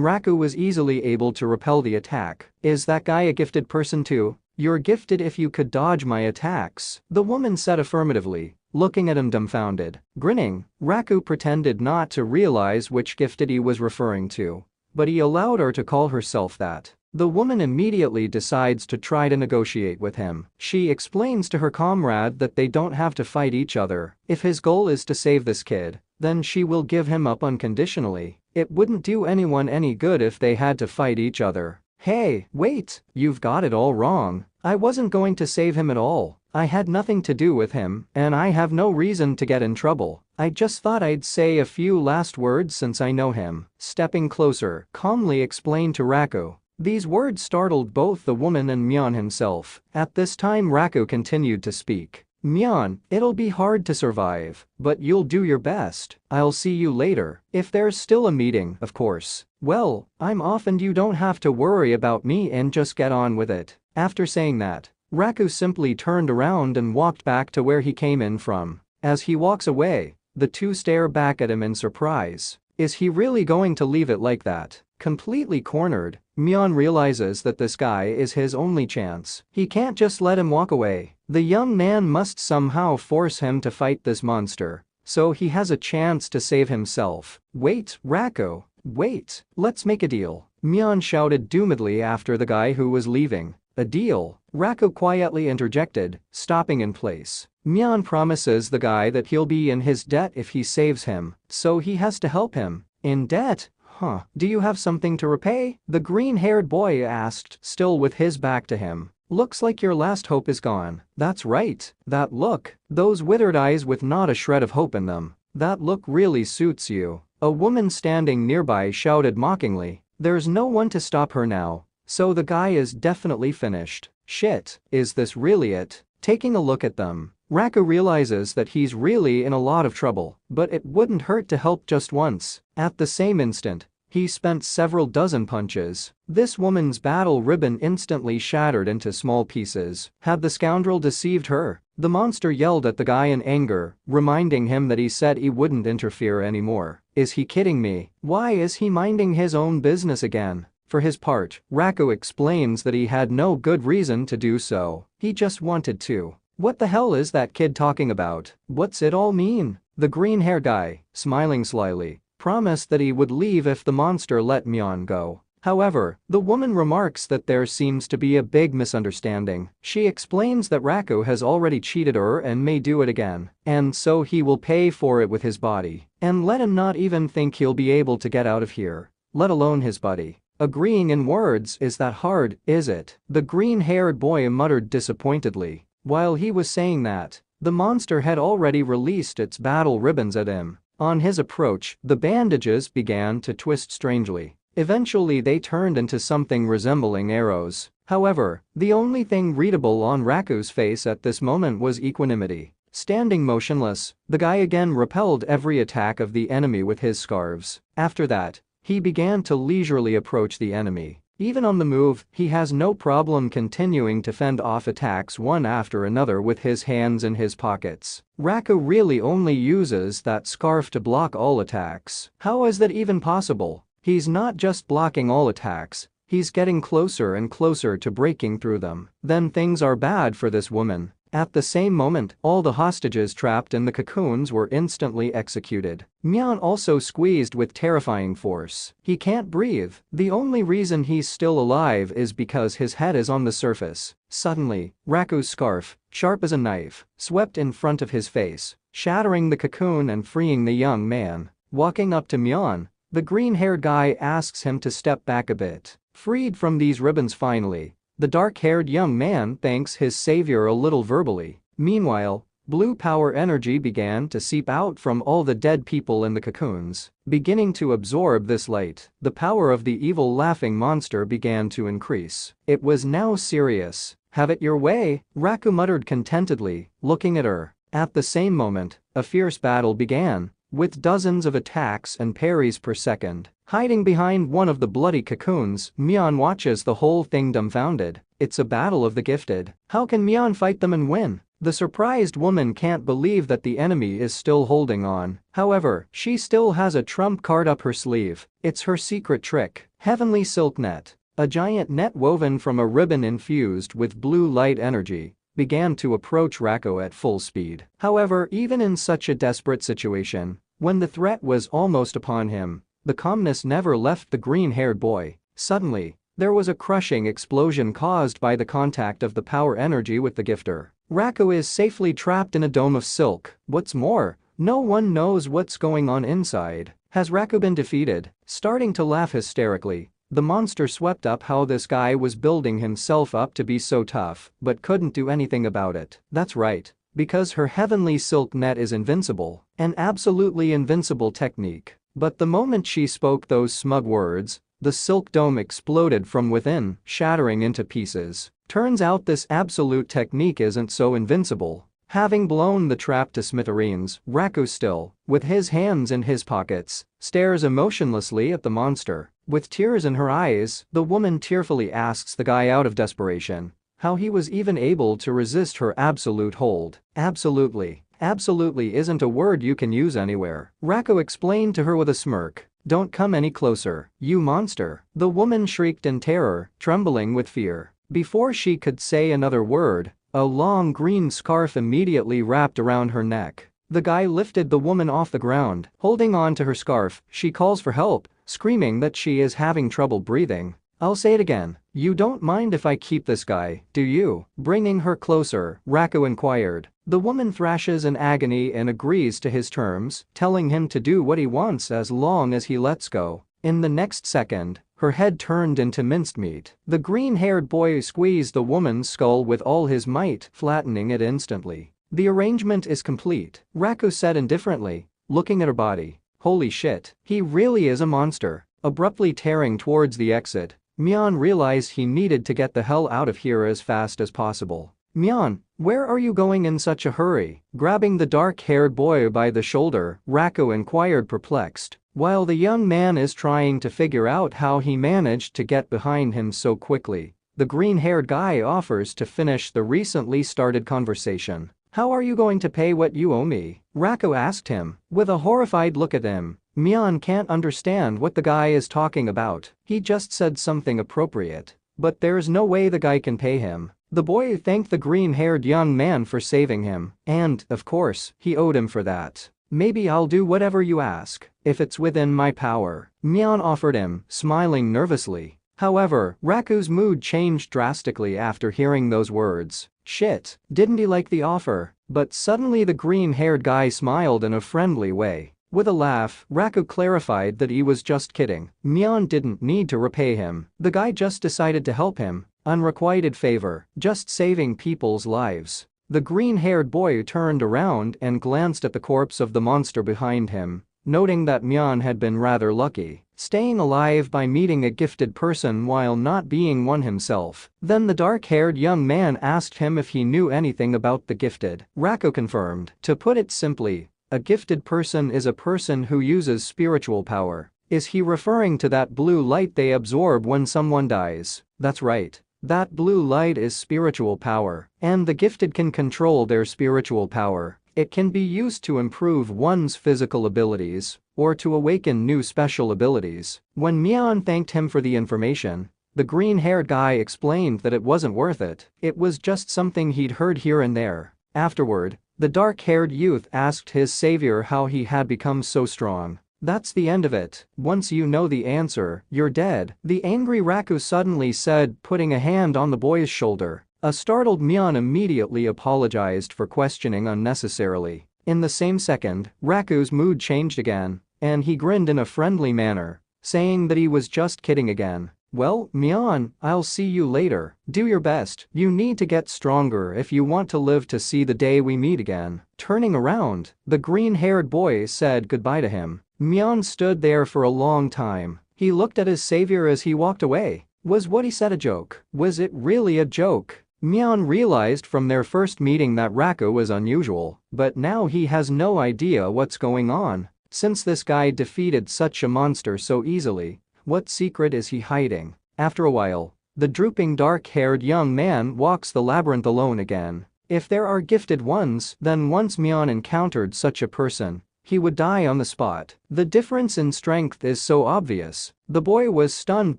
Raku was easily able to repel the attack. Is that guy a gifted person too? You're gifted if you could dodge my attacks, the woman said affirmatively, looking at him dumbfounded. Grinning, Raku pretended not to realize which gifted he was referring to, but he allowed her to call herself that. The woman immediately decides to try to negotiate with him. She explains to her comrade that they don't have to fight each other. If his goal is to save this kid, then she will give him up unconditionally. It wouldn't do anyone any good if they had to fight each other. Hey, wait, you've got it all wrong. I wasn't going to save him at all. I had nothing to do with him, and I have no reason to get in trouble. I just thought I'd say a few last words since I know him. Stepping closer, calmly explained to Raku. These words startled both the woman and Mion himself. At this time Raku continued to speak. Mion, it'll be hard to survive, but you'll do your best. I'll see you later. If there's still a meeting, of course. Well, I'm off and you don't have to worry about me and just get on with it. After saying that, Raku simply turned around and walked back to where he came in from. As he walks away, the two stare back at him in surprise. Is he really going to leave it like that? Completely cornered, Mion realizes that this guy is his only chance. He can't just let him walk away. The young man must somehow force him to fight this monster, so he has a chance to save himself. Wait, Raku, wait, let's make a deal. Mion shouted doomedly after the guy who was leaving. A deal? Raku quietly interjected, stopping in place. Mion promises the guy that he'll be in his debt if he saves him, so he has to help him. In debt? Huh. Do you have something to repay? The green-haired boy asked, still with his back to him. Looks like your last hope is gone. That's right. That look. Those withered eyes with not a shred of hope in them. That look really suits you. A woman standing nearby shouted mockingly. There's no one to stop her now, so the guy is definitely finished. Shit, is this really it? Taking a look at them, Raku realizes that he's really in a lot of trouble, but it wouldn't hurt to help just once. At the same instant, he spent several dozen punches. This woman's battle ribbon instantly shattered into small pieces. Had the scoundrel deceived her? The monster yelled at the guy in anger, reminding him that he said he wouldn't interfere anymore. Is he kidding me? Why is he minding his own business again? For his part, Raku explains that he had no good reason to do so. He just wanted to. What the hell is that kid talking about? What's it all mean? The green-haired guy, smiling slyly, promised that he would leave if the monster let Mion go. However, the woman remarks that there seems to be a big misunderstanding. She explains that Raku has already cheated her and may do it again, and so he will pay for it with his body. And let him not even think he'll be able to get out of here, let alone his buddy. Agreeing in words, is that hard, is it? The green-haired boy muttered disappointedly. While he was saying that, the monster had already released its battle ribbons at him. On his approach, the bandages began to twist strangely. Eventually they turned into something resembling arrows. However, the only thing readable on Raku's face at this moment was equanimity. Standing motionless, the guy again repelled every attack of the enemy with his scarves. After that, he began to leisurely approach the enemy. Even on the move, he has no problem continuing to fend off attacks one after another with his hands in his pockets. Raku really only uses that scarf to block all attacks. How is that even possible? He's not just blocking all attacks, he's getting closer and closer to breaking through them. Then things are bad for this woman. At the same moment, all the hostages trapped in the cocoons were instantly executed. Mion also squeezed with terrifying force. He can't breathe. The only reason he's still alive is because his head is on the surface. Suddenly, Raku's scarf, sharp as a knife, swept in front of his face, shattering the cocoon and freeing the young man. Walking up to Mion, the green-haired guy asks him to step back a bit. Freed from these ribbons finally, the dark-haired young man thanks his savior a little verbally. Meanwhile, blue power energy began to seep out from all the dead people in the cocoons. Beginning to absorb this light, the power of the evil laughing monster began to increase. It was now serious. Have it your way, Raku muttered contentedly, looking at her. At the same moment, a fierce battle began, with dozens of attacks and parries per second. Hiding behind one of the bloody cocoons, Mion watches the whole thing dumbfounded. It's a battle of the gifted. How can Mion fight them and win? The surprised woman can't believe that the enemy is still holding on. However, she still has a trump card up her sleeve. It's her secret trick. Heavenly Silk Net. A giant net woven from a ribbon infused with blue light energy began to approach Raku at full speed. However, even in such a desperate situation, when the threat was almost upon him, the calmness never left the green-haired boy. Suddenly, there was a crushing explosion caused by the contact of the power energy with the gifter. Raku is safely trapped in a dome of silk. What's more, no one knows what's going on inside. Has Raku been defeated? Starting to laugh hysterically, the monster swept up how this guy was building himself up to be so tough, but couldn't do anything about it. That's right, because her heavenly silk net is invincible, an absolutely invincible technique. But the moment she spoke those smug words, the silk dome exploded from within, shattering into pieces. Turns out this absolute technique isn't so invincible. Having blown the trap to smithereens, Raku still, with his hands in his pockets, stares emotionlessly at the monster. With tears in her eyes, the woman tearfully asks the guy out of desperation how he was even able to resist her absolute hold. Absolutely. Absolutely isn't a word you can use anywhere, Raku explained to her with a smirk. Don't come any closer, you monster. The woman shrieked in terror, trembling with fear. Before she could say another word, a long green scarf immediately wrapped around her neck. The guy lifted the woman off the ground. Holding on to her scarf, she calls for help, screaming that she is having trouble breathing. I'll say it again. You don't mind if I keep this guy, do you? Bringing her closer, Raku inquired. The woman thrashes in agony and agrees to his terms, telling him to do what he wants as long as he lets go. In the next second, her head turned into minced meat. The green-haired boy squeezed the woman's skull with all his might, flattening it instantly. The arrangement is complete, Raku said indifferently, looking at her body. Holy shit, he really is a monster. Abruptly tearing towards the exit, Mion realized he needed to get the hell out of here as fast as possible. Mion, where are you going in such a hurry? Grabbing the dark-haired boy by the shoulder, Raku inquired perplexed. While the young man is trying to figure out how he managed to get behind him so quickly, the green-haired guy offers to finish the recently started conversation. How are you going to pay what you owe me? Raku asked him. With a horrified look at him, Mion can't understand what the guy is talking about. He just said something appropriate. But there's no way the guy can pay him. The boy thanked the green-haired young man for saving him, and, of course, he owed him for that. Maybe I'll do whatever you ask, if it's within my power, Mion offered him, smiling nervously. However, Raku's mood changed drastically after hearing those words. Shit, didn't he like the offer? But suddenly the green-haired guy smiled in a friendly way. With a laugh, Raku clarified that he was just kidding. Mion didn't need to repay him. The guy just decided to help him. Unrequited favor, just saving people's lives. The green-haired boy turned around and glanced at the corpse of the monster behind him, noting that Mion had been rather lucky, staying alive by meeting a gifted person while not being one himself. Then the dark-haired young man asked him if he knew anything about the gifted. Raku confirmed. To put it simply, a gifted person is a person who uses spiritual power. Is he referring to that blue light they absorb when someone dies? That's right. That blue light is spiritual power, and the gifted can control their spiritual power. It can be used to improve one's physical abilities, or to awaken new special abilities. When Mion thanked him for the information, the green-haired guy explained that it wasn't worth it. It was just something he'd heard here and there. Afterward, the dark-haired youth asked his savior how he had become so strong. That's the end of it. Once you know the answer, you're dead, the angry Raku suddenly said, putting a hand on the boy's shoulder. A startled Mion immediately apologized for questioning unnecessarily. In the same second, Raku's mood changed again, and he grinned in a friendly manner, saying that he was just kidding again. Well, Mion, I'll see you later. Do your best. You need to get stronger if you want to live to see the day we meet again. Turning around, the green-haired boy said goodbye to him. Mion stood there for a long time. He looked at his savior as he walked away. Was what he said a joke? Was it really a joke? Mion realized from their first meeting that Raku was unusual, but now he has no idea what's going on. Since this guy defeated such a monster so easily, what secret is he hiding? After a while, the drooping dark-haired young man walks the labyrinth alone again. If there are gifted ones, then once Mion encountered such a person, he would die on the spot. The difference in strength is so obvious. The boy was stunned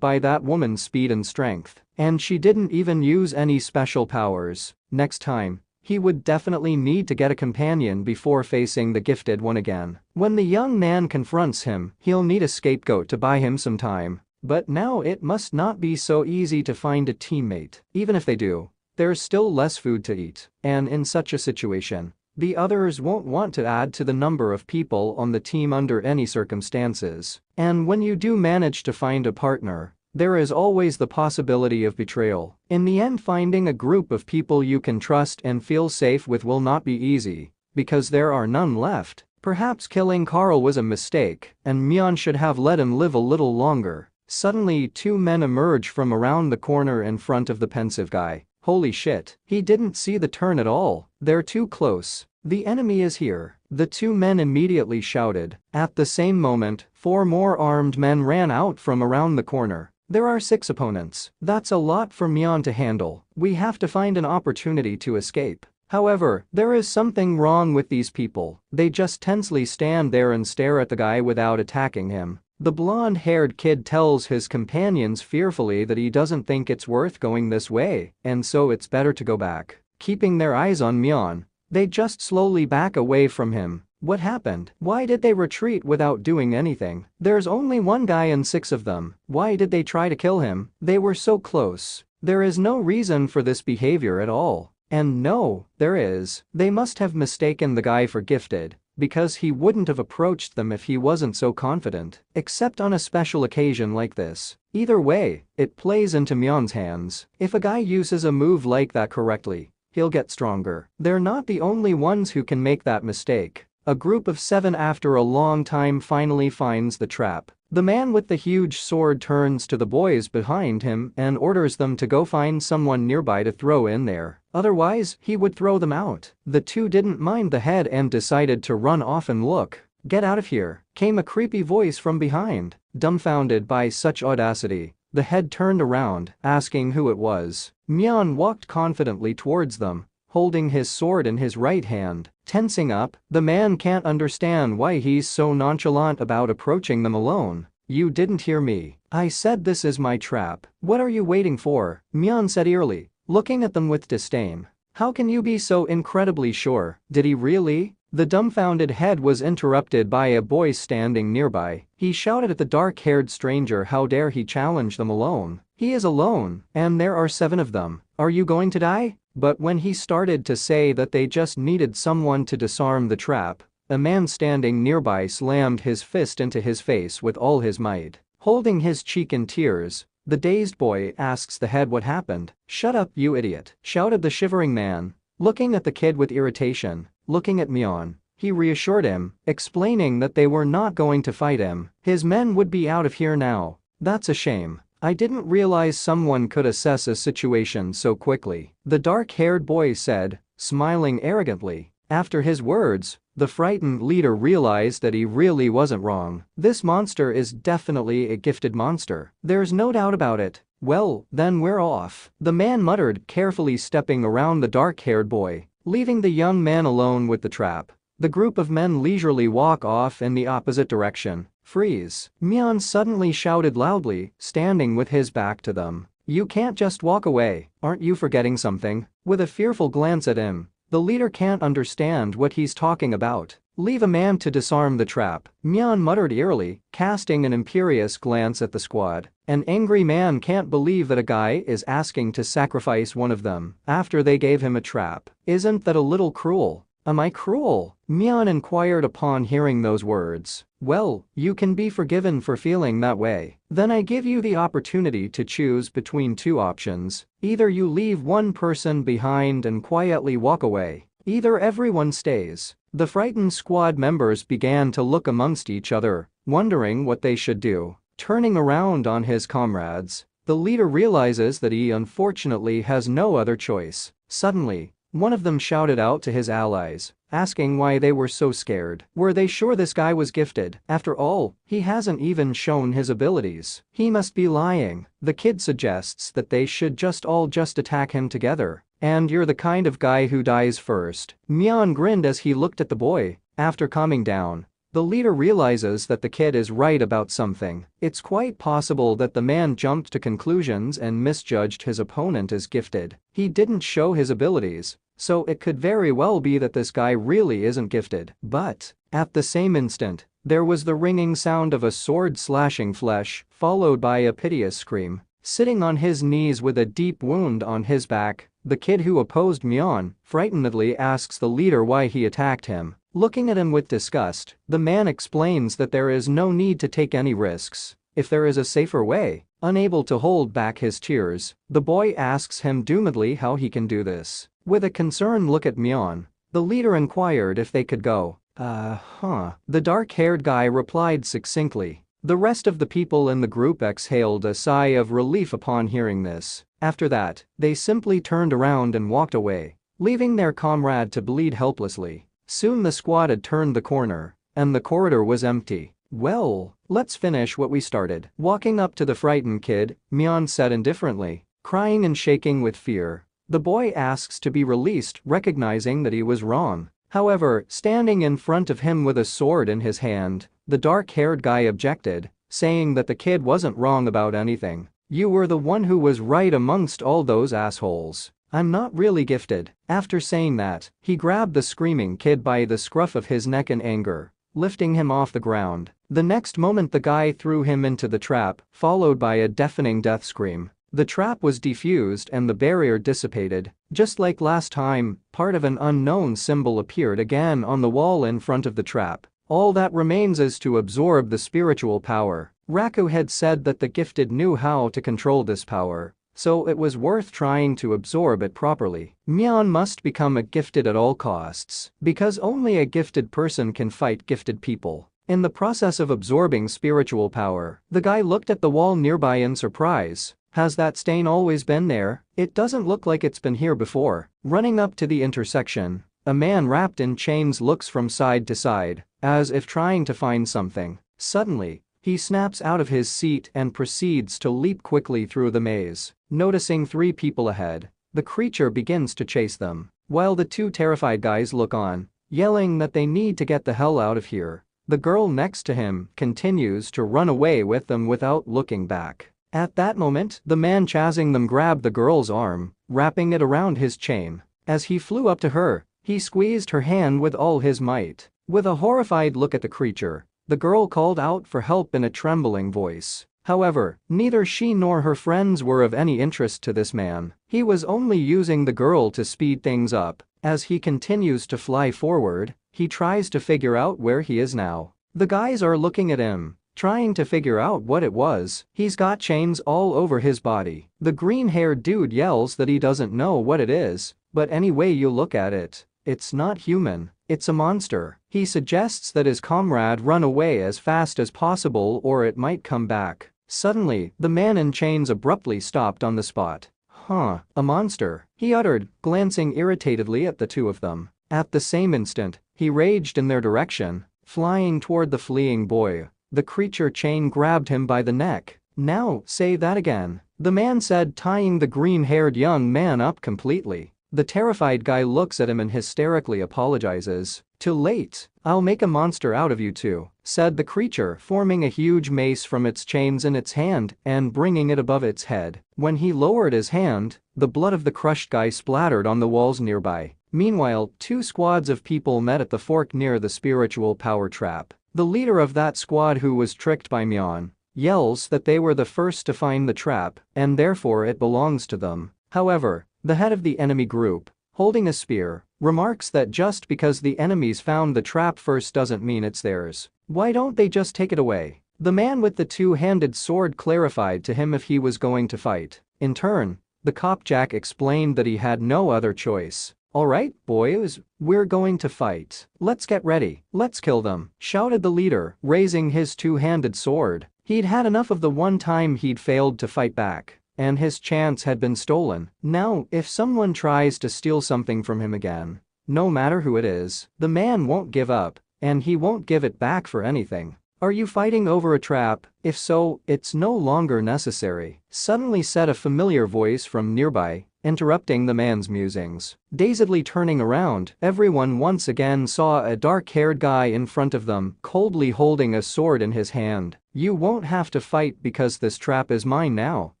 by that woman's speed and strength, and she didn't even use any special powers. Next time, he would definitely need to get a companion before facing the gifted one again. When the young man confronts him, he'll need a scapegoat to buy him some time. But now it must not be so easy to find a teammate. Even if they do, there's still less food to eat. And in such a situation, the others won't want to add to the number of people on the team under any circumstances. And when you do manage to find a partner, there is always the possibility of betrayal. In the end, finding a group of people you can trust and feel safe with will not be easy, because there are none left. Perhaps killing Carl was a mistake, and Mion should have let him live a little longer. Suddenly, two men emerge from around the corner in front of the pensive guy. Holy shit, he didn't see the turn at all. They're too close. The enemy is here. The two men immediately shouted. At the same moment, 4 more armed men ran out from around the corner. There are 6 opponents. That's a lot for Mion to handle. We have to find an opportunity to escape. However, there is something wrong with these people. They just tensely stand there and stare at the guy without attacking him. The blonde-haired kid tells his companions fearfully that he doesn't think it's worth going this way, and so it's better to go back. Keeping their eyes on Mion, they just slowly back away from him. What happened? Why did they retreat without doing anything? There's only one guy and 6 of them. Why did they try to kill him? They were so close. There is no reason for this behavior at all. And no, there is. They must have mistaken the guy for gifted, because he wouldn't have approached them if he wasn't so confident, except on a special occasion like this. Either way, it plays into Mion's hands. If a guy uses a move like that correctly, he'll get stronger. They're not the only ones who can make that mistake. A group of 7 after a long time finally finds the trap. The man with the huge sword turns to the boys behind him and orders them to go find someone nearby to throw in there. Otherwise, he would throw them out. The two didn't mind the head and decided to run off and look. "Get out of here," came a creepy voice from behind. Dumbfounded by such audacity, the head turned around, asking who it was. Mion walked confidently towards them, holding his sword in his right hand. Tensing up, the man can't understand why he's so nonchalant about approaching them alone. "You didn't hear me. I said this is my trap. What are you waiting for?" Mion said eagerly, looking at them with disdain. "How can you be so incredibly sure? Did he really?" The dumbfounded head was interrupted by a boy standing nearby. He shouted at the dark-haired stranger how dare he challenge them alone. He is alone, and there are 7 of them. "Are you going to die?" But when he started to say that they just needed someone to disarm the trap, a man standing nearby slammed his fist into his face with all his might. Holding his cheek in tears, the dazed boy asks the head what happened. "Shut up, you idiot," shouted the shivering man, looking at the kid with irritation. Looking at Mion, he reassured him, explaining that they were not going to fight him. His men would be out of here now. "That's a shame. I didn't realize someone could assess a situation so quickly," the dark-haired boy said, smiling arrogantly. After his words, the frightened leader realized that he really wasn't wrong. This monster is definitely a gifted monster. There's no doubt about it. "Well, then we're off," the man muttered, carefully stepping around the dark-haired boy, leaving the young man alone with the trap. The group of men leisurely walk off in the opposite direction. "Freeze!" Mion suddenly shouted loudly, standing with his back to them. "You can't just walk away. Aren't you forgetting something?" With a fearful glance at him, the leader can't understand what he's talking about. "Leave a man to disarm the trap," Mion muttered eerily, casting an imperious glance at the squad. An angry man can't believe that a guy is asking to sacrifice one of them after they gave him a trap. "Isn't that a little cruel?" "Am I cruel?" Mion inquired upon hearing those words. "Well, you can be forgiven for feeling that way. Then I give you the opportunity to choose between 2 options. Either you leave one person behind and quietly walk away. Either everyone stays." The frightened squad members began to look amongst each other, wondering what they should do. Turning around on his comrades, the leader realizes that he unfortunately has no other choice. Suddenly, one of them shouted out to his allies, asking why they were so scared. Were they sure this guy was gifted? After all, he hasn't even shown his abilities. He must be lying. The kid suggests that they should all just attack him together. "And you're the kind of guy who dies first." Mion grinned as he looked at the boy. After calming down, the leader realizes that the kid is right about something. It's quite possible that the man jumped to conclusions and misjudged his opponent as gifted. He didn't show his abilities, so it could very well be that this guy really isn't gifted. But, at the same instant, there was the ringing sound of a sword slashing flesh, followed by a piteous scream. Sitting on his knees with a deep wound on his back, the kid who opposed Mion frightenedly asks the leader why he attacked him. Looking at him with disgust, the man explains that there is no need to take any risks if there is a safer way. Unable to hold back his tears, the boy asks him doomedly how he can do this. With a concerned look at Mion, the leader inquired if they could go. The dark-haired guy replied succinctly. The rest of the people in the group exhaled a sigh of relief upon hearing this. After that, they simply turned around and walked away, leaving their comrade to bleed helplessly. Soon the squad had turned the corner, and the corridor was empty. "Well, let's finish what we started." Walking up to the frightened kid, Mion said indifferently. Crying and shaking with fear, the boy asks to be released, recognizing that he was wrong. However, standing in front of him with a sword in his hand, the dark-haired guy objected, saying that the kid wasn't wrong about anything. "You were the one who was right amongst all those assholes. I'm not really gifted." After saying that, he grabbed the screaming kid by the scruff of his neck in anger, lifting him off the ground. The next moment the guy threw him into the trap, followed by a deafening death scream. The trap was defused and the barrier dissipated. Just like last time, part of an unknown symbol appeared again on the wall in front of the trap. All that remains is to absorb the spiritual power. Raku had said that the gifted knew how to control this power, so it was worth trying to absorb it properly. Mion must become a gifted at all costs, because only a gifted person can fight gifted people. In the process of absorbing spiritual power, the guy looked at the wall nearby in surprise. Has that stain always been there? It doesn't look like it's been here before. Running up to the intersection, a man wrapped in chains looks from side to side, as if trying to find something. Suddenly, he snaps out of his seat and proceeds to leap quickly through the maze. Noticing 3 people ahead, the creature begins to chase them, while the 2 terrified guys look on, yelling that they need to get the hell out of here. The girl next to him continues to run away with them without looking back. At that moment, the man chasing them grabbed the girl's arm, wrapping it around his chain. As he flew up to her, he squeezed her hand with all his might. With a horrified look at the creature, the girl called out for help in a trembling voice. However, neither she nor her friends were of any interest to this man. He was only using the girl to speed things up. As he continues to fly forward, he tries to figure out where he is now. The guys are looking at him, trying to figure out what it was. He's got chains all over his body. The green-haired dude yells that he doesn't know what it is, but any way you look at it, it's not human, it's a monster. He suggests that his comrade run away as fast as possible or it might come back. Suddenly, the man in chains abruptly stopped on the spot. "Huh, a monster," he uttered, glancing irritatedly at the 2 of them. At the same instant, he raged in their direction, flying toward the fleeing boy. The creature chain grabbed him by the neck. "Now, say that again," the man said, tying the green-haired young man up completely. The terrified guy looks at him and hysterically apologizes. "Too late. I'll make a monster out of you 2, said the creature, forming a huge mace from its chains in its hand and bringing it above its head. When he lowered his hand, the blood of the crushed guy splattered on the walls nearby. Meanwhile, 2 squads of people met at the fork near the spiritual power trap. The leader of that squad, who was tricked by Mion, yells that they were the first to find the trap and therefore it belongs to them. However, the head of the enemy group, holding a spear, remarks that just because the enemies found the trap first doesn't mean it's theirs. Why don't they just take it away? The man with the 2-handed sword clarified to him if he was going to fight. In turn, the cop Jack explained that he had no other choice. "Alright, boys, we're going to fight. Let's get ready. Let's kill them," shouted the leader, raising his 2-handed sword. He'd had enough of the one time he'd failed to fight back, and his chance had been stolen. Now, if someone tries to steal something from him again, no matter who it is, the man won't give up, and he won't give it back for anything. "Are you fighting over a trap? If so, it's no longer necessary," suddenly said a familiar voice from nearby, interrupting the man's musings. Dazedly turning around, everyone once again saw a dark-haired guy in front of them, coldly holding a sword in his hand. "You won't have to fight because this trap is mine now,"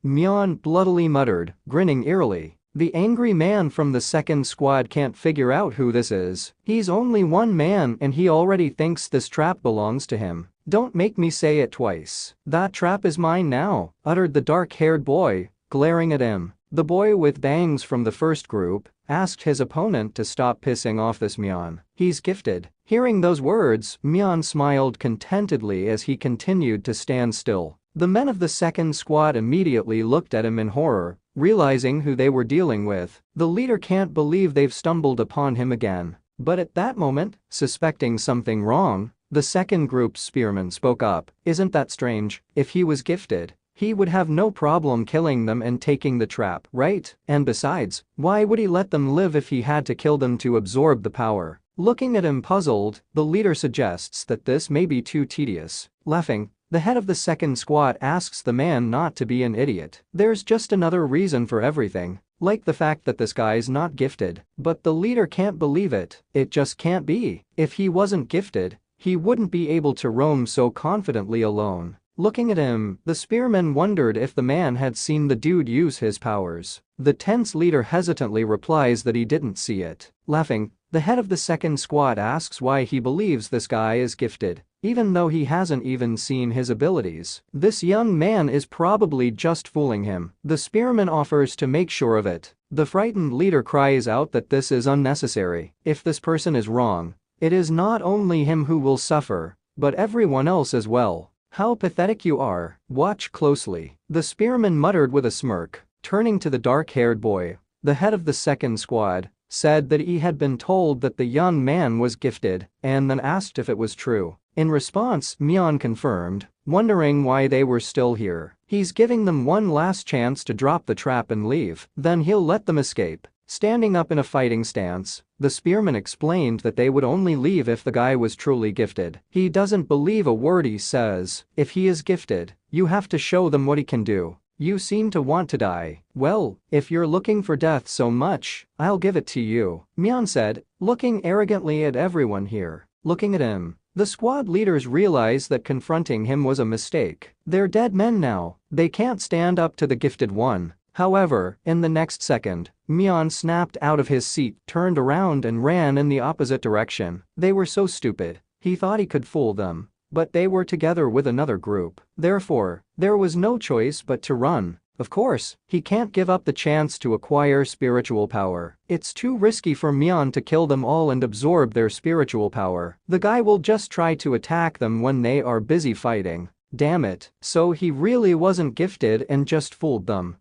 Mion bloodily muttered, grinning eerily. The angry man from the 2nd squad can't figure out who this is. He's only one man and he already thinks this trap belongs to him. "Don't make me say it twice. That trap is mine now," uttered the dark-haired boy, glaring at him. The boy with bangs from the first group asked his opponent to stop pissing off this Mion. "He's gifted." Hearing those words, Mion smiled contentedly as he continued to stand still. The men of the 2nd squad immediately looked at him in horror, realizing who they were dealing with. The leader can't believe they've stumbled upon him again. But at that moment, suspecting something wrong, the 2nd group's spearman spoke up. "Isn't that strange? If he was gifted, he would have no problem killing them and taking the trap, right? And besides, why would he let them live if he had to kill them to absorb the power? Looking at him puzzled, the leader suggests that this may be too tedious. Laughing, the head of the second squad asks the man not to be an idiot. There's just another reason for everything. Like the fact that this guy's not gifted. But the leader can't believe it. It just can't be. If he wasn't gifted, he wouldn't be able to roam so confidently alone. Looking at him, the spearman wondered if the man had seen the dude use his powers. The tense leader hesitantly replies that he didn't see it. Laughing, the head of the second squad asks why he believes this guy is gifted, even though he hasn't even seen his abilities. This young man is probably just fooling him. The spearman offers to make sure of it. The frightened leader cries out that this is unnecessary. If this person is wrong, it is not only him who will suffer, but everyone else as well. How pathetic you are. Watch closely. The spearman muttered with a smirk. Turning to the dark-haired boy, the head of the second squad said that he had been told that the young man was gifted and then asked if it was true. In response, Mion confirmed, wondering why they were still here. He's giving them one last chance to drop the trap and leave, then he'll let them escape. Standing up in a fighting stance, the spearman explained that they would only leave if the guy was truly gifted. He doesn't believe a word he says. If he is gifted, you have to show them what he can do. You seem to want to die. Well, if you're looking for death so much, I'll give it to you, Mion said, looking arrogantly at everyone here. Looking at him, the squad leaders realize that confronting him was a mistake. They're dead men now. They can't stand up to the gifted one. However, in the next second, Mion snapped out of his seat, turned around and ran in the opposite direction. They were so stupid. He thought he could fool them. But they were together with another group. Therefore, there was no choice but to run. Of course, he can't give up the chance to acquire spiritual power. It's too risky for Mion to kill them all and absorb their spiritual power. The guy will just try to attack them when they are busy fighting. Damn it. So he really wasn't gifted and just fooled them.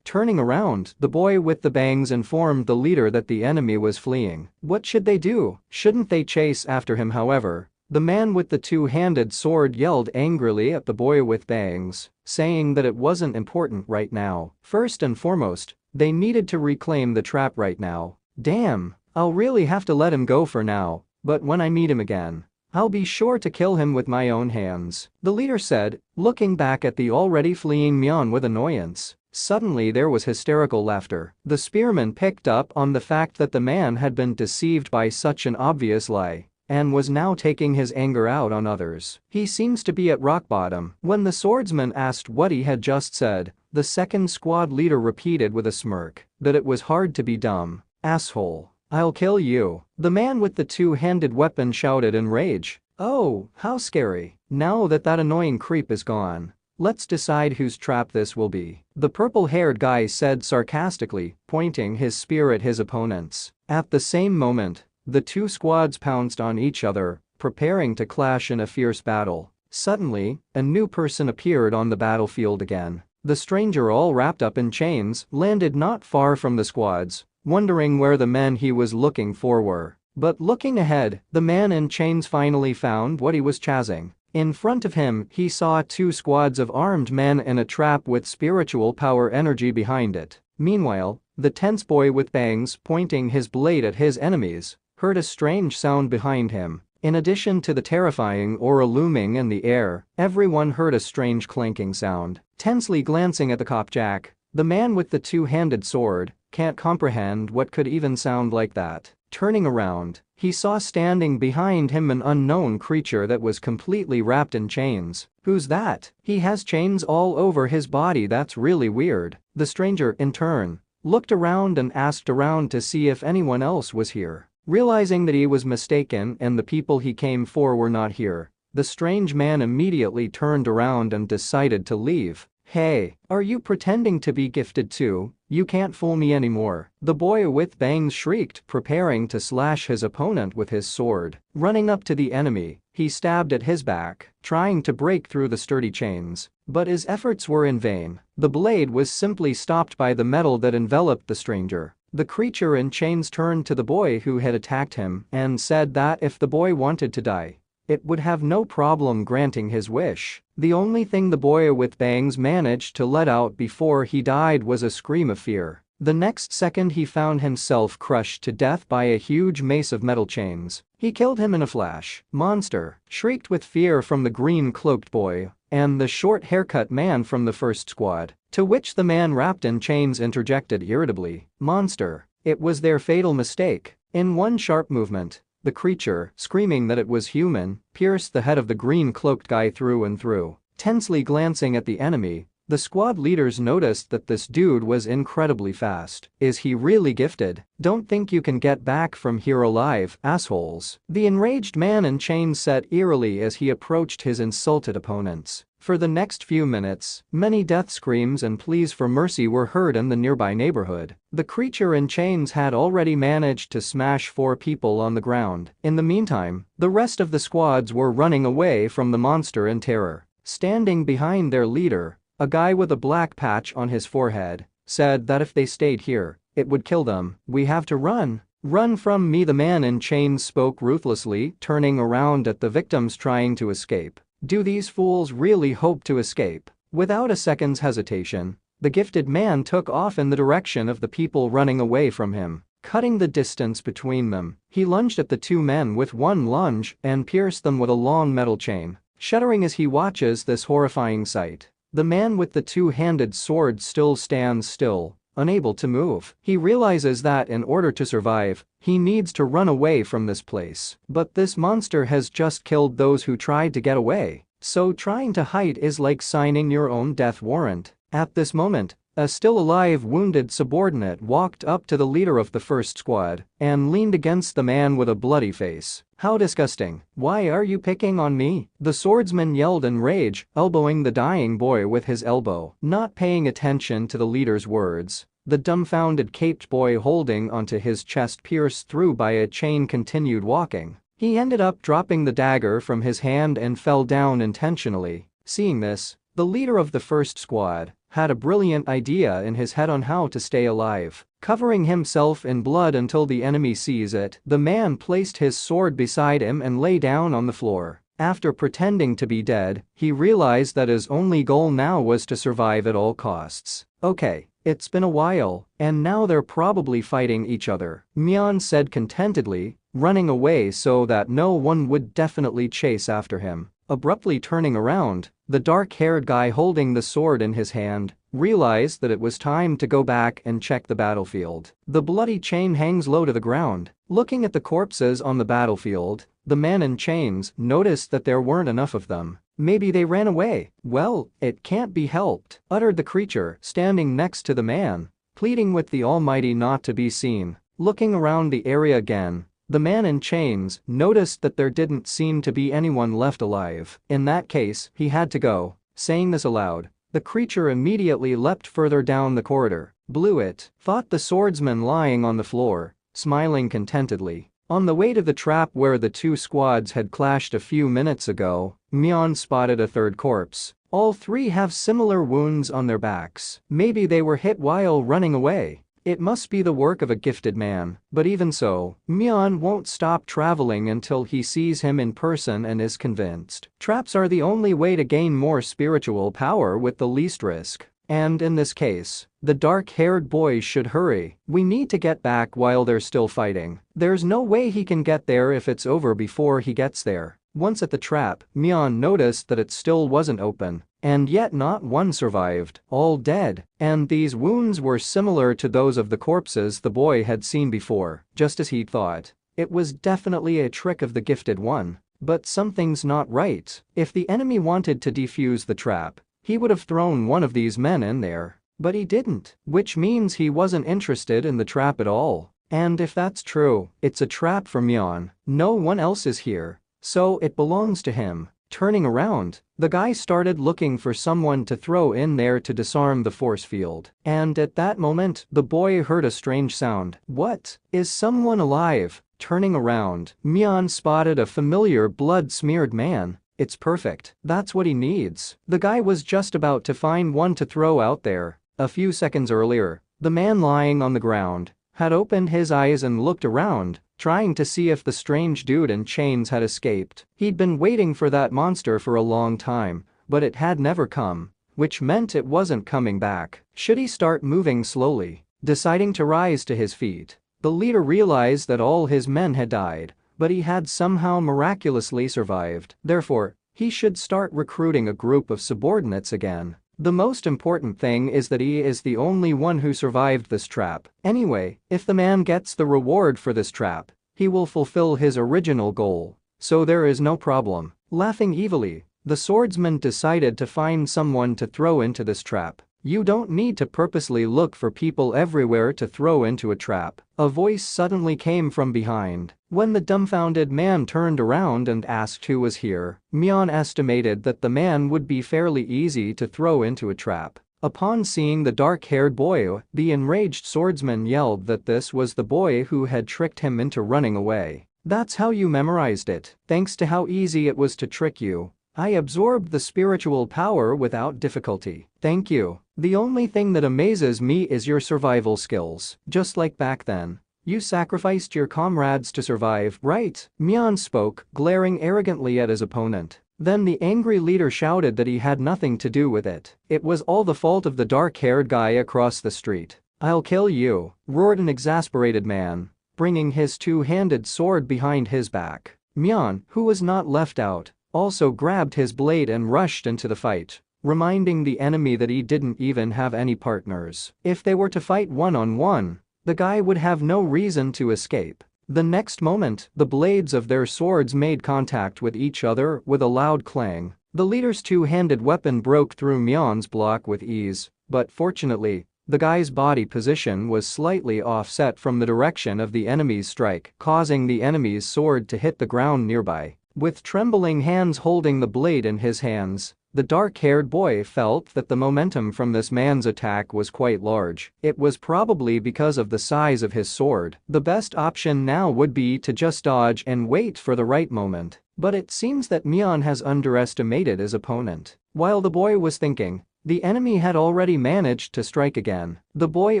Turning around, the boy with the bangs informed the leader that the enemy was fleeing. What should they do? Shouldn't they chase after him? However, the man with the two-handed sword yelled angrily at the boy with bangs, saying that it wasn't important right now. First and foremost, they needed to reclaim the trap right now. Damn, I'll really have to let him go for now, but when I meet him again, I'll be sure to kill him with my own hands, the leader said, looking back at the already fleeing Mion with annoyance. Suddenly there was hysterical laughter. The spearman picked up on the fact that the man had been deceived by such an obvious lie and was now taking his anger out on others. He seems to be at rock bottom. When the swordsman asked what he had just said, the second squad leader repeated with a smirk that it was hard to be dumb. Asshole. I'll kill you. The man with the two-handed weapon shouted in rage. Oh, how scary. Now that annoying creep is gone, let's decide whose trap this will be, the purple-haired guy said sarcastically, pointing his spear at his opponents. At the same moment, the two squads pounced on each other, preparing to clash in a fierce battle. Suddenly, a new person appeared on the battlefield again. The stranger, all wrapped up in chains, landed not far from the squads, wondering where the men he was looking for were. But looking ahead, the man in chains finally found what he was chasing. In front of him, he saw two squads of armed men in a trap with spiritual power energy behind it. Meanwhile, the tense boy with bangs, pointing his blade at his enemies, heard a strange sound behind him. In addition to the terrifying aura looming in the air, everyone heard a strange clanking sound. Tensely glancing at the copjack, the man with the two-handed sword can't comprehend what could even sound like that. Turning around, he saw standing behind him an unknown creature that was completely wrapped in chains. Who's that? He has chains all over his body. That's really weird. The stranger, in turn, looked around and asked around to see if anyone else was here. Realizing that he was mistaken and the people he came for were not here, the strange man immediately turned around and decided to leave. Hey, are you pretending to be gifted too? You can't fool me anymore, the boy with bangs shrieked, preparing to slash his opponent with his sword. Running up to the enemy, he stabbed at his back, trying to break through the sturdy chains. But his efforts were in vain. The blade was simply stopped by the metal that enveloped the stranger. The creature in chains turned to the boy who had attacked him and said that if the boy wanted to die, it would have no problem granting his wish. The only thing the boy with bangs managed to let out before he died was a scream of fear. The next second he found himself crushed to death by a huge mace of metal chains. He killed him in a flash. "Monster!" shrieked with fear from the green-cloaked boy and the short haircut man from the first squad, to which the man wrapped in chains interjected irritably, "Monster." It was their fatal mistake. In one sharp movement, the creature, screaming that it was human, pierced the head of the green-cloaked guy through and through. Tensely glancing at the enemy, the squad leaders noticed that this dude was incredibly fast. Is he really gifted? Don't think you can get back from here alive, assholes. The enraged man in chains said eerily as he approached his insulted opponents. For the next few minutes, many death screams and pleas for mercy were heard in the nearby neighborhood. The creature in chains had already managed to smash 4 people on the ground. In the meantime, the rest of the squads were running away from the monster in terror. Standing behind their leader, a guy with a black patch on his forehead said that if they stayed here, it would kill them. "We have to run. Run from me," the man in chains spoke ruthlessly, turning around at the victims trying to escape. Do these fools really hope to escape? Without a second's hesitation, the gifted man took off in the direction of the people running away from him. Cutting the distance between them, he lunged at the 2 men with one lunge and pierced them with a long metal chain. Shuddering as he watches this horrifying sight, the man with the 2-handed sword still stands still, unable to move. He realizes that in order to survive, he needs to run away from this place. But this monster has just killed those who tried to get away, so trying to hide is like signing your own death warrant. At this moment, a still-alive wounded subordinate walked up to the leader of the first squad and leaned against the man with a bloody face. "How disgusting. Why are you picking on me?" the swordsman yelled in rage, elbowing the dying boy with his elbow. Not paying attention to the leader's words, the dumbfounded caped boy holding onto his chest pierced through by a chain continued walking. He ended up dropping the dagger from his hand and fell down intentionally. Seeing this, the leader of the first squad had a brilliant idea in his head on how to stay alive. Covering himself in blood until the enemy sees it, the man placed his sword beside him and lay down on the floor. After pretending to be dead, he realized that his only goal now was to survive at all costs. "Okay, it's been a while, and now they're probably fighting each other," Mion said contentedly, running away so that no one would definitely chase after him. Abruptly turning around, the dark-haired guy holding the sword in his hand realized that it was time to go back and check the battlefield. The bloody chain hangs low to the ground. Looking at the corpses on the battlefield, the man in chains noticed that there weren't enough of them. "Maybe they ran away." "Well, it can't be helped," uttered the creature standing next to the man, pleading with the Almighty not to be seen. Looking around the area again, the man in chains noticed that there didn't seem to be anyone left alive. In that case, he had to go. Saying this aloud, the creature immediately leapt further down the corridor. "Blew it," thought the swordsman lying on the floor, smiling contentedly. On the way to the trap where the 2 squads had clashed a few minutes ago, Mion spotted a 3rd corpse. All 3 have similar wounds on their backs. Maybe they were hit while running away. It must be the work of a gifted man, but even so, Mion won't stop traveling until he sees him in person and is convinced. Traps are the only way to gain more spiritual power with the least risk. And in this case, the dark-haired boy should hurry. We need to get back while they're still fighting. There's no way he can get there if it's over before he gets there. Once at the trap, Mion noticed that it still wasn't open. And yet not one survived, all dead, and these wounds were similar to those of the corpses the boy had seen before. Just as he'd thought, it was definitely a trick of the gifted one. But something's not right. If the enemy wanted to defuse the trap, he would have thrown one of these men in there. But he didn't, which means he wasn't interested in the trap at all. And if that's true, it's a trap for Mion. No one else is here, so it belongs to him. Turning around, the guy started looking for someone to throw in there to disarm the force field. And at that moment, the boy heard a strange sound. "What? Is someone alive?" Turning around, Mion spotted a familiar blood-smeared man. It's perfect. That's what he needs. The guy was just about to find one to throw out there. A few seconds earlier, the man lying on the ground had opened his eyes and looked around, trying to see if the strange dude in chains had escaped. He'd been waiting for that monster for a long time, but it had never come, which meant it wasn't coming back. Should he start moving slowly? Deciding to rise to his feet, the leader realized that all his men had died, but he had somehow miraculously survived. Therefore, he should start recruiting a group of subordinates again. The most important thing is that he is the only one who survived this trap. Anyway, if the man gets the reward for this trap, he will fulfill his original goal, so there is no problem. Laughing evilly, the swordsman decided to find someone to throw into this trap. You don't need to purposely look for people everywhere to throw into a trap. A voice suddenly came from behind. When the dumbfounded man turned around and asked who was here, Mion estimated that the man would be fairly easy to throw into a trap. Upon seeing the dark-haired boy, the enraged swordsman yelled that this was the boy who had tricked him into running away. That's how you memorized it. Thanks to how easy it was to trick you, I absorbed the spiritual power without difficulty. Thank you. The only thing that amazes me is your survival skills. Just like back then, you sacrificed your comrades to survive, right? Mion spoke, glaring arrogantly at his opponent. Then the angry leader shouted that he had nothing to do with it. It was all the fault of the dark-haired guy across the street. I'll kill you, roared an exasperated man, bringing his two-handed sword behind his back. Mion, who was not left out, also grabbed his blade and rushed into the fight, reminding the enemy that he didn't even have any partners. If they were to fight one-on-one, the guy would have no reason to escape. The next moment, the blades of their swords made contact with each other with a loud clang. The leader's two-handed weapon broke through Mion's block with ease, but fortunately, the guy's body position was slightly offset from the direction of the enemy's strike, causing the enemy's sword to hit the ground nearby. With trembling hands holding the blade in his hands, the dark-haired boy felt that the momentum from this man's attack was quite large. It was probably because of the size of his sword. The best option now would be to just dodge and wait for the right moment. But it seems that Mion has underestimated his opponent. While the boy was thinking, the enemy had already managed to strike again. The boy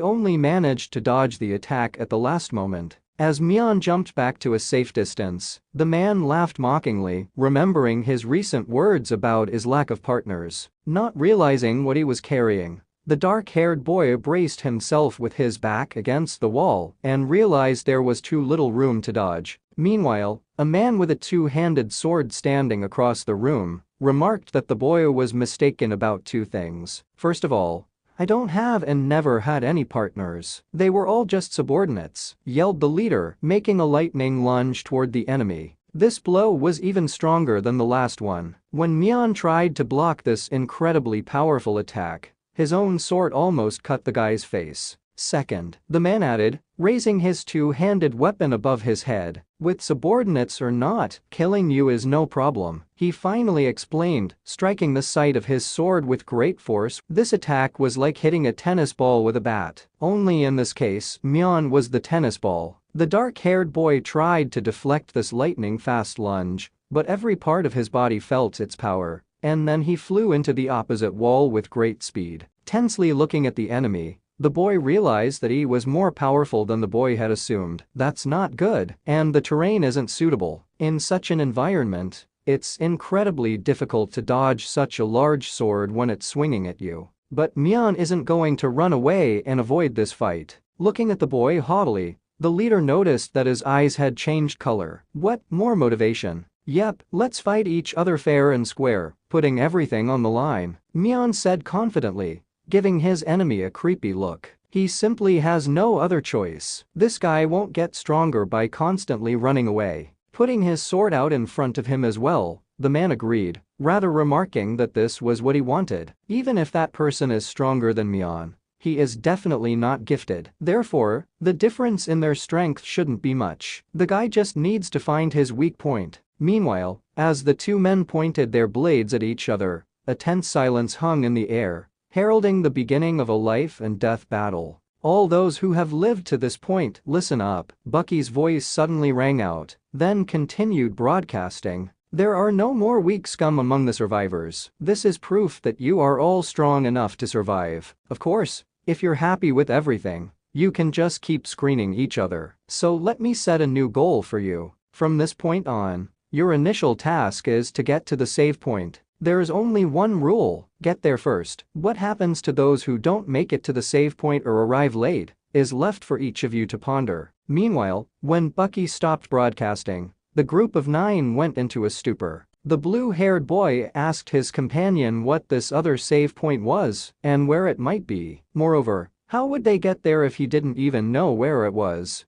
only managed to dodge the attack at the last moment. As Mion jumped back to a safe distance, the man laughed mockingly, remembering his recent words about his lack of partners. Not realizing what he was carrying, the dark-haired boy braced himself with his back against the wall and realized there was too little room to dodge. Meanwhile, a man with a two-handed sword standing across the room remarked that the boy was mistaken about two things. First of all, I don't have and never had any partners. They were all just subordinates, yelled the leader, making a lightning lunge toward the enemy. This blow was even stronger than the last one. When Mion tried to block this incredibly powerful attack, his own sword almost cut the guy's face. Second, the man added, raising his two-handed weapon above his head, with subordinates or not, killing you is no problem. He finally explained, striking the side of his sword with great force. This attack was like hitting a tennis ball with a bat. Only in this case, Mion was the tennis ball. The dark-haired boy tried to deflect this lightning-fast lunge, but every part of his body felt its power, and then he flew into the opposite wall with great speed. Tensely looking at the enemy, the boy realized that he was more powerful than the boy had assumed. That's not good, and the terrain isn't suitable. In such an environment, it's incredibly difficult to dodge such a large sword when it's swinging at you. But Mion isn't going to run away and avoid this fight. Looking at the boy haughtily, the leader noticed that his eyes had changed color. What, more motivation? Yep, let's fight each other fair and square, putting everything on the line, Mion said confidently, giving his enemy a creepy look. He simply has no other choice. This guy won't get stronger by constantly running away. Putting his sword out in front of him as well, the man agreed, rather remarking that this was what he wanted. Even if that person is stronger than Mion, he is definitely not gifted. Therefore, the difference in their strength shouldn't be much. The guy just needs to find his weak point. Meanwhile, as the two men pointed their blades at each other, a tense silence hung in the air, heralding the beginning of a life and death battle. All those who have lived to this point, listen up, Bucky's voice suddenly rang out, then continued broadcasting. There are no more weak scum among the survivors. This is proof that you are all strong enough to survive. Of course, if you're happy with everything, you can just keep screening each other. So let me set a new goal for you. From this point on, your initial task is to get to the save point. There's only one rule, get there first. What happens to those who don't make it to the save point or arrive late is left for each of you to ponder. Meanwhile, when Bucky stopped broadcasting, the group of 9 went into a stupor. The blue-haired boy asked his companion what this other save point was and where it might be. Moreover, how would they get there if he didn't even know where it was?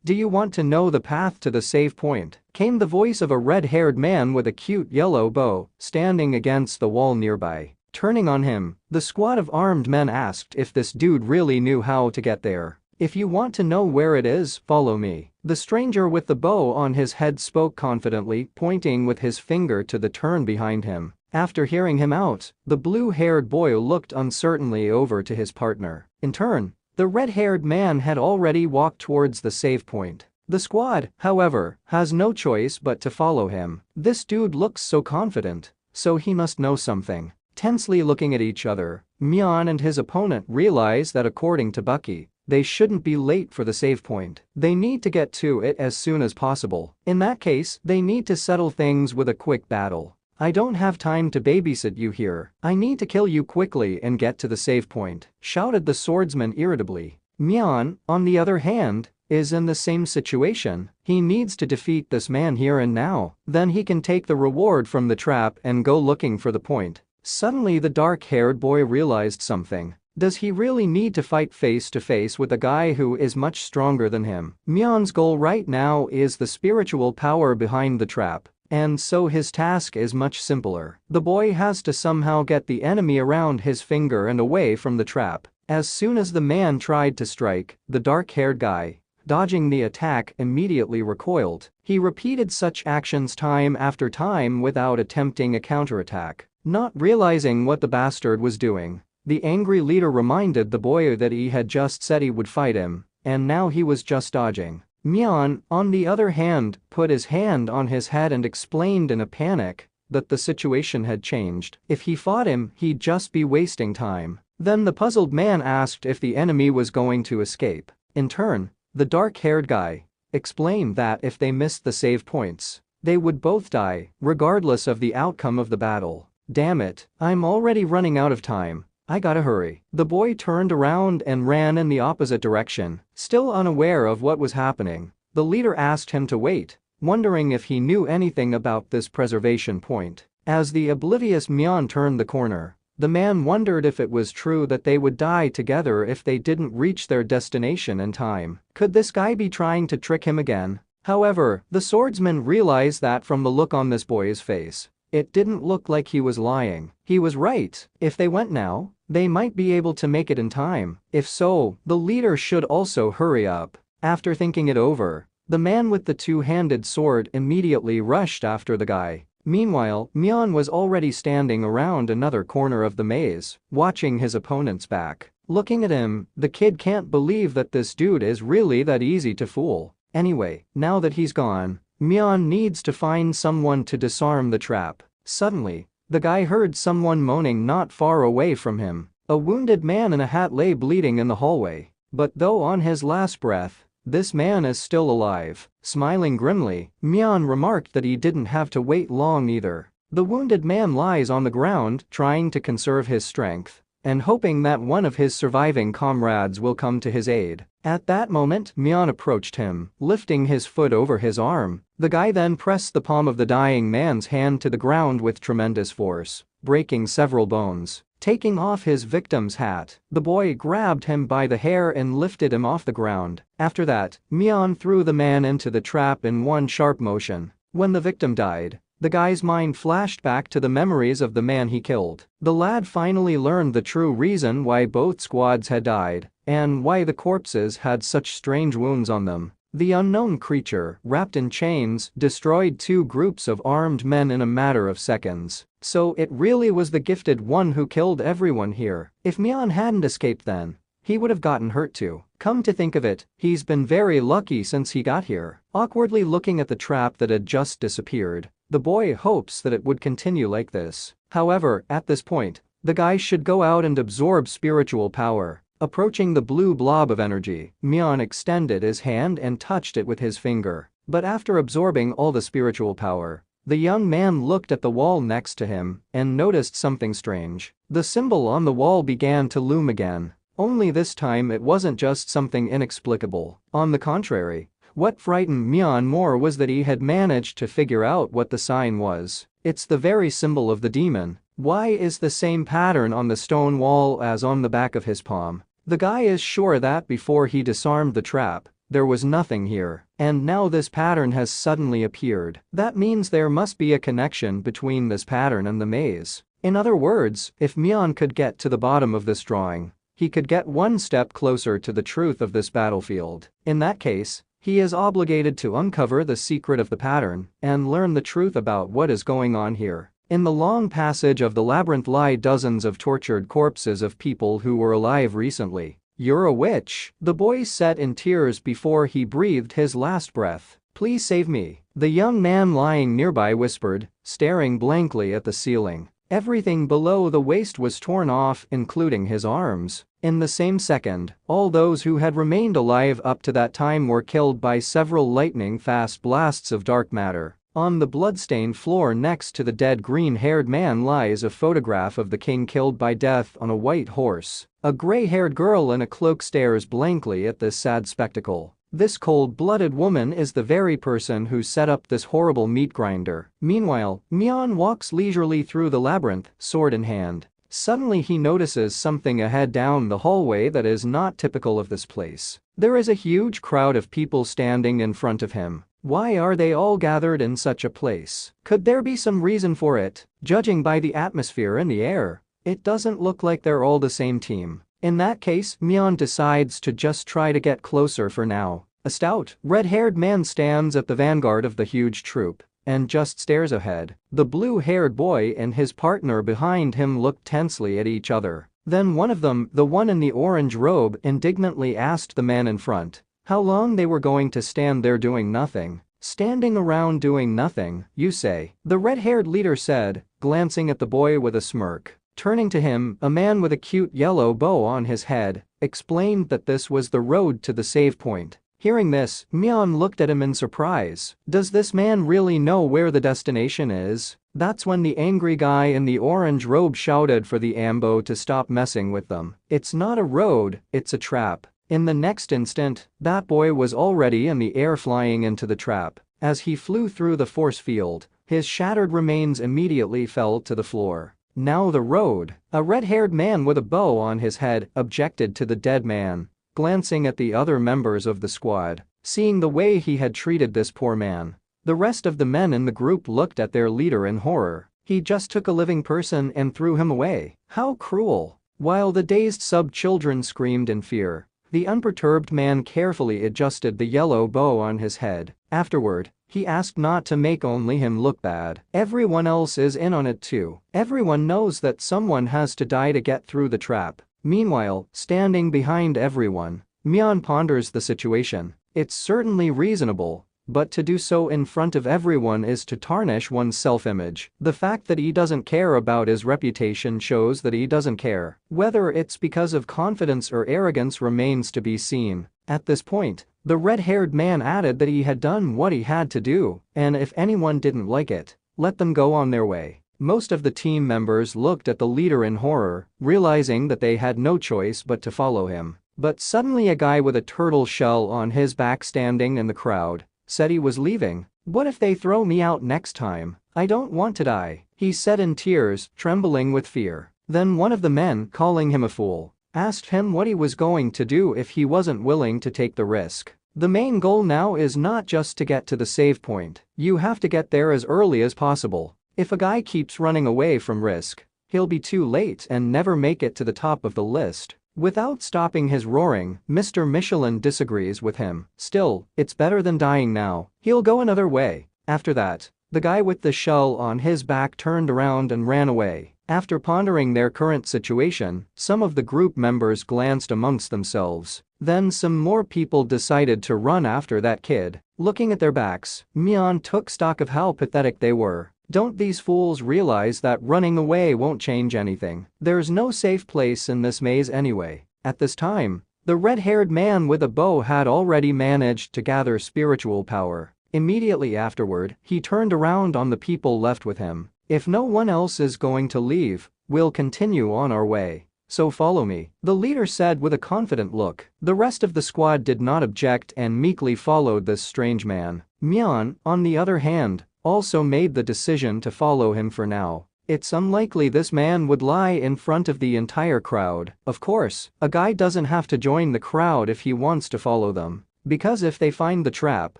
Do you want to know the path to the save point? Came the voice of a red-haired man with a cute yellow bow, standing against the wall nearby. Turning on him, the squad of armed men asked if this dude really knew how to get there. If you want to know where it is, follow me. The stranger with the bow on his head spoke confidently, pointing with his finger to the turn behind him. After hearing him out, the blue-haired boy looked uncertainly over to his partner. In turn, the red-haired man had already walked towards the save point. The squad, however, has no choice but to follow him. This dude looks so confident, so he must know something. Tensely looking at each other, Mion and his opponent realize that according to Bucky, they shouldn't be late for the save point. They need to get to it as soon as possible. In that case, they need to settle things with a quick battle. I don't have time to babysit you here. I need to kill you quickly and get to the save point, shouted the swordsman irritably. Mion, on the other hand, is in the same situation. He needs to defeat this man here and now. Then he can take the reward from the trap and go looking for the point. Suddenly the dark-haired boy realized something. Does he really need to fight face to face with a guy who is much stronger than him? Mion's goal right now is the spiritual power behind the trap, and so his task is much simpler. The boy has to somehow get the enemy around his finger and away from the trap. As soon as the man tried to strike, the dark-haired guy, dodging the attack, immediately recoiled. He repeated such actions time after time without attempting a counterattack. Not realizing what the bastard was doing, the angry leader reminded the boy that he had just said he would fight him, and now he was just dodging. Mion, on the other hand, put his hand on his head and explained in a panic that the situation had changed. If he fought him, he'd just be wasting time. Then the puzzled man asked if the enemy was going to escape. In turn, the dark-haired guy explained that if they missed the save points, they would both die, regardless of the outcome of the battle. Damn it, I'm already running out of time. I gotta hurry. The boy turned around and ran in the opposite direction. Still unaware of what was happening, the leader asked him to wait, wondering if he knew anything about this preservation point. As the oblivious Mion turned the corner, the man wondered if it was true that they would die together if they didn't reach their destination in time. Could this guy be trying to trick him again? However, the swordsman realized that from the look on this boy's face, it didn't look like he was lying. He was right. If they went now, they might be able to make it in time. If so, the leader should also hurry up. After thinking it over, the man with the two-handed sword immediately rushed after the guy. Meanwhile, Mion was already standing around another corner of the maze, watching his opponent's back. Looking at him, the kid can't believe that this dude is really that easy to fool. Anyway, now that he's gone, Mion needs to find someone to disarm the trap. Suddenly, the guy heard someone moaning not far away from him. A wounded man in a hat lay bleeding in the hallway. But though on his last breath, this man is still alive. Smiling grimly, Mion remarked that he didn't have to wait long either. The wounded man lies on the ground, trying to conserve his strength and hoping that one of his surviving comrades will come to his aid. At that moment, Mion approached him, lifting his foot over his arm. The guy then pressed the palm of the dying man's hand to the ground with tremendous force, breaking several bones. Taking off his victim's hat, the boy grabbed him by the hair and lifted him off the ground. After that, Mion threw the man into the trap in one sharp motion. When the victim died, the guy's mind flashed back to the memories of the man he killed. The lad finally learned the true reason why both squads had died, and why the corpses had such strange wounds on them. The unknown creature, wrapped in chains, destroyed two groups of armed men in a matter of seconds. So it really was the gifted one who killed everyone here. If Mion hadn't escaped then, he would have gotten hurt too. Come to think of it, he's been very lucky since he got here. Awkwardly looking at the trap that had just disappeared, the boy hopes that it would continue like this. However, at this point, the guy should go out and absorb spiritual power. Approaching the blue blob of energy, Mion extended his hand and touched it with his finger. But after absorbing all the spiritual power, the young man looked at the wall next to him and noticed something strange. The symbol on the wall began to loom again. Only this time it wasn't just something inexplicable. On the contrary, what frightened Mion more was that he had managed to figure out what the sign was. It's the very symbol of the demon. Why is the same pattern on the stone wall as on the back of his palm? The guy is sure that before he disarmed the trap, there was nothing here, and now this pattern has suddenly appeared. That means there must be a connection between this pattern and the maze. In other words, if Mion could get to the bottom of this drawing, he could get one step closer to the truth of this battlefield. In that case, he is obligated to uncover the secret of the pattern and learn the truth about what is going on here. In the long passage of the labyrinth lie dozens of tortured corpses of people who were alive recently. "You're a witch," the boy said in tears before he breathed his last breath. "Please save me," the young man lying nearby whispered, staring blankly at the ceiling. Everything below the waist was torn off, including his arms. In the same second, all those who had remained alive up to that time were killed by several lightning-fast blasts of dark matter. On the bloodstained floor next to the dead green-haired man lies a photograph of the king killed by death on a white horse. A gray-haired girl in a cloak stares blankly at this sad spectacle. This cold-blooded woman is the very person who set up this horrible meat grinder. Meanwhile, Mion walks leisurely through the labyrinth, sword in hand. Suddenly he notices something ahead down the hallway that is not typical of this place. There is a huge crowd of people standing in front of him. Why are they all gathered in such a place? Could there be some reason for it? Judging by the atmosphere in the air, it doesn't look like they're all the same team. In that case, Mion decides to just try to get closer for now. A stout, red-haired man stands at the vanguard of the huge troop and just stares ahead. The blue-haired boy and his partner behind him look tensely at each other. Then one of them, the one in the orange robe, indignantly asked the man in front how long they were going to stand there doing nothing. "Standing around doing nothing, you say?" the red-haired leader said, glancing at the boy with a smirk. Turning to him, a man with a cute yellow bow on his head explained that this was the road to the save point. Hearing this, Mion looked at him in surprise. Does this man really know where the destination is? That's when the angry guy in the orange robe shouted for the ambo to stop messing with them. "It's not a road, it's a trap." In the next instant, that boy was already in the air flying into the trap. As he flew through the force field, his shattered remains immediately fell to the floor. "Now the road," a red-haired man with a bow on his head objected to the dead man, glancing at the other members of the squad. Seeing the way he had treated this poor man, the rest of the men in the group looked at their leader in horror. He just took a living person and threw him away. How cruel! While the dazed sub-children screamed in fear, the unperturbed man carefully adjusted the yellow bow on his head. Afterward, he asked not to make only him look bad. Everyone else is in on it too. Everyone knows that someone has to die to get through the trap. Meanwhile, standing behind everyone, Mion ponders the situation. It's certainly reasonable, but to do so in front of everyone is to tarnish one's self-image. The fact that he doesn't care about his reputation shows that he doesn't care. Whether it's because of confidence or arrogance remains to be seen. At this point, the red-haired man added that he had done what he had to do, and if anyone didn't like it, let them go on their way. Most of the team members looked at the leader in horror, realizing that they had no choice but to follow him. But suddenly a guy with a turtle shell on his back standing in the crowd said he was leaving. "What if they throw me out next time? I don't want to die," he said in tears, trembling with fear. Then one of the men, calling him a fool, asked him what he was going to do if he wasn't willing to take the risk. "The main goal now is not just to get to the save point. You have to get there as early as possible. If a guy keeps running away from risk, he'll be too late and never make it to the top of the list." Without stopping his roaring, Mr. Michelin disagrees with him. "Still, it's better than dying now. He'll go another way." After that, the guy with the shell on his back turned around and ran away. After pondering their current situation, some of the group members glanced amongst themselves. Then some more people decided to run after that kid. Looking at their backs, Mion took stock of how pathetic they were. Don't these fools realize that running away won't change anything? There's no safe place in this maze anyway. At this time, the red-haired man with a bow had already managed to gather spiritual power. Immediately afterward, he turned around on the people left with him. "If no one else is going to leave, we'll continue on our way. So follow me," the leader said with a confident look. The rest of the squad did not object and meekly followed this strange man. Mion, on the other hand, also made the decision to follow him for now. It's unlikely this man would lie in front of the entire crowd. Of course, a guy doesn't have to join the crowd if he wants to follow them. Because if they find the trap,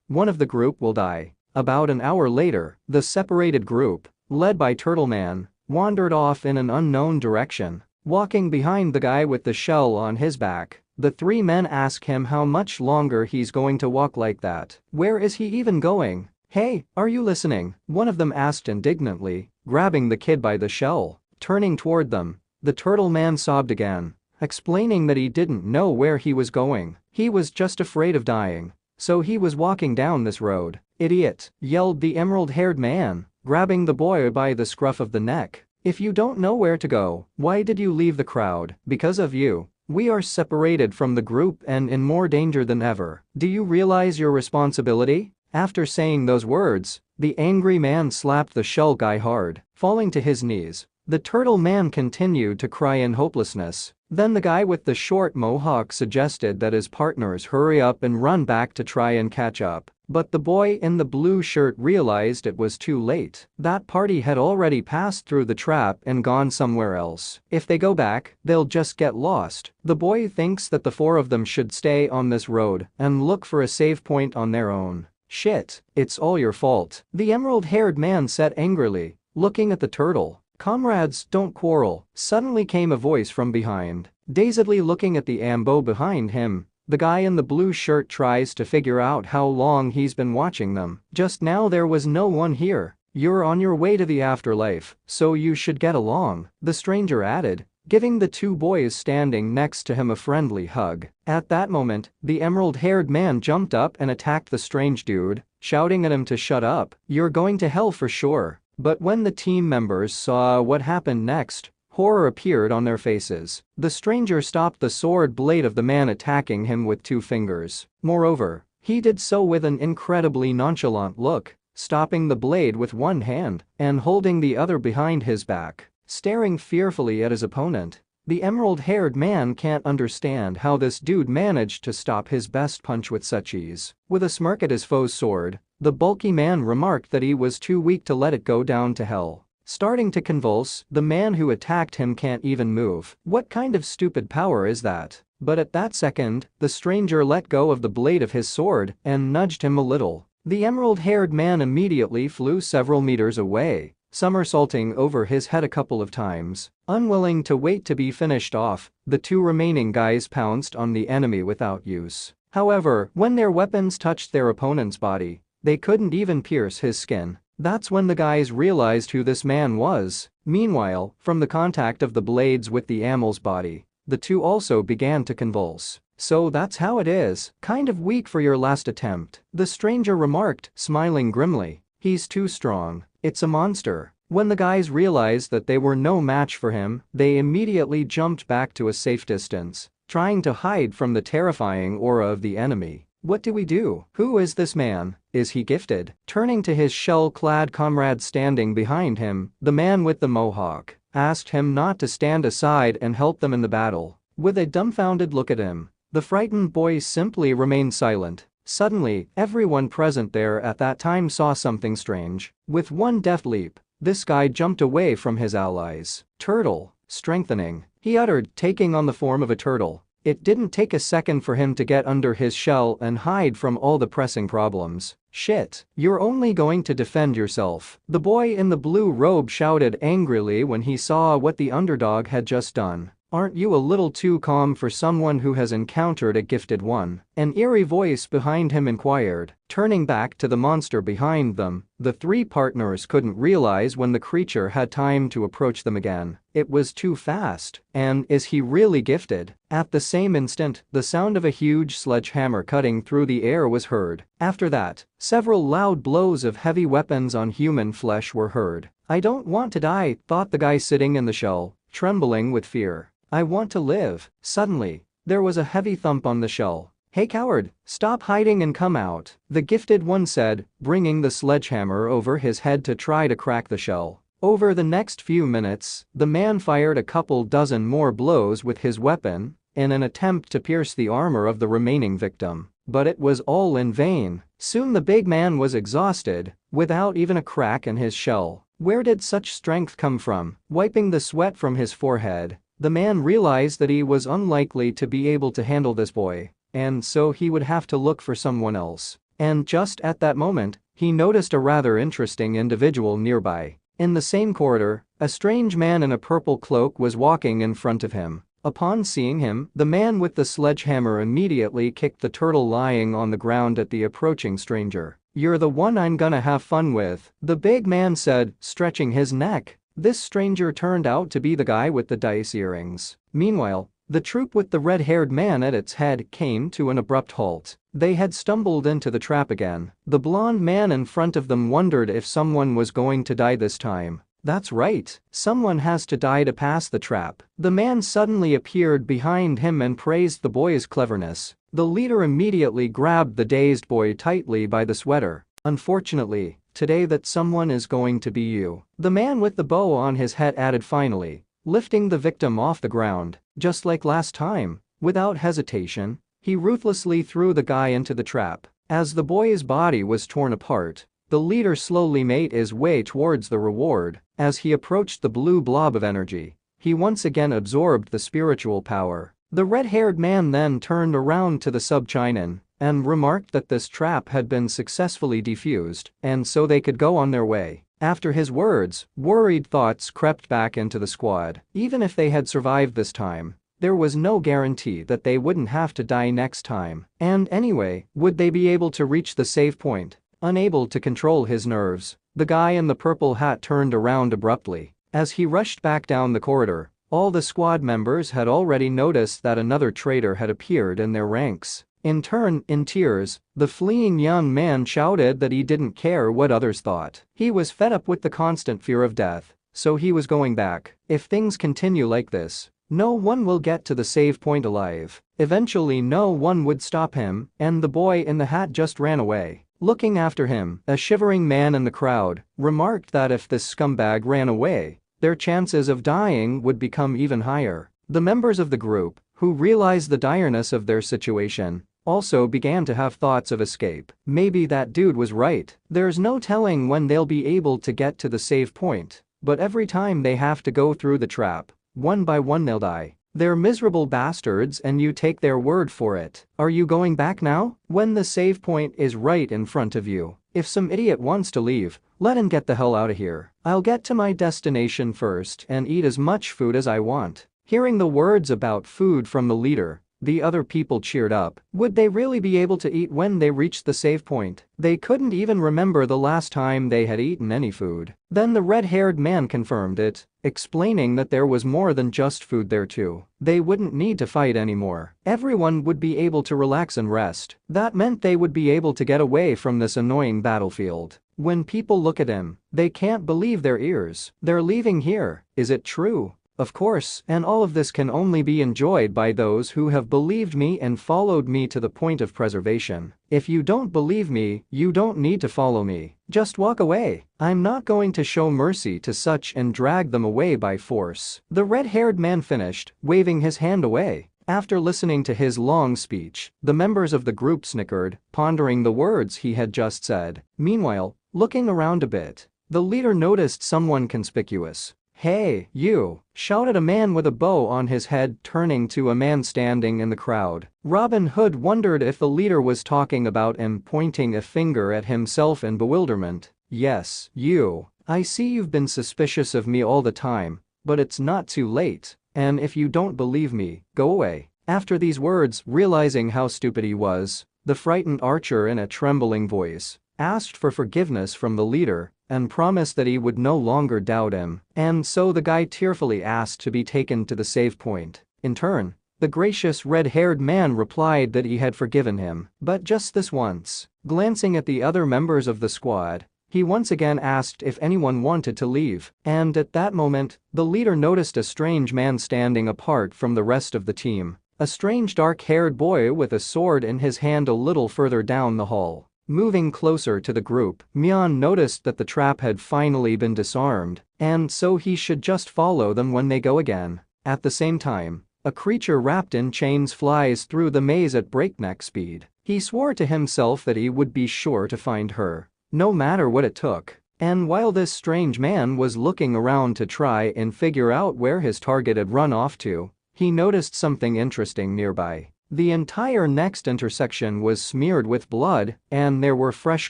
one of the group will die. About an hour later, the separated group, led by Turtle Man, wandered off in an unknown direction. Walking behind the guy with the shell on his back, the three men ask him how much longer he's going to walk like that. Where is he even going? "Hey, are you listening?" one of them asked indignantly, grabbing the kid by the shell. Turning toward them, the Turtle Man sobbed again, explaining that he didn't know where he was going. He was just afraid of dying, so he was walking down this road. "Idiot," yelled the emerald-haired man, grabbing the boy by the scruff of the neck. "If you don't know where to go, why did you leave the crowd? Because of you, we are separated from the group and in more danger than ever. Do you realize your responsibility?" After saying those words, the angry man slapped the shell guy hard. Falling to his knees, the Turtle Man continued to cry in hopelessness. Then the guy with the short mohawk suggested that his partners hurry up and run back to try and catch up. But the boy in the blue shirt realized it was too late. That party had already passed through the trap and gone somewhere else. If they go back, they'll just get lost. The boy thinks that the four of them should stay on this road and look for a save point on their own. "Shit, it's all your fault," the emerald-haired man said angrily, looking at the turtle. "Comrades, don't quarrel," suddenly came a voice from behind. Dazedly looking at the ambo behind him, the guy in the blue shirt tries to figure out how long he's been watching them. Just now there was no one here. "You're on your way to the afterlife, so you should get along," the stranger added, giving the two boys standing next to him a friendly hug. At that moment, the emerald-haired man jumped up and attacked the strange dude, shouting at him to shut up. "You're going to hell for sure." But when the team members saw what happened next, horror appeared on their faces. The stranger stopped the sword blade of the man attacking him with 2 fingers. Moreover, he did so with an incredibly nonchalant look, stopping the blade with one hand and holding the other behind his back. Staring fearfully at his opponent, the emerald-haired man can't understand how this dude managed to stop his best punch with such ease. With a smirk at his foe's sword, the bulky man remarked that he was too weak to let it go down to hell. Starting to convulse, the man who attacked him can't even move. What kind of stupid power is that? But at that second, the stranger let go of the blade of his sword and nudged him a little. The emerald-haired man immediately flew several meters away, somersaulting over his head a couple of times. Unwilling to wait to be finished off, the 2 remaining guys pounced on the enemy without use. However, when their weapons touched their opponent's body, they couldn't even pierce his skin. That's when the guys realized who this man was. Meanwhile, from the contact of the blades with the animal's body, the 2 also began to convulse. "So that's how it is. Kind of weak for your last attempt," the stranger remarked, smiling grimly. "He's too strong. It's a monster." When the guys realized that they were no match for him, they immediately jumped back to a safe distance, trying to hide from the terrifying aura of the enemy. "What do we do? Who is this man? Is he gifted?" Turning to his shell-clad comrade standing behind him, the man with the mohawk asked him not to stand aside and help them in the battle. With a dumbfounded look at him, the frightened boy simply remained silent. Suddenly, everyone present there at that time saw something strange. With one deft leap, this guy jumped away from his allies. "Turtle, strengthening," he uttered, taking on the form of a turtle. It didn't take a second for him to get under his shell and hide from all the pressing problems. "Shit, you're only going to defend yourself," the boy in the blue robe shouted angrily when he saw what the underdog had just done. "Aren't you a little too calm for someone who has encountered a gifted one?" An eerie voice behind him inquired. Turning back to the monster behind them, the 3 partners couldn't realize when the creature had time to approach them again. It was too fast. And is he really gifted? At the same instant, the sound of a huge sledgehammer cutting through the air was heard. After that, several loud blows of heavy weapons on human flesh were heard. "I don't want to die," thought the guy sitting in the shell, trembling with fear. "I want to live." Suddenly, there was a heavy thump on the shell. "Hey coward, stop hiding and come out," the gifted one said, bringing the sledgehammer over his head to try to crack the shell. Over the next few minutes, the man fired a couple dozen more blows with his weapon in an attempt to pierce the armor of the remaining victim. But it was all in vain. Soon the big man was exhausted, without even a crack in his shell. Where did such strength come from? Wiping the sweat from his forehead, the man realized that he was unlikely to be able to handle this boy, and so he would have to look for someone else. And just at that moment, he noticed a rather interesting individual nearby. In the same corridor, a strange man in a purple cloak was walking in front of him. Upon seeing him, the man with the sledgehammer immediately kicked the turtle lying on the ground at the approaching stranger. "You're the one I'm gonna have fun with," the big man said, stretching his neck. This stranger turned out to be the guy with the dice earrings. Meanwhile, the troop with the red-haired man at its head came to an abrupt halt. They had stumbled into the trap again. The blonde man in front of them wondered if someone was going to die this time. That's right, someone has to die to pass the trap. The man suddenly appeared behind him and praised the boy's cleverness. The leader immediately grabbed the dazed boy tightly by the sweater. "Unfortunately, today that someone is going to be you," the man with the bow on his head added finally, lifting the victim off the ground. Just like last time, without hesitation, he ruthlessly threw the guy into the trap. As the boy's body was torn apart, the leader slowly made his way towards the reward. As he approached the blue blob of energy, he once again absorbed the spiritual power. The red-haired man then turned around to the sub-Chinen and remarked that this trap had been successfully defused, and so they could go on their way. After his words, worried thoughts crept back into the squad. Even if they had survived this time, there was no guarantee that they wouldn't have to die next time. And anyway, would they be able to reach the save point? Unable to control his nerves, the guy in the purple hat turned around abruptly. As he rushed back down the corridor, all the squad members had already noticed that another traitor had appeared in their ranks. In turn, in tears, the fleeing young man shouted that he didn't care what others thought. He was fed up with the constant fear of death, so he was going back. If things continue like this, no one will get to the save point alive. Eventually no one would stop him, and the boy in the hat just ran away. Looking after him, a shivering man in the crowd remarked that if this scumbag ran away, their chances of dying would become even higher. The members of the group, who realized the direness of their situation, also began to have thoughts of escape. Maybe that dude was right. There's no telling when they'll be able to get to the save point, but every time they have to go through the trap, one by one they'll die. They're miserable bastards and you take their word for it. Are you going back now? When the save point is right in front of you, if some idiot wants to leave, let him get the hell out of here. I'll get to my destination first and eat as much food as I want. Hearing the words about food from the leader, the other people cheered up. Would they really be able to eat when they reached the save point? They couldn't even remember the last time they had eaten any food. Then the red-haired man confirmed it, explaining that there was more than just food there too. They wouldn't need to fight anymore. Everyone would be able to relax and rest. That meant they would be able to get away from this annoying battlefield. When people look at him, they can't believe their ears. They're leaving here. Is it true? Of course, and all of this can only be enjoyed by those who have believed me and followed me to the point of preservation. If you don't believe me, you don't need to follow me. Just walk away. I'm not going to show mercy to such and drag them away by force. The red-haired man finished, waving his hand away. After listening to his long speech, the members of the group snickered, pondering the words he had just said. Meanwhile, looking around a bit, the leader noticed someone conspicuous. "Hey, you!" shouted a man with a bow on his head, turning to a man standing in the crowd. Robin Hood wondered if the leader was talking about him, pointing a finger at himself in bewilderment. "Yes, you. I see you've been suspicious of me all the time, but it's not too late. And if you don't believe me, go away." After these words, realizing how stupid he was, the frightened archer in a trembling voice asked for forgiveness from the leader and promised that he would no longer doubt him. And so the guy tearfully asked to be taken to the save point. In turn, the gracious red-haired man replied that he had forgiven him, but just this once. Glancing at the other members of the squad, he once again asked if anyone wanted to leave, and at that moment, the leader noticed a strange man standing apart from the rest of the team. A strange dark-haired boy with a sword in his hand a little further down the hall. Moving closer to the group, Mion noticed that the trap had finally been disarmed, and so he should just follow them when they go again. At the same time, a creature wrapped in chains flies through the maze at breakneck speed. He swore to himself that he would be sure to find her, no matter what it took. And while this strange man was looking around to try and figure out where his target had run off to, he noticed something interesting nearby. The entire next intersection was smeared with blood, and there were fresh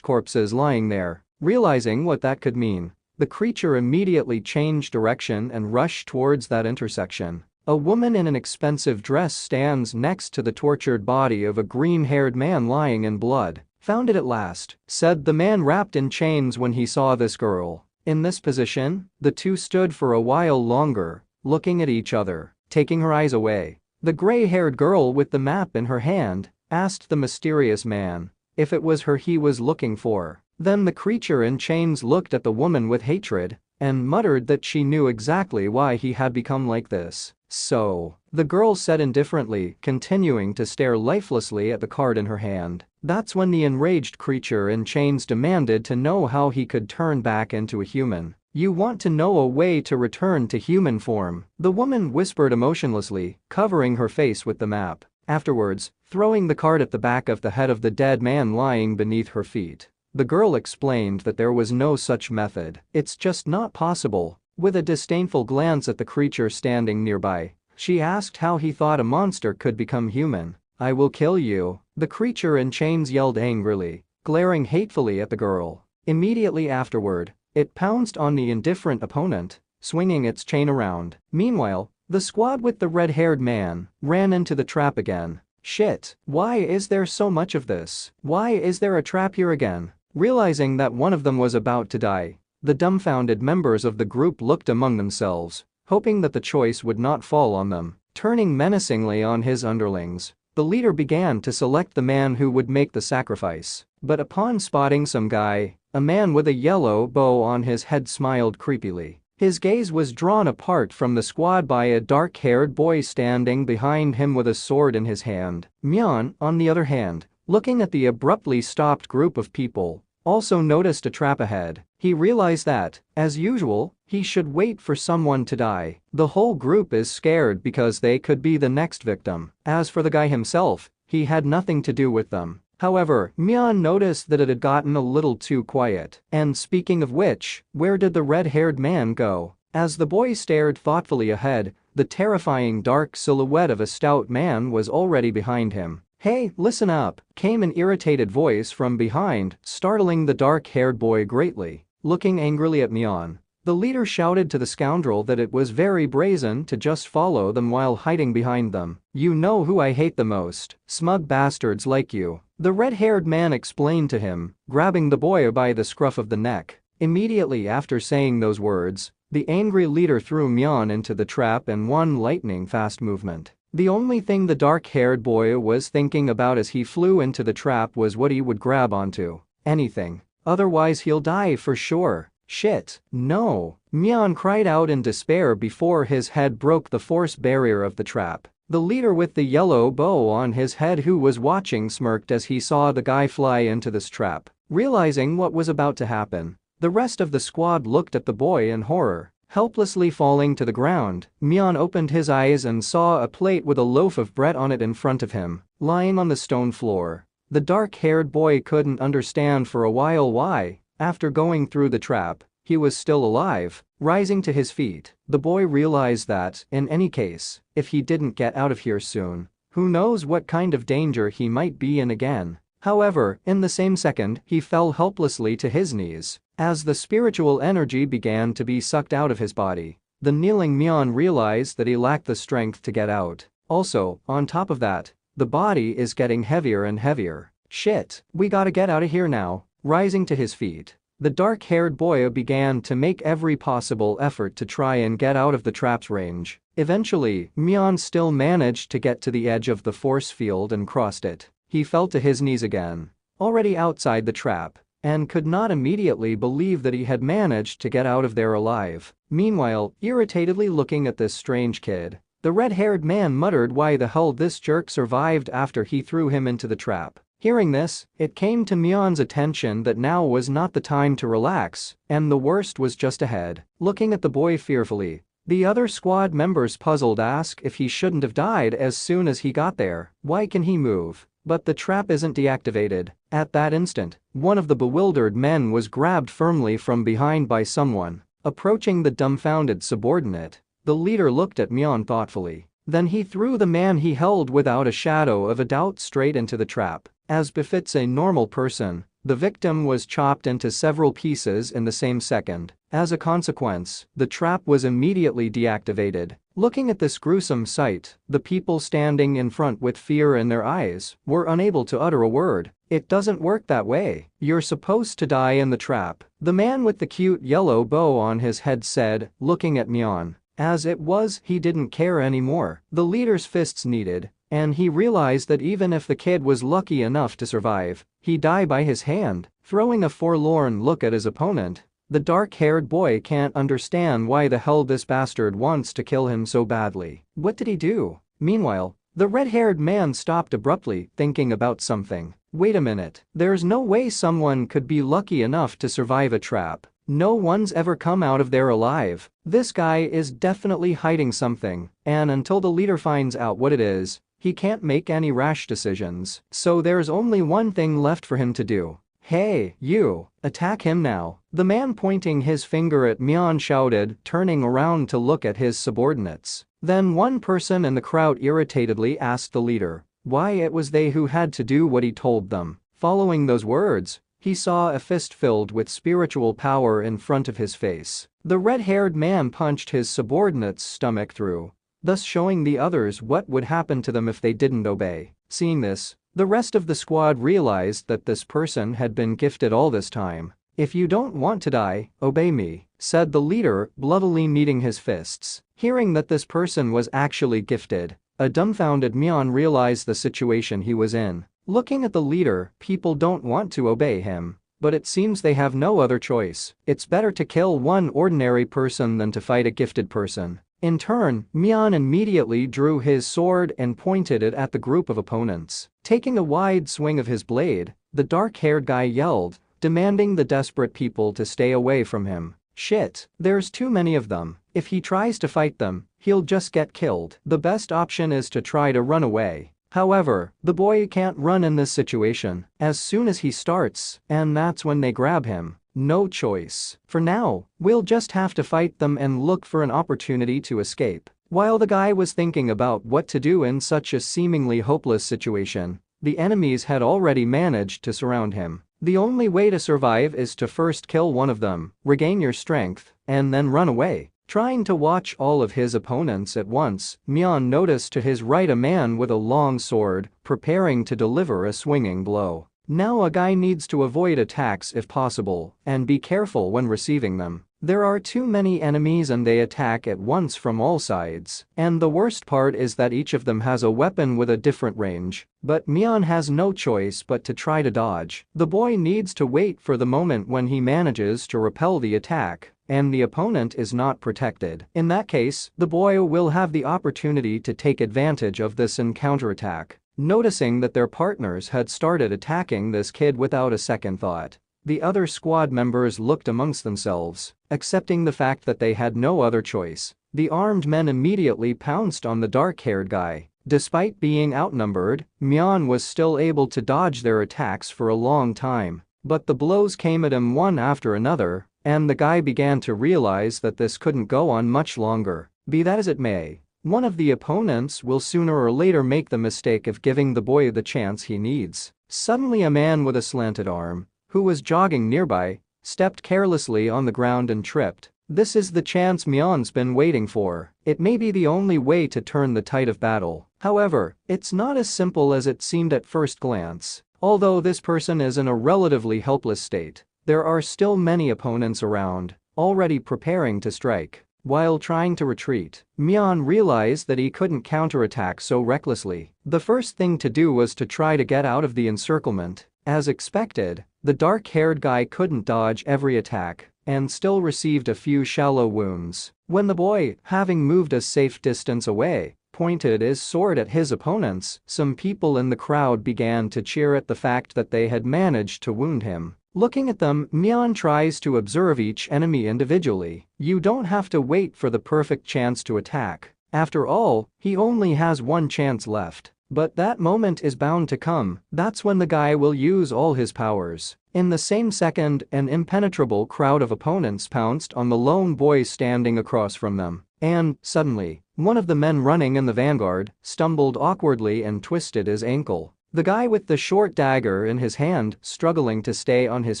corpses lying there. Realizing what that could mean, the creature immediately changed direction and rushed towards that intersection. A woman in an expensive dress stands next to the tortured body of a green-haired man lying in blood. "Found it at last," said the man wrapped in chains when he saw this girl. In this position, the two stood for a while longer, looking at each other, taking her eyes away. The gray-haired girl with the map in her hand asked the mysterious man if it was her he was looking for. Then the creature in chains looked at the woman with hatred and muttered that she knew exactly why he had become like this. "So," the girl said indifferently, continuing to stare lifelessly at the card in her hand. That's when the enraged creature in chains demanded to know how he could turn back into a human. "You want to know a way to return to human form," the woman whispered emotionlessly, covering her face with the map. Afterwards, throwing the card at the back of the head of the dead man lying beneath her feet. The girl explained that there was no such method. "It's just not possible." With a disdainful glance at the creature standing nearby, she asked how he thought a monster could become human. "I will kill you," the creature in chains yelled angrily, glaring hatefully at the girl. Immediately afterward, it pounced on the indifferent opponent, swinging its chain around. Meanwhile, the squad with the red-haired man ran into the trap again. "Shit, why is there so much of this? Why is there a trap here again?" Realizing that one of them was about to die, the dumbfounded members of the group looked among themselves, hoping that the choice would not fall on them. Turning menacingly on his underlings, the leader began to select the man who would make the sacrifice. But upon spotting some guy, a man with a yellow bow on his head smiled creepily. His gaze was drawn apart from the squad by a dark-haired boy standing behind him with a sword in his hand. Mion, on the other hand, looking at the abruptly stopped group of people, also noticed a trap ahead. He realized that, as usual, he should wait for someone to die. The whole group is scared because they could be the next victim. As for the guy himself, he had nothing to do with them. However, Mion noticed that it had gotten a little too quiet. And speaking of which, where did the red-haired man go? As the boy stared thoughtfully ahead, the terrifying dark silhouette of a stout man was already behind him. "Hey, listen up," came an irritated voice from behind, startling the dark-haired boy greatly. Looking angrily at Mion, the leader shouted to the scoundrel that it was very brazen to just follow them while hiding behind them. "You know who I hate the most, smug bastards like you," the red-haired man explained to him, grabbing the boy by the scruff of the neck. Immediately after saying those words, the angry leader threw Mion into the trap in one lightning-fast movement. The only thing the dark-haired boy was thinking about as he flew into the trap was what he would grab onto. Anything. Otherwise he'll die for sure. "Shit, no!" Mion cried out in despair before his head broke the force barrier of the trap. The leader with the yellow bow on his head who was watching smirked as he saw the guy fly into this trap. Realizing what was about to happen, the rest of the squad looked at the boy in horror. Helplessly falling to the ground, Mion opened his eyes and saw a plate with a loaf of bread on it in front of him, lying on the stone floor. The dark-haired boy couldn't understand for a while why, after going through the trap, he was still alive. Rising to his feet, the boy realized that, in any case, if he didn't get out of here soon, who knows what kind of danger he might be in again. However, in the same second, he fell helplessly to his knees. As the spiritual energy began to be sucked out of his body, the kneeling Mion realized that he lacked the strength to get out. Also, on top of that, the body is getting heavier and heavier. "Shit, we gotta get out of here now." Rising to his feet, the dark-haired boy began to make every possible effort to try and get out of the trap's range. Eventually, Mion still managed to get to the edge of the force field and crossed it. He fell to his knees again, already outside the trap, and could not immediately believe that he had managed to get out of there alive. Meanwhile, irritatedly looking at this strange kid, The red-haired man muttered why the hell this jerk survived after he threw him into the trap. Hearing this, it came to Mion's attention that now was not the time to relax, and the worst was just ahead. Looking at the boy fearfully, the other squad members puzzled ask if he shouldn't have died as soon as he got there. Why can he move? But the trap isn't deactivated. At that instant, one of the bewildered men was grabbed firmly from behind by someone. Approaching the dumbfounded subordinate, the leader looked at Mion thoughtfully. Then he threw the man he held without a shadow of a doubt straight into the trap. As befits a normal person, the victim was chopped into several pieces in the same second. As a consequence, the trap was immediately deactivated. Looking at this gruesome sight, the people standing in front with fear in their eyes were unable to utter a word. It doesn't work that way. You're supposed to die in the trap, the man with the cute yellow bow on his head said, looking at Mion. As it was, he didn't care anymore. The leader's fists needed, and he realized that even if the kid was lucky enough to survive, he'd die by his hand. Throwing a forlorn look at his opponent, the dark-haired boy can't understand why the hell this bastard wants to kill him so badly. What did he do? Meanwhile, the red-haired man stopped abruptly, thinking about something. Wait a minute, there's no way someone could be lucky enough to survive a trap. No one's ever come out of there alive. This guy is definitely hiding something, and until the leader finds out what it is, he can't make any rash decisions. So there's only one thing left for him to do. Hey, you, attack him now. The man pointing his finger at Mion shouted, turning around to look at his subordinates. Then one person in the crowd irritatedly asked the leader why it was they who had to do what he told them. Following those words, he saw a fist filled with spiritual power in front of his face. The red-haired man punched his subordinate's stomach through, thus showing the others what would happen to them if they didn't obey. Seeing this, the rest of the squad realized that this person had been gifted all this time. If you don't want to die, obey me, said the leader, bloodily kneading his fists. Hearing that this person was actually gifted, a dumbfounded Mion realized the situation he was in. Looking at the leader, people don't want to obey him, but it seems they have no other choice. It's better to kill one ordinary person than to fight a gifted person. In turn, Mion immediately drew his sword and pointed it at the group of opponents. Taking a wide swing of his blade, the dark-haired guy yelled, demanding the desperate people to stay away from him. Shit, there's too many of them. If he tries to fight them, he'll just get killed. The best option is to try to run away. However, the boy can't run in this situation. As soon as he starts, and that's when they grab him. No choice. For now, we'll just have to fight them and look for an opportunity to escape. While the guy was thinking about what to do in such a seemingly hopeless situation, the enemies had already managed to surround him. The only way to survive is to first kill one of them, regain your strength, and then run away. Trying to watch all of his opponents at once, Mion noticed to his right a man with a long sword, preparing to deliver a swinging blow. Now a guy needs to avoid attacks if possible, and be careful when receiving them. There are too many enemies and they attack at once from all sides. And the worst part is that each of them has a weapon with a different range. But Mion has no choice but to try to dodge. The boy needs to wait for the moment when he manages to repel the attack, and the opponent is not protected. In that case, the boy will have the opportunity to take advantage of this and counterattack. Noticing that their partners had started attacking this kid without a second thought, the other squad members looked amongst themselves. Accepting the fact that they had no other choice, the armed men immediately pounced on the dark-haired guy. Despite being outnumbered, Mion was still able to dodge their attacks for a long time, but the blows came at him one after another, and the guy began to realize that this couldn't go on much longer. Be that as it may, one of the opponents will sooner or later make the mistake of giving the boy the chance he needs. Suddenly a man with a slanted arm, who was jogging nearby, stepped carelessly on the ground and tripped. This is the chance Mion's been waiting for. It may be the only way to turn the tide of battle. However, it's not as simple as it seemed at first glance. Although this person is in a relatively helpless state, there are still many opponents around, already preparing to strike. While trying to retreat, Mion realized that he couldn't counterattack so recklessly. The first thing to do was to try to get out of the encirclement. As expected, the dark-haired guy couldn't dodge every attack, and still received a few shallow wounds. When the boy, having moved a safe distance away, pointed his sword at his opponents, some people in the crowd began to cheer at the fact that they had managed to wound him. Looking at them, Mion tries to observe each enemy individually. You don't have to wait for the perfect chance to attack. After all, he only has one chance left. But that moment is bound to come. That's when the guy will use all his powers. In the same second, an impenetrable crowd of opponents pounced on the lone boy standing across from them. And, suddenly, one of the men running in the vanguard stumbled awkwardly and twisted his ankle. The guy with the short dagger in his hand, struggling to stay on his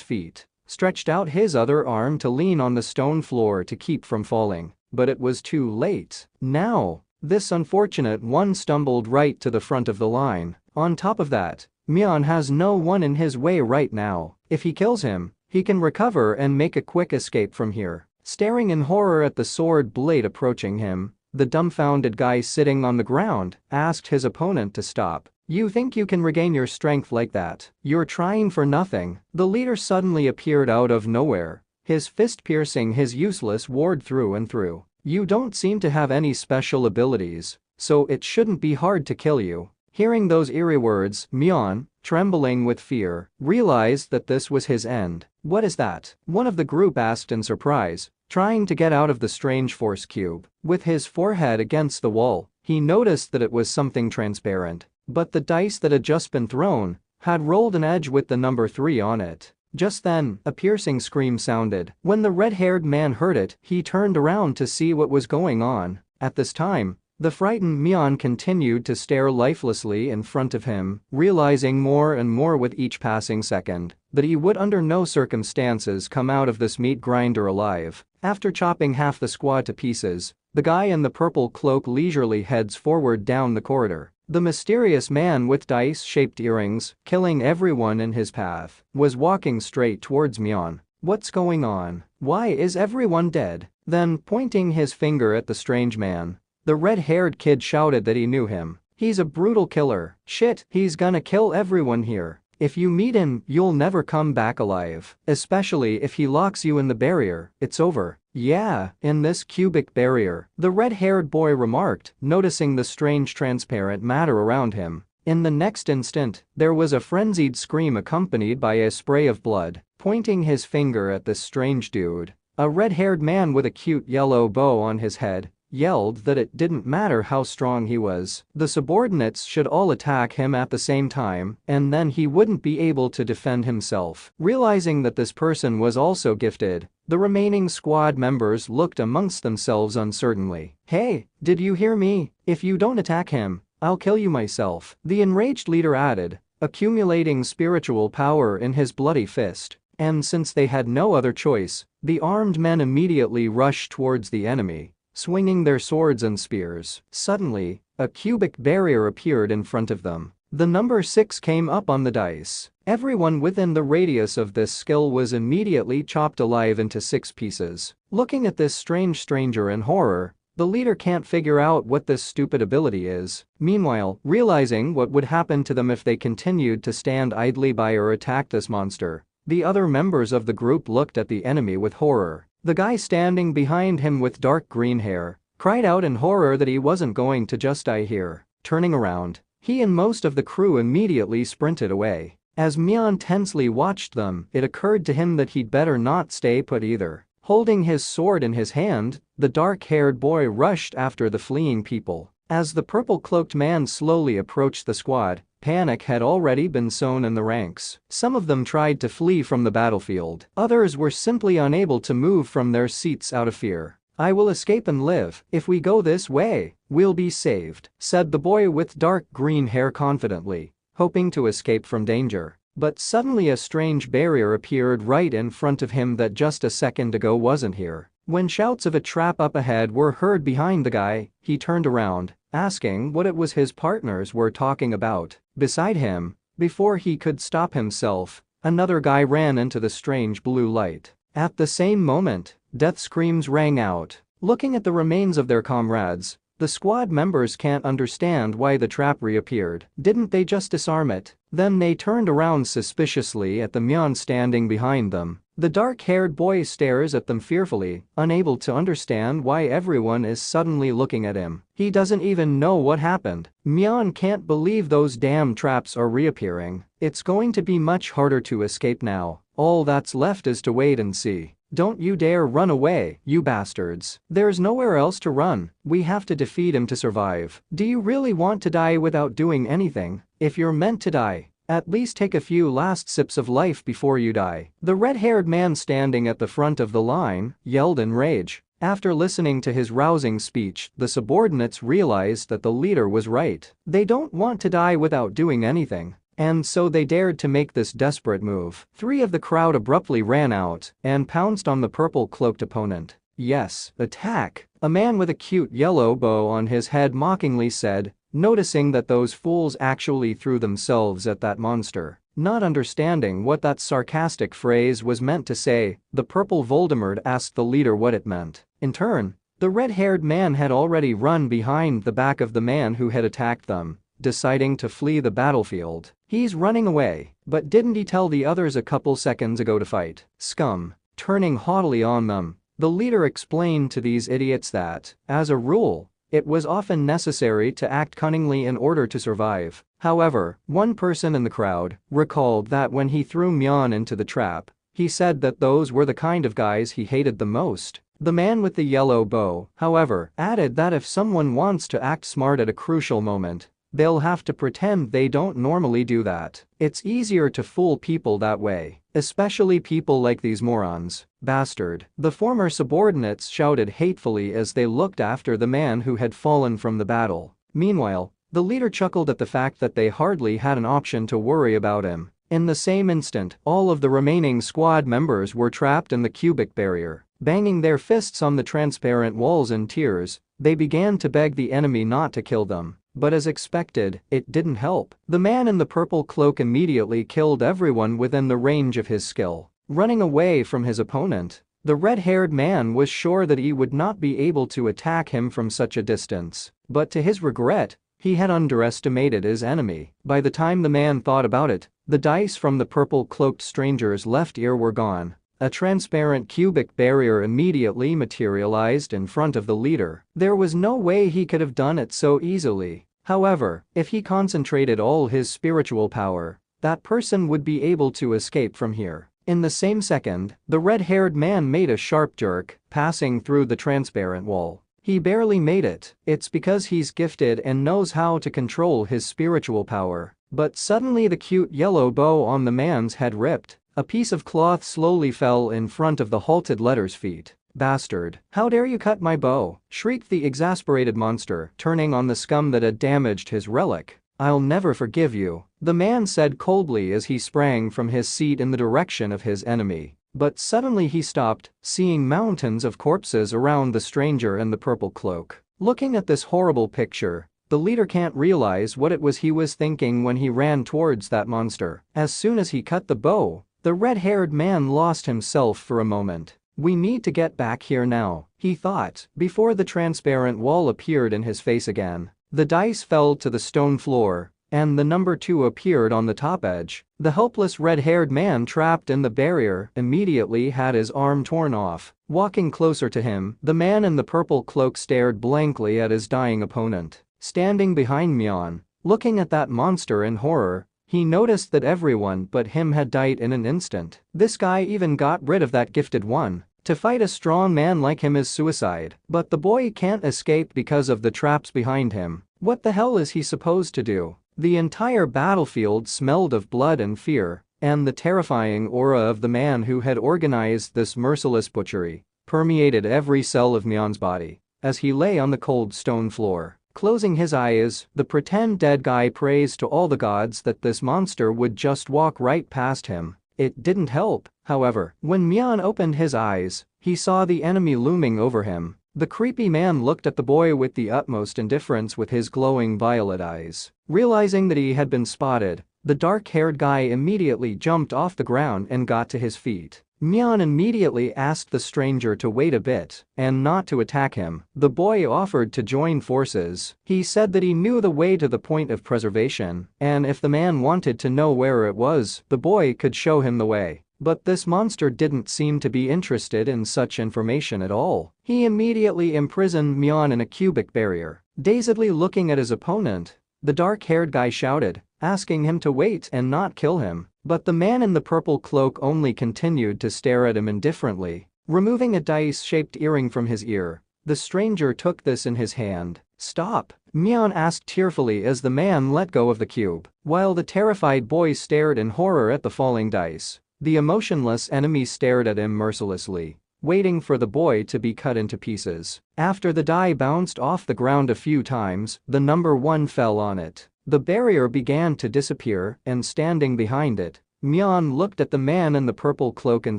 feet, stretched out his other arm to lean on the stone floor to keep from falling. But it was too late. Now, this unfortunate one stumbled right to the front of the line. On top of that, Mion has no one in his way right now. If he kills him, he can recover and make a quick escape from here. Staring in horror at the sword blade approaching him, the dumbfounded guy sitting on the ground asked his opponent to stop. You think you can regain your strength like that? You're trying for nothing. The leader suddenly appeared out of nowhere, his fist piercing his useless ward through and through. You don't seem to have any special abilities, so it shouldn't be hard to kill you. Hearing those eerie words, Mion, trembling with fear, realized that this was his end. What is that? One of the group asked in surprise, trying to get out of the strange force cube. With his forehead against the wall, he noticed that it was something transparent. But the dice that had just been thrown had rolled an edge with the number 3 on it. Just then, a piercing scream sounded. When the red-haired man heard it, he turned around to see what was going on. At this time, the frightened Mion continued to stare lifelessly in front of him, realizing more and more with each passing second that he would under no circumstances come out of this meat grinder alive. After chopping half the squad to pieces, the guy in the purple cloak leisurely heads forward down the corridor. The mysterious man with dice-shaped earrings, killing everyone in his path, was walking straight towards Mion. What's going on? Why is everyone dead? Then, pointing his finger at the strange man, the red-haired kid shouted that he knew him. He's a brutal killer. Shit, he's gonna kill everyone here. If you meet him, you'll never come back alive. Especially if he locks you in the barrier, it's over. Yeah, in this cubic barrier, the red-haired boy remarked, noticing the strange transparent matter around him. In the next instant, there was a frenzied scream accompanied by a spray of blood. Pointing his finger at this strange dude, a red-haired man with a cute yellow bow on his head yelled that it didn't matter how strong he was, the subordinates should all attack him at the same time, and then he wouldn't be able to defend himself. Realizing that this person was also gifted, the remaining squad members looked amongst themselves uncertainly. Hey, did you hear me? If you don't attack him, I'll kill you myself, the enraged leader added, accumulating spiritual power in his bloody fist. And since they had no other choice, the armed men immediately rushed towards the enemy, swinging their swords and spears. Suddenly, a cubic barrier appeared in front of them. The number 6 came up on the dice. Everyone within the radius of this skill was immediately chopped alive into 6 pieces. Looking at this strange stranger in horror, the leader can't figure out what this stupid ability is. Meanwhile, realizing what would happen to them if they continued to stand idly by or attack this monster, the other members of the group looked at the enemy with horror. The guy standing behind him with dark green hair cried out in horror that he wasn't going to just die here. Turning around, he and most of the crew immediately sprinted away. As Mion tensely watched them, it occurred to him that he'd better not stay put either. Holding his sword in his hand, the dark-haired boy rushed after the fleeing people. As the purple-cloaked man slowly approached the squad, panic had already been sown in the ranks. Some of them tried to flee from the battlefield. Others were simply unable to move from their seats out of fear. I will escape and live. If we go this way, we'll be saved, said the boy with dark green hair confidently, hoping to escape from danger. But suddenly a strange barrier appeared right in front of him that just a second ago wasn't here. When shouts of a trap up ahead were heard behind the guy, he turned around, asking what it was his partners were talking about. Beside him, before he could stop himself, another guy ran into the strange blue light. At the same moment, death screams rang out. Looking at the remains of their comrades, the squad members can't understand why the trap reappeared. Didn't they just disarm it? Then they turned around suspiciously at the Mion standing behind them. The dark-haired boy stares at them fearfully, unable to understand why everyone is suddenly looking at him. He doesn't even know what happened. Mion can't believe those damn traps are reappearing. It's going to be much harder to escape now. All that's left is to wait and see. Don't you dare run away, you bastards. There's nowhere else to run. We have to defeat him to survive. Do you really want to die without doing anything? If you're meant to die, at least take a few last sips of life before you die. The red-haired man standing at the front of the line yelled in rage. After listening to his rousing speech, the subordinates realized that the leader was right. They don't want to die without doing anything. And so they dared to make this desperate move. 3 of the crowd abruptly ran out and pounced on the purple-cloaked opponent. Yes, attack, a man with a cute yellow bow on his head mockingly said, noticing that those fools actually threw themselves at that monster. Not understanding what that sarcastic phrase was meant to say, the purple Voldemort asked the leader what it meant. In turn, the red-haired man had already run behind the back of the man who had attacked them, deciding to flee the battlefield. He's running away, but didn't he tell the others a couple seconds ago to fight? Scum. Turning haughtily on them, the leader explained to these idiots that, as a rule, it was often necessary to act cunningly in order to survive. However, one person in the crowd recalled that when he threw Mion into the trap, he said that those were the kind of guys he hated the most. The man with the yellow bow, however, added that if someone wants to act smart at a crucial moment, they'll have to pretend they don't normally do that. It's easier to fool people that way, especially people like these morons. Bastard. The former subordinates shouted hatefully as they looked after the man who had fallen from the battle. Meanwhile, the leader chuckled at the fact that they hardly had an option to worry about him. In the same instant, all of the remaining squad members were trapped in the cubic barrier. Banging their fists on the transparent walls in tears, they began to beg the enemy not to kill them. But as expected, it didn't help. The man in the purple cloak immediately killed everyone within the range of his skill. Running away from his opponent, the red-haired man was sure that he would not be able to attack him from such a distance. But to his regret, he had underestimated his enemy. By the time the man thought about it, the dice from the purple-cloaked stranger's left ear were gone. A transparent cubic barrier immediately materialized in front of the leader. There was no way he could have done it so easily. However, if he concentrated all his spiritual power, that person would be able to escape from here. In the same second, the red-haired man made a sharp jerk, passing through the transparent wall. He barely made it. It's because he's gifted and knows how to control his spiritual power. But suddenly the cute yellow bow on the man's head ripped. A piece of cloth slowly fell in front of the halted letter's feet. Bastard. How dare you cut my bow? Shrieked the exasperated monster, turning on the scum that had damaged his relic. I'll never forgive you, the man said coldly as he sprang from his seat in the direction of his enemy. But suddenly he stopped, seeing mountains of corpses around the stranger in the purple cloak. Looking at this horrible picture, the leader can't realize what it was he was thinking when he ran towards that monster. As soon as he cut the bow, the red-haired man lost himself for a moment. We need to get back here now, he thought, before the transparent wall appeared in his face again. The dice fell to the stone floor, and the number 2 appeared on the top edge. The helpless red-haired man trapped in the barrier immediately had his arm torn off. Walking closer to him, the man in the purple cloak stared blankly at his dying opponent. Standing behind Mion, looking at that monster in horror, he noticed that everyone but him had died in an instant. This guy even got rid of that gifted one. To fight a strong man like him is suicide. But the boy can't escape because of the traps behind him. What the hell is he supposed to do? The entire battlefield smelled of blood and fear, and the terrifying aura of the man who had organized this merciless butchery permeated every cell of Mion's body. As he lay on the cold stone floor, closing his eyes, the pretend dead guy prays to all the gods that this monster would just walk right past him. It didn't help, however. When Mion opened his eyes, he saw the enemy looming over him. The creepy man looked at the boy with the utmost indifference with his glowing violet eyes. Realizing that he had been spotted, the dark-haired guy immediately jumped off the ground and got to his feet. Mion immediately asked the stranger to wait a bit and not to attack him. The boy offered to join forces. He said that he knew the way to the point of preservation, and if the man wanted to know where it was, the boy could show him the way. But this monster didn't seem to be interested in such information at all. He immediately imprisoned Mion in a cubic barrier. Dazedly looking at his opponent, the dark-haired guy shouted, asking him to wait and not kill him. But the man in the purple cloak only continued to stare at him indifferently. Removing a dice-shaped earring from his ear, the stranger took this in his hand. "Stop," Mion asked tearfully as the man let go of the cube. While the terrified boy stared in horror at the falling dice, the emotionless enemy stared at him mercilessly, waiting for the boy to be cut into pieces. After the die bounced off the ground a few times, the number 1 fell on it. The barrier began to disappear, and standing behind it, Mion looked at the man in the purple cloak in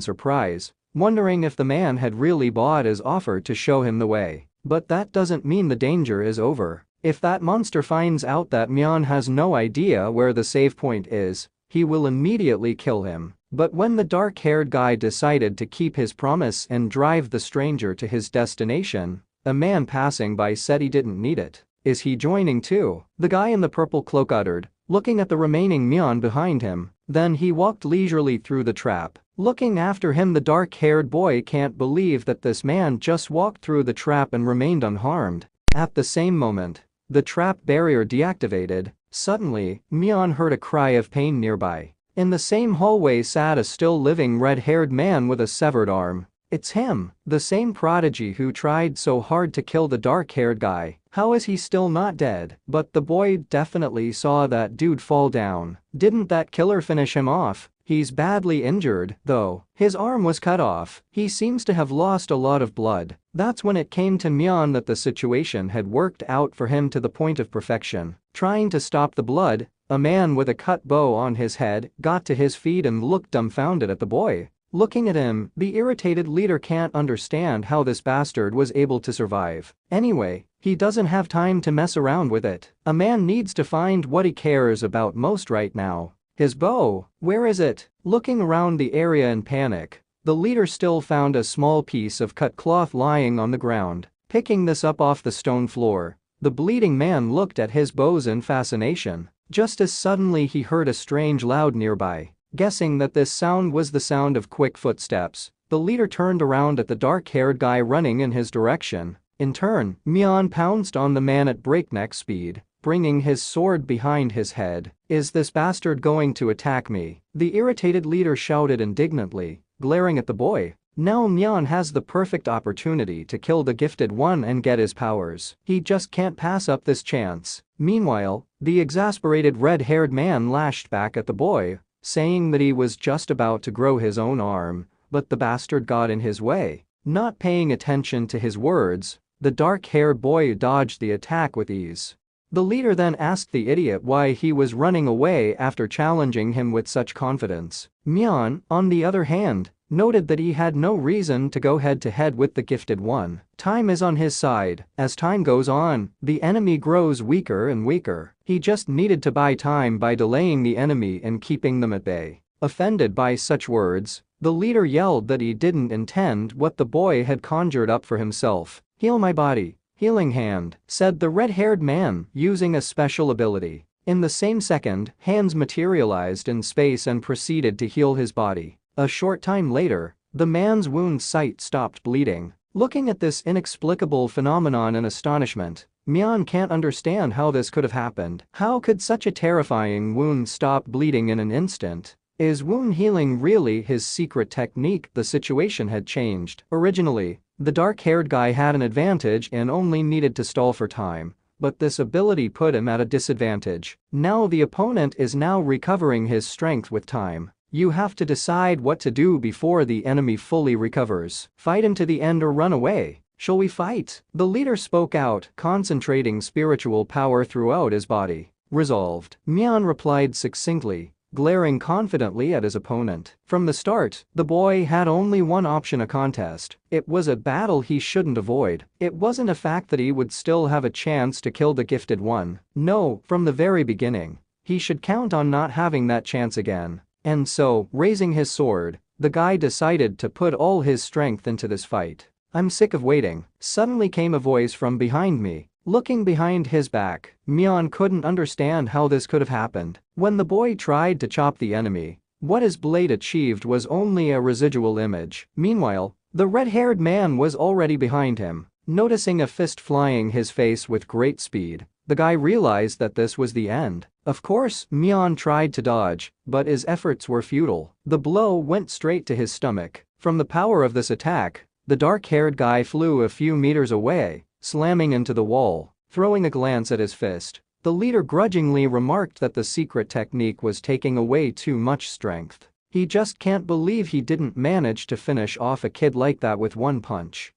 surprise, wondering if the man had really bought his offer to show him the way. But that doesn't mean the danger is over. If that monster finds out that Mion has no idea where the save point is, he will immediately kill him. But when the dark-haired guy decided to keep his promise and drive the stranger to his destination, a man passing by said he didn't need it. "Is he joining too?" the guy in the purple cloak uttered, looking at the remaining Mion behind him. Then he walked leisurely through the trap. Looking after him, the dark-haired boy can't believe that this man just walked through the trap and remained unharmed. At the same moment, the trap barrier deactivated. Suddenly, Mion heard a cry of pain nearby. In the same hallway sat a still living red-haired man with a severed arm. It's him, the same prodigy who tried so hard to kill the dark-haired guy. How is he still not dead? But the boy definitely saw that dude fall down. Didn't that killer finish him off? He's badly injured, though. His arm was cut off. He seems to have lost a lot of blood. That's when it came to Mion that the situation had worked out for him to the point of perfection. Trying to stop the blood, a man with a cut bow on his head got to his feet and looked dumbfounded at the boy. Looking at him, the irritated leader can't understand how this bastard was able to survive. Anyway, he doesn't have time to mess around with it. A man needs to find what he cares about most right now. His bow. Where is it? Looking around the area in panic, the leader still found a small piece of cut cloth lying on the ground. Picking this up off the stone floor, the bleeding man looked at his bows in fascination. Just as suddenly he heard a strange loud nearby. Guessing that this sound was the sound of quick footsteps, the leader turned around at the dark-haired guy running in his direction. In turn, Mion pounced on the man at breakneck speed, bringing his sword behind his head. "Is this bastard going to attack me?" the irritated leader shouted indignantly, glaring at the boy. Now Mion has the perfect opportunity to kill the gifted one and get his powers. He just can't pass up this chance. Meanwhile, the exasperated red-haired man lashed back at the boy, saying that he was just about to grow his own arm, but the bastard got in his way. Not paying attention to his words, the dark-haired boy dodged the attack with ease. The leader then asked the idiot why he was running away after challenging him with such confidence. Mion, on the other hand, noted that he had no reason to go head-to-head with the gifted one. Time is on his side. As time goes on, the enemy grows weaker and weaker. He just needed to buy time by delaying the enemy and keeping them at bay. Offended by such words, the leader yelled that he didn't intend what the boy had conjured up for himself. "Heal my body. Healing hand," said the red-haired man, using a special ability. In the same second, hands materialized in space and proceeded to heal his body. A short time later, the man's wound site stopped bleeding. Looking at this inexplicable phenomenon in astonishment, Mion can't understand how this could have happened. How could such a terrifying wound stop bleeding in an instant? Is wound healing really his secret technique? The situation had changed. Originally, the dark-haired guy had an advantage and only needed to stall for time, but this ability put him at a disadvantage. Now the opponent is now recovering his strength with time. You have to decide what to do before the enemy fully recovers. Fight him to the end or run away. "Shall we fight?" the leader spoke out, concentrating spiritual power throughout his body. "Resolved," Mion replied succinctly, glaring confidently at his opponent. From the start, the boy had only one option: a contest. It was a battle he shouldn't avoid. It wasn't a fact that he would still have a chance to kill the gifted one. No, from the very beginning, he should count on not having that chance again. And so, raising his sword, the guy decided to put all his strength into this fight. "I'm sick of waiting." Suddenly came a voice from behind me. Looking behind his back, Mion couldn't understand how this could have happened. When the boy tried to chop the enemy, What his blade achieved was only a residual image. Meanwhile, the red-haired man was already behind him. Noticing a fist flying his face with great speed, the guy realized that this was the end. Of course, Mion tried to dodge, but his efforts were futile. The blow went straight to his stomach. From the power of this attack, the dark-haired guy flew a few meters away, slamming into the wall. Throwing a glance at his fist, the leader grudgingly remarked that the secret technique was taking away too much strength. He just can't believe he didn't manage to finish off a kid like that with one punch.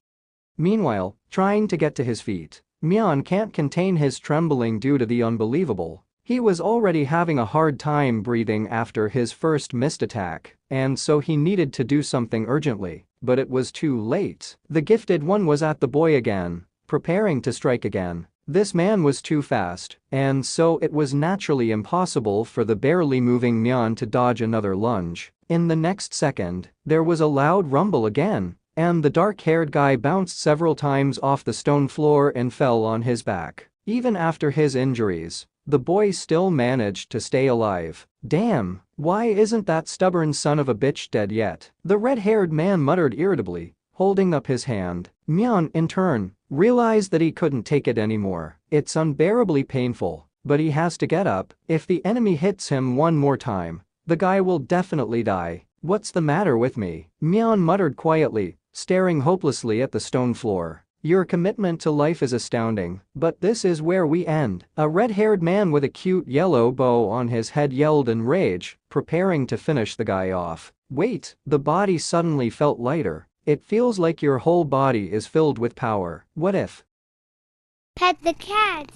Meanwhile, trying to get to his feet, Mion can't contain his trembling due to the unbelievable. He was already having a hard time breathing after his first missed attack, and so he needed to do something urgently, but it was too late. The gifted one was at the boy again, preparing to strike again. This man was too fast, and so it was naturally impossible for the barely moving Mion to dodge another lunge. In the next second, there was a loud rumble again, and the dark-haired guy bounced several times off the stone floor and fell on his back. Even after his injuries, the boy still managed to stay alive. Damn, why isn't that stubborn son of a bitch dead yet? The red-haired man muttered irritably, holding up his hand. Mion, in turn, realized that he couldn't take it anymore. It's unbearably painful, but he has to get up. If the enemy hits him one more time, the guy will definitely die. What's the matter with me? Mion muttered quietly, staring hopelessly at the stone floor. Your commitment to life is astounding, but this is where we end. A red-haired man with a cute yellow bow on his head yelled in rage, preparing to finish the guy off. Wait, the body suddenly felt lighter. It feels like your whole body is filled with power. What if? Pet the cat.